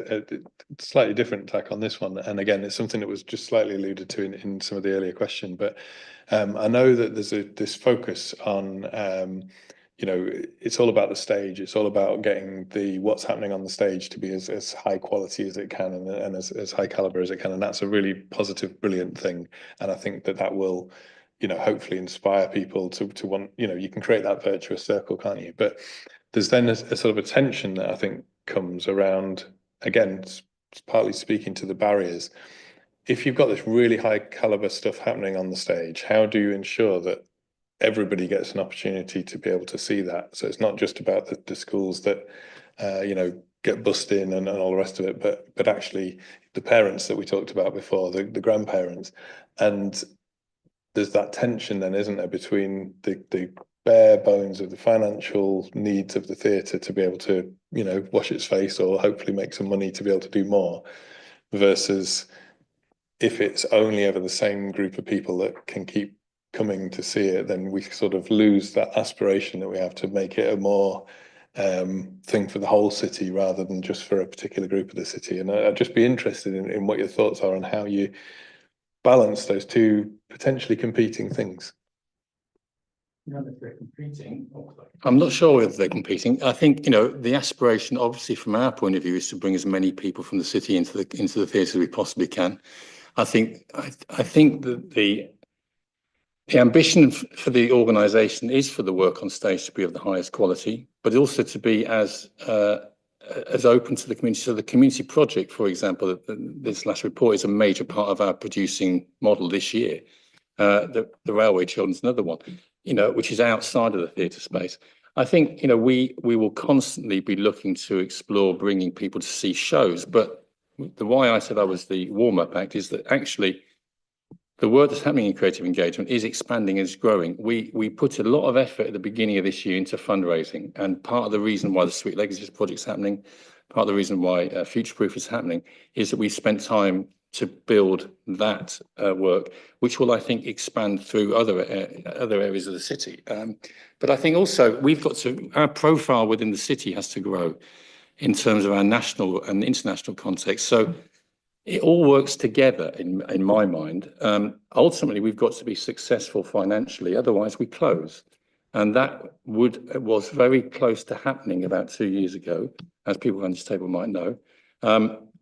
[SPEAKER 4] slightly different tack on this one, and again, it's something that was just slightly alluded to in some of the earlier question, but I know that there's this focus on it's all about the stage. It's all about getting what's happening on the stage to be as high quality as it can and as high caliber as it can, and that's a really positive, brilliant thing. And I think that will hopefully inspire people to want, you can create that virtuous circle, can't you? But there's then a sort of a tension that I think comes around, again, it's partly speaking to the barriers. If you've got this really high caliber stuff happening on the stage, how do you ensure that everybody gets an opportunity to be able to see that? So it's not just about the schools that, you know, get bussed in and all the rest of it, but actually the parents that we talked about before, the grandparents. And there's that tension then, isn't there, between the bare bones of the financial needs of the theatre to be able to, you know, wash its face or hopefully make some money to be able to do more, versus if it's only ever the same group of people that can keep coming to see it, then we sort of lose that aspiration that we have to make it a more thing for the whole city rather than just for a particular group of the city. And I'd just be interested in what your thoughts are on how you balance those two potentially competing things.
[SPEAKER 15] If they're competing, I'm not sure whether they're competing. I think, you know, the aspiration, obviously, from our point of view, is to bring as many people from the city into the theatre as we possibly can. I think that the ambition for the organisation is for the work on stage to be of the highest quality, but also to be as open to the community. So the community project, for example, this last report is a major part of our producing model this year. The Railway Children's another one, you know, which is outside of the theatre space. I think, you know, we will constantly be looking to explore bringing people to see shows, but the why I said I was the warm-up act is that actually the work that's happening in creative engagement is expanding and is growing. We put a lot of effort at the beginning of this year into fundraising, and part of the reason why the Sweet Legacies project's happening, part of the reason why Future Proof is happening, is that we spent time to build that work, which will, I think, expand through other areas of the city. But I think also our profile within the city has to grow in terms of our national and international context. So it all works together in my mind. Ultimately, we've got to be successful financially, otherwise we close. And that was very close to happening about 2 years ago, as people around this table might know.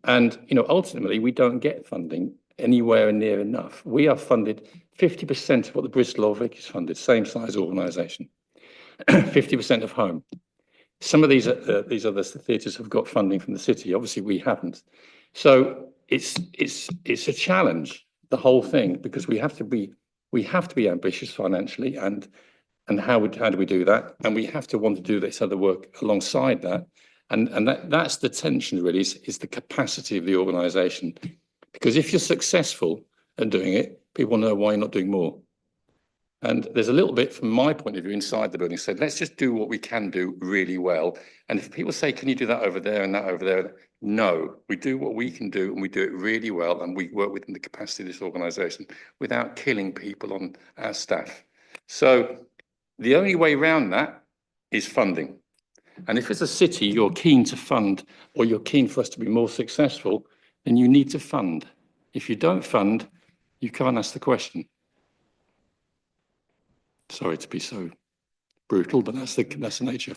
[SPEAKER 15] And, you know, ultimately, we don't get funding anywhere near enough. We are funded 50% of what the Bristol or Vic is funded, same size organisation, 50% of home. Some of these other theatres have got funding from the city. Obviously, we haven't. So it's a challenge, the whole thing, because we have to be ambitious financially, and how do we do that? And we have to want to do this other work alongside that. And that's the tension, really, is the capacity of the organisation. Because if you're successful at doing it, people know why you're not doing more. And there's a little bit, from my point of view, inside the building, said, let's just do what we can do really well. And if people say, can you do that over there and that over there? No, we do what we can do, and we do it really well. And we work within the capacity of this organisation without killing people on our staff. So the only way around that is funding. And if as a city you're keen to fund, or you're keen for us to be more successful, then you need to fund. If you don't fund, you can't ask the question. Sorry to be so brutal, but that's the nature.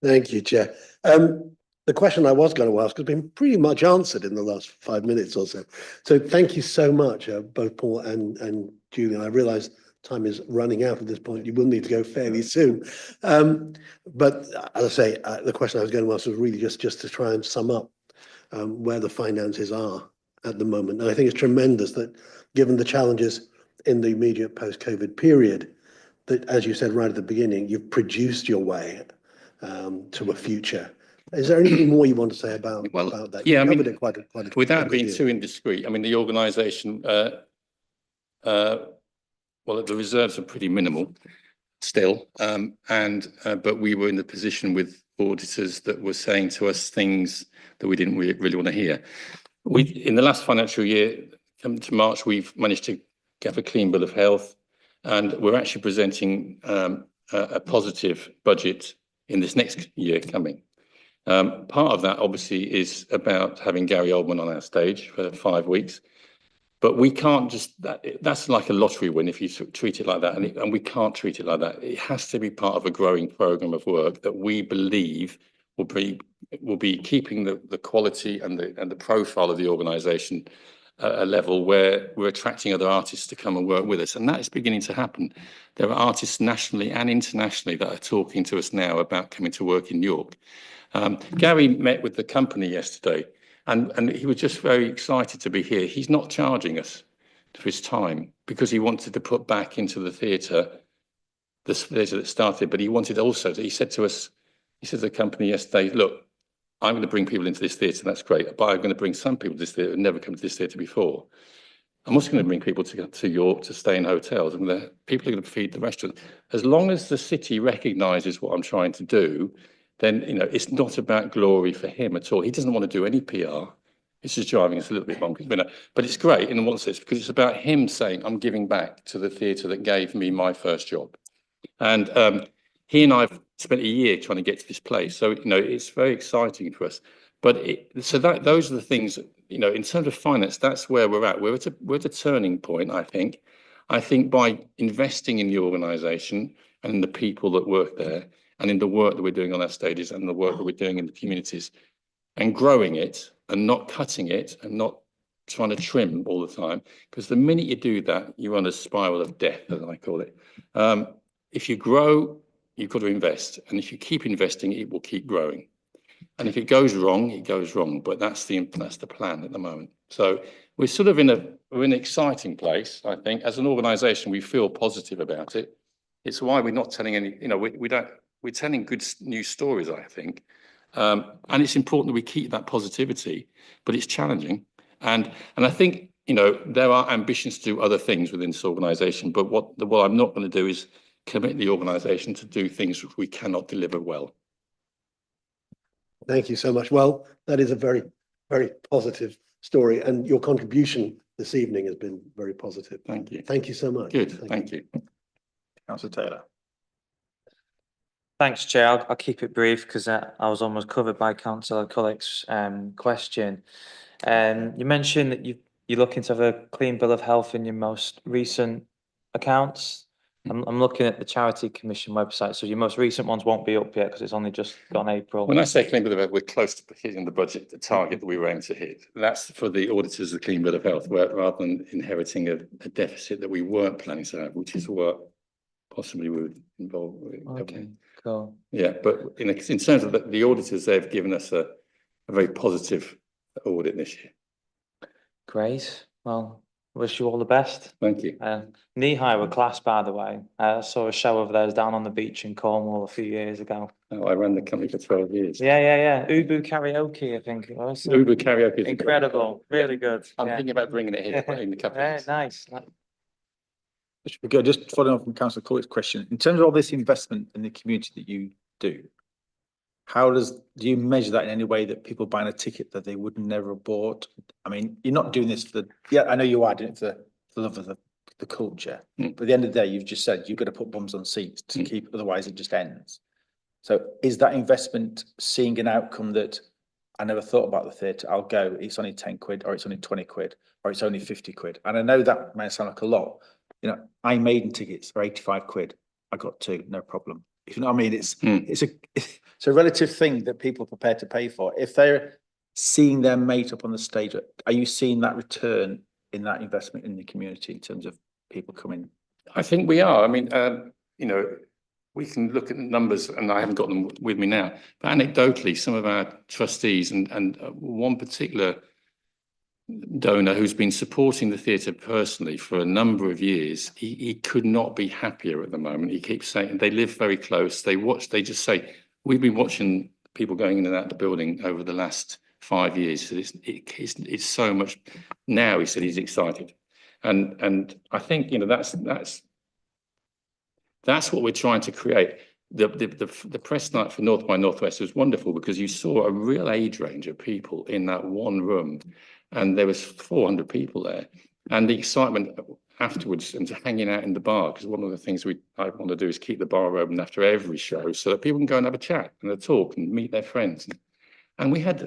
[SPEAKER 11] Thank you, Chair. The question I was going to ask has been pretty much answered in the last 5 minutes or so. So thank you so much, both Paul and Julian. I realise time is running out at this point. You will need to go fairly soon. But as I say, the question I was going to ask was really just to try and sum up where the finances are at the moment. And I think it's tremendous that, given the challenges in the immediate post-COVID period, that, as you said right at the beginning, you've produced your way to a future. Is there anything more you want to say about that?
[SPEAKER 15] Yeah,
[SPEAKER 11] you covered it quite a
[SPEAKER 15] without being too indiscreet, I mean, the organisation, well, the reserves are pretty minimal still, but we were in the position with auditors that were saying to us things that we didn't really want to hear. In the last financial year, come to March, we've managed to get a clean bill of health, and we're actually presenting a positive budget in this next year coming. Part of that, obviously, is about having Gary Oldman on our stage for 5 weeks, but we can't just, that's like a lottery win if you treat it like that, and we can't treat it like that. It has to be part of a growing programme of work that we believe will be keeping the quality and the profile of the organisation a level where we're attracting other artists to come and work with us. And that is beginning to happen. There are artists nationally and internationally that are talking to us now about coming to work in York. Gary met with the company yesterday, and he was just very excited to be here. He's not charging us for his time because he wanted to put back into the theatre that started, but he wanted also to, he said to us, he said to the company yesterday, look, I'm going to bring people into this theatre, that's great, but I'm going to bring some people to this theatre who never come to this theatre before. I'm also going to bring people to York to stay in hotels, and people are going to feed the restaurant. As long as the city recognises what I'm trying to do, then, you know, it's not about glory for him at all. He doesn't want to do any PR. It's just driving us a little bit bonkers, but it's great in one sense because it's about him saying, I'm giving back to the theatre that gave me my first job. And he and I have spent a year trying to get to this place. So, you know, it's very exciting for us. But those are the things, you know, in terms of finance, that's where we're at. We're at a turning point, I think. I think by investing in the organisation and in the people that work there and in the work that we're doing on our stages and the work that we're doing in the communities and growing it and not cutting it and not trying to trim all the time, because the minute you do that, you run a spiral of death, as I call it. If you grow, you've got to invest. And if you keep investing, it will keep growing. And if it goes wrong, it goes wrong. But that's the plan at the moment. So we're sort of we're in an exciting place, I think. As an organisation, we feel positive about it. It's why we're not telling any, you know, we're telling good news stories, I think. And it's important that we keep that positivity, but it's challenging. And I think, you know, there are ambitions to do other things within this organisation, but what I'm not going to do is commit the organisation to do things which we cannot deliver well.
[SPEAKER 11] Thank you so much. Well, that is a very, very positive story, and your contribution this evening has been very positive.
[SPEAKER 15] Thank you.
[SPEAKER 11] Thank you so much.
[SPEAKER 15] Good. Thank you.
[SPEAKER 1] Councillor Taylor.
[SPEAKER 2] Thanks, Chair. I'll keep it brief because I was almost covered by Councillor Cullick's question. You mentioned that you're looking to have a clean bill of health in your most recent accounts. I'm looking at the Charity Commission website, so your most recent ones won't be up yet because it's only just gone April.
[SPEAKER 15] When I say clean bill of health, we're close to hitting the budget, the target that we were aiming to hit. That's for the auditors of the clean bill of health, rather than inheriting a deficit that we weren't planning to have, which is what possibly we would involve.
[SPEAKER 2] Okay, cool.
[SPEAKER 15] Yeah, but in terms of the auditors, they've given us a very positive audit this year.
[SPEAKER 2] Great. Well, wish you all the best.
[SPEAKER 15] Thank you.
[SPEAKER 2] Knee-high were class, by the way. I saw a show of theirs down on the beach in Cornwall a few years ago.
[SPEAKER 15] Oh, I ran the company for 12 years.
[SPEAKER 2] Yeah. Ubu karaoke, I think it was.
[SPEAKER 15] Ubu karaoke.
[SPEAKER 2] Incredible. Really good.
[SPEAKER 15] I'm thinking about bringing it here in a couple of years.
[SPEAKER 2] Nice.
[SPEAKER 1] Should we go, just following on from Councillor Corbett's question, in terms of all this investment in the community that you do, do you measure that in any way that people buying a ticket that they would never have bought? I mean, you're not doing this for I know you are doing it for the love of the culture, but at the end of the day, you've just said you've got to put bums on seats to keep, otherwise it just ends. So is that investment seeing an outcome that I never thought about the theatre, I'll go, it's only 10 quid, or it's only 20 quid, or it's only 50 quid. And I know that might sound like a lot. You know, Maiden tickets are 85 quid. I got 2, no problem. If you know what I mean, it's a relative thing that people are prepared to pay for. If they're seeing their mate up on the stage, are you seeing that return in that investment in the community in terms of people coming?
[SPEAKER 15] I think we are. I mean, you know, we can look at the numbers, and I haven't got them with me now, but anecdotally, some of our trustees and one particular donor who's been supporting the theatre personally for a number of years, he could not be happier at the moment. He keeps saying, they live very close, they just say, we've been watching people going in and out of the building over the last 5 years. So it's so much now. He said he's excited, and I think, you know, that's what we're trying to create. The press night for North by Northwest was wonderful because you saw a real age range of people in that one room, and there was 400 people there, and the excitement afterwards and hanging out in the bar, because one of the things I want to do is keep the bar open after every show so that people can go and have a chat and a talk and meet their friends. And we had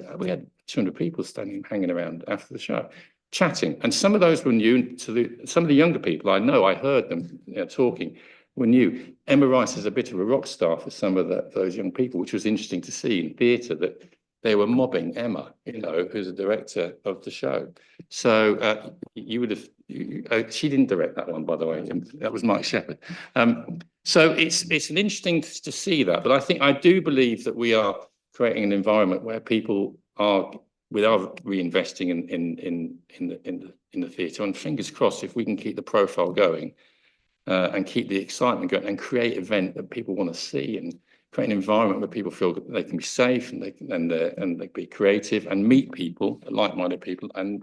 [SPEAKER 15] 200 people hanging around after the show, chatting, and some of those were new to some of the younger people. I know, I heard them, you know, talking. Were new. Emma Rice is a bit of a rock star for some of those young people, which was interesting to see in theatre, that they were mobbing Emma, you know, who's a director of the show. So you would have, she didn't direct that one, by the way. That was Mike Shepherd. So it's an interesting to see that, but I do believe that we are creating an environment where people are, we are reinvesting in the theatre, and fingers crossed, if we can keep the profile going and keep the excitement going and create an event that people want to see and create an environment where people feel that they can be safe and they can be creative and meet people, like-minded people, and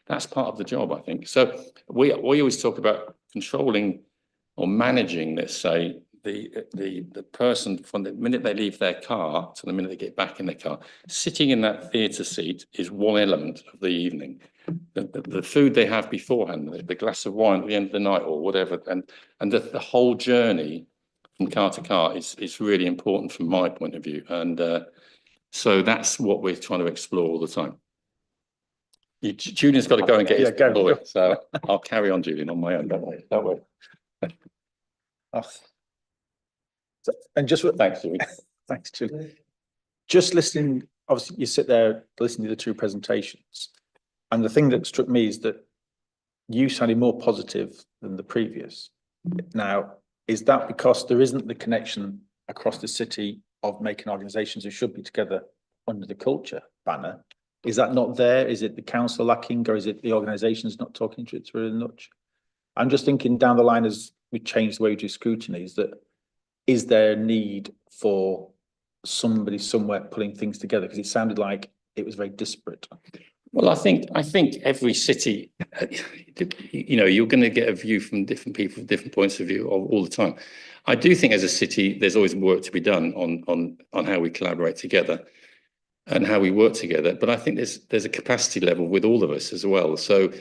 [SPEAKER 15] that's part of the job, I think. So we always talk about controlling or managing, let's say, the person from the minute they leave their car to the minute they get back in their car. Sitting in that theatre seat is one element of the evening. The food they have beforehand, the glass of wine at the end of the night or whatever, and the whole journey from car to car is really important from my point of view. And so that's what we're trying to explore all the time. Julian's got to go and get his lawyer, so I'll carry on, Julian, on my own. Don't worry.
[SPEAKER 1] Oh. And just thanks, Julian. Thanks, Julian. Just listening, obviously, you sit there listening to the two presentations, and the thing that struck me is that you sounded more positive than the previous. Now, is that because there isn't the connection across the city of making organisations who should be together under the culture banner? Is that not there? Is it the council lacking, or is it the organisations not talking to each other enough? I'm just thinking down the line as we change the way we do scrutiny, is there a need for somebody somewhere pulling things together? Because it sounded like it was very disparate.
[SPEAKER 15] Well, I think every city, you know, you're going to get a view from different people, different points of view all the time. I do think as a city, there's always work to be done on how we collaborate together and how we work together. But I think there's a capacity level with all of us as well. So,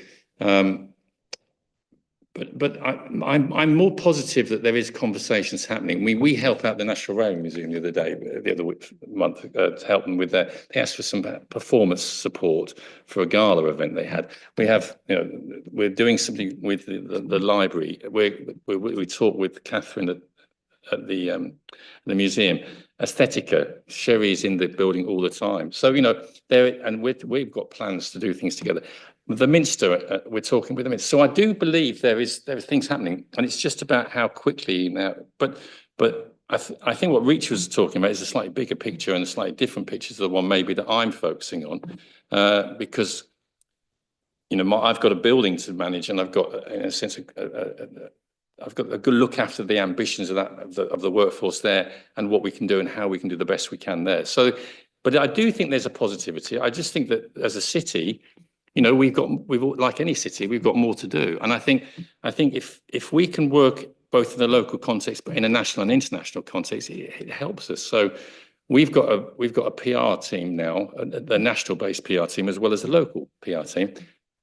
[SPEAKER 15] but I'm more positive that there is conversations happening. We help out the National Railway Museum the other month to help them with their. They asked for some performance support for a gala event they had. We're doing something with the library. We talk with Catherine at the museum. Aesthetica, Sherry's in the building all the time. So we've got plans to do things together. The Minster, we're talking with the Minster. So I do believe there are things happening, and it's just about how quickly now. But I think what Reach was talking about is a slightly bigger picture and a slightly different picture to the one maybe that I'm focusing on, because I've got a building to manage, and I've got, in a sense, I've got a good look after the ambitions of the workforce there and what we can do and how we can do the best we can there. So, but I do think there's a positivity. I just think that as a city, we've like any city, we've got more to do. And I think if we can work both in the local context, but in a national and international context, it helps us. So we've got a PR team now, the national-based PR team, as well as the local PR team,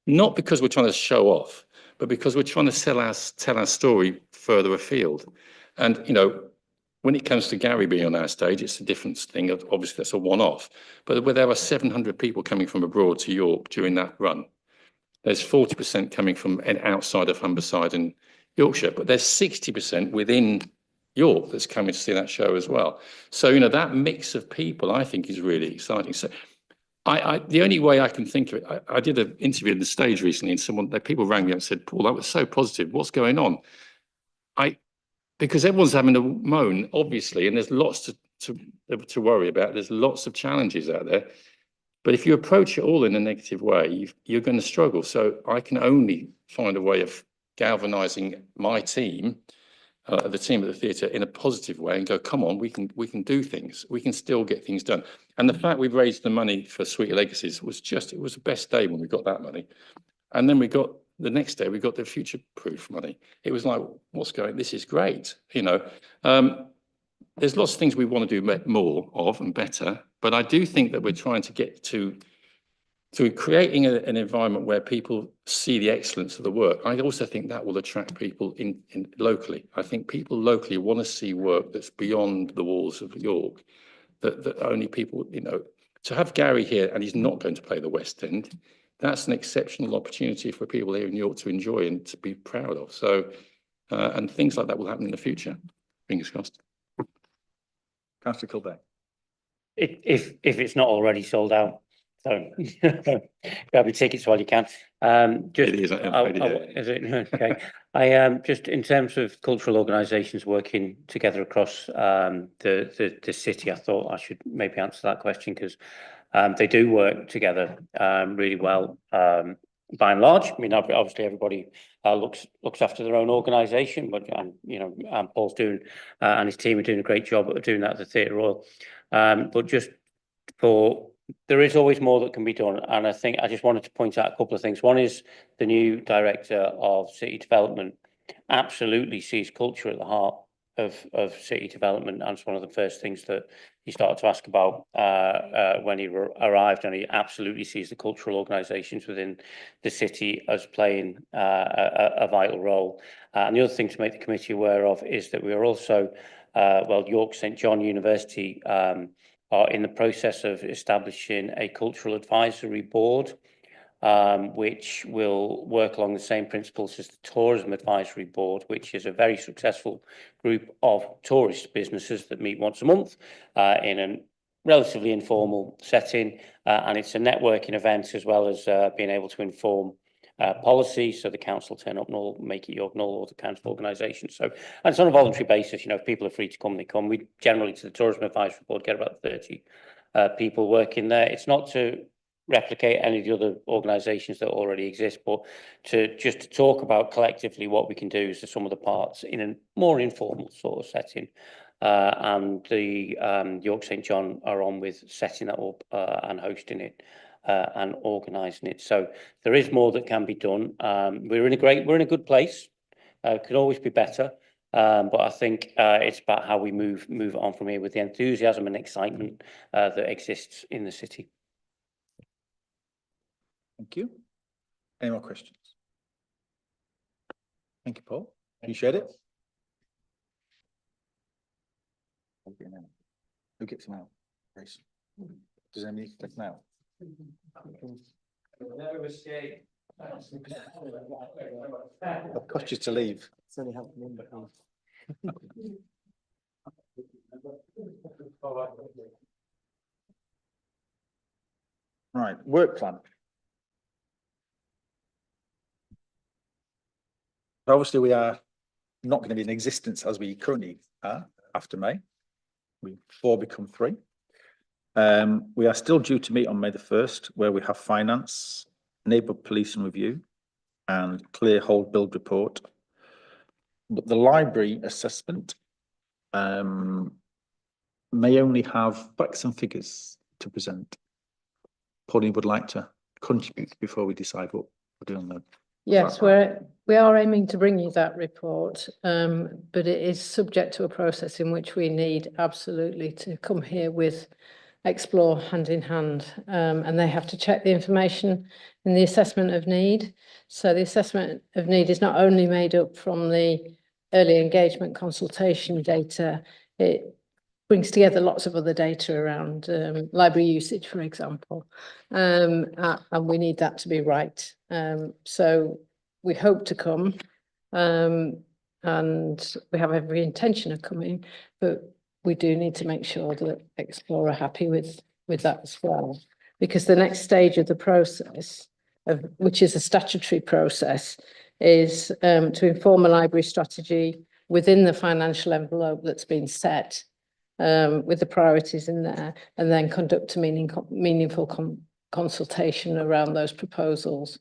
[SPEAKER 15] not because we're trying to show off, but because we're trying to tell our story further afield. And, when it comes to Gary being on our stage, it's a different thing. Obviously, that's a one-off. But where there are 700 people coming from abroad to York during that run, there's 40% coming from outside of Humberside and Yorkshire, but there's 60% within York that's coming to see that show as well. So, that mix of people, I think, is really exciting. So the only way I can think of it, I did an interview on the stage recently, and people rang me up and said, Paul, that was so positive. What's going on? Because everyone's having a moan, obviously, and there's lots to worry about. There's lots of challenges out there. But if you approach it all in a negative way, you're going to struggle. So I can only find a way of galvanizing my team, the team at the theatre, in a positive way and go, come on, we can do things. We can still get things done. And the fact we've raised the money for Sweet Legacies it was the best day when we got that money. And then the next day, we got the future-proof money. It was like, this is great. There's lots of things we want to do more of and better, but I do think that we're trying to get to creating an environment where people see the excellence of the work. I also think that will attract people in locally. I think people locally want to see work that's beyond the walls of York, that only people, to have Gary here, and he's not going to play the West End, that's an exceptional opportunity for people here in York to enjoy and to be proud of. So, and things like that will happen in the future. Fingers crossed.
[SPEAKER 1] Councillor Kilbane.
[SPEAKER 17] If it's not already sold out. So grab your tickets while you can. Just,
[SPEAKER 15] It is, I'm
[SPEAKER 17] I-
[SPEAKER 15] afraid,
[SPEAKER 17] I-
[SPEAKER 15] yeah.
[SPEAKER 17] is it? Okay. I just in terms of cultural organisations working together across the city, I thought I should maybe answer that question because they do work together really well. By and large, I mean, obviously everybody looks after their own organisation, but Paul's doing and his team are doing a great job of doing that at the Theatre Royal. But just there is always more that can be done, and I think I just wanted to point out a couple of things. One is the new director of city development absolutely sees culture at the heart of city development, and it's one of the first things that he started to ask about when he arrived, and he absolutely sees the cultural organisations within the city as playing a vital role. And the other thing to make the committee aware of is that we are also, York St John University are in the process of establishing a cultural advisory board, which will work along the same principles as the Tourism Advisory Board, which is a very successful group of tourist businesses that meet once a month in a relatively informal setting. And it's a networking event as well as being able to inform policy. So the council turn up Knoll, Make It York Knoll, or the council organisation. So, and it's on a voluntary basis. If people are free to come, they come. We generally, to the Tourism Advisory Board, get about 30 people working there. It's not to replicate any of the other organisations that already exist, but to talk about collectively what we can do as some of the parts in a more informal sort of setting. And the York St John are on with setting that up and hosting it and organising it. So there is more that can be done. We're in a good place. Could always be better. But I think it's about how we move on from here with the enthusiasm and excitement that exists in the city.
[SPEAKER 1] Thank you. Any more questions? Thank you, Paul. Appreciate it. Who gets them out? Grace. Does anybody get them out?
[SPEAKER 2] Never escape.
[SPEAKER 1] It'll cost you to leave.
[SPEAKER 6] It's only happening.
[SPEAKER 1] Right, work plan. Obviously, we are not going to be in existence as we currently are after May. We 4 become 3. We are still due to meet on May the 1st, where we have finance, neighbourhood policing review, and clear hold build report. But the library assessment may only have facts and figures to present. Pauline would like to contribute before we decide what we're doing there.
[SPEAKER 18] Yes, we are aiming to bring you that report, but it is subject to a process in which we need absolutely to come here with Explore hand in hand, and they have to check the information in the assessment of need. So the assessment of need is not only made up from the early engagement consultation data, it brings together lots of other data around library usage, for example, and we need that to be right. So we hope to come, and we have every intention of coming, but we do need to make sure that Explore are happy with that as well, because the next stage of the process, which is a statutory process, is to inform a library strategy within the financial envelope that's been set, with the priorities in there, and then conduct a meaningful consultation around those proposals,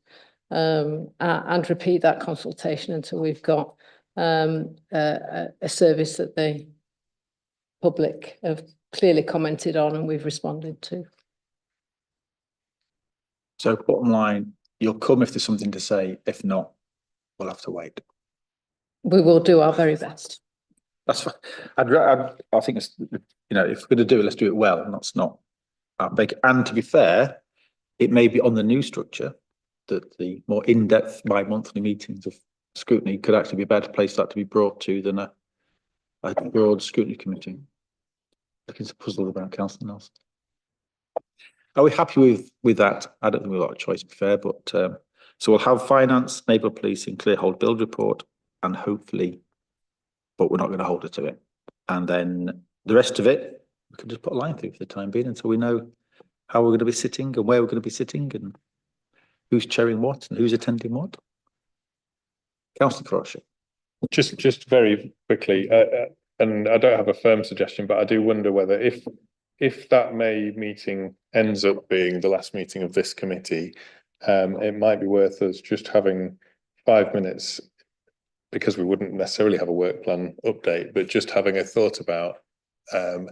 [SPEAKER 18] and repeat that consultation until we've got a service that the public have clearly commented on and we've responded to.
[SPEAKER 1] So bottom line, you'll come if there's something to say. If not, we'll have to wait.
[SPEAKER 18] We will do our very best.
[SPEAKER 1] That's fine. I think it's, if we're going to do it, let's do it well. And that's not big. And to be fair, it may be on the new structure that the more in-depth bi-monthly meetings of scrutiny could actually be a better place for that to be brought to than a broad scrutiny committee. Looking to puzzle about Councillor Nelson. Are we happy with that? I don't think we've got a choice, to be fair, but so we'll have finance, neighbourhood policing, clear hold build report, and hopefully, but we're not going to hold it to it. And then the rest of it, we can just put a line through for the time being until we know how we're going to be sitting and where we're going to be sitting and who's chairing what and who's attending what. Councillor Crosher.
[SPEAKER 4] Just very quickly, and I don't have a firm suggestion, but I do wonder whether if that May meeting ends up being the last meeting of this committee, it might be worth us just having 5 minutes, because we wouldn't necessarily have a work plan update, but just having a thought about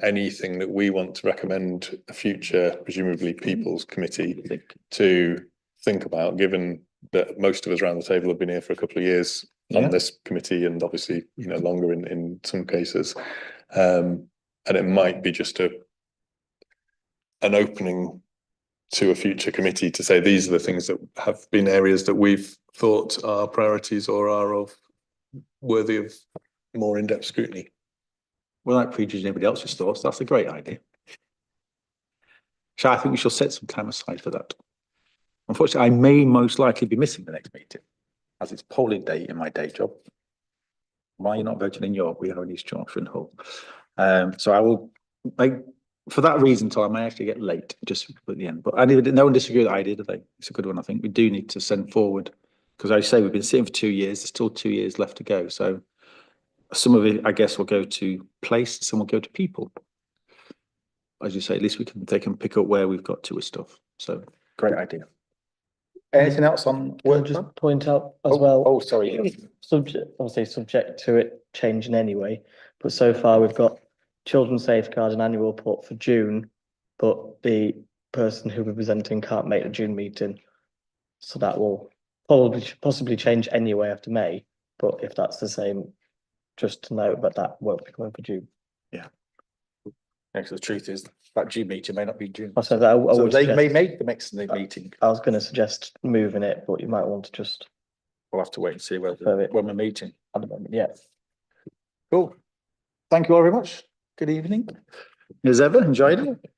[SPEAKER 4] anything that we want to recommend a future, presumably People's Committee, to think about, given that most of us around the table have been here for a couple of years on this committee, and obviously, you know, longer in some cases. And it might be just an opening to a future committee to say, these are the things that have been areas that we've thought are priorities or are of worthy of more in-depth scrutiny.
[SPEAKER 1] Without prejudging anybody else's thoughts, that's a great idea. So I think we shall set some time aside for that. Unfortunately, I may most likely be missing the next meeting, as it's polling day in my day job. Why you're not voting in York? We are in East Yorkshire and Hull. So I will make, for that reason, Tom, I may actually get late just at the end. But no one disagree with the idea, do they? It's a good one. I think we do need to send forward, because I say we've been sitting for 2 years. There's still 2 years left to go. So some of it, I guess, will go to place, some will go to people. As you say, at least they can pick up where we've got to with stuff. So great idea. Anything else on work?
[SPEAKER 6] Just point out as well.
[SPEAKER 1] Oh, sorry.
[SPEAKER 6] Obviously subject to it changing anyway, but so far we've got children's safeguarding annual report for June, but the person who we're presenting can't make the June meeting. So that will possibly change anyway after May, but if that's the same, just to note that won't be coming for June.
[SPEAKER 1] Yeah. Because the truth is that June meeting may not be June.
[SPEAKER 6] So
[SPEAKER 1] they may make the next meeting.
[SPEAKER 6] I was going to suggest moving it, but you might want to just.
[SPEAKER 1] We'll have to wait and see when we're meeting.
[SPEAKER 6] At the moment, yeah.
[SPEAKER 1] Cool. Thank you all very much. Good evening. As ever, enjoyed it.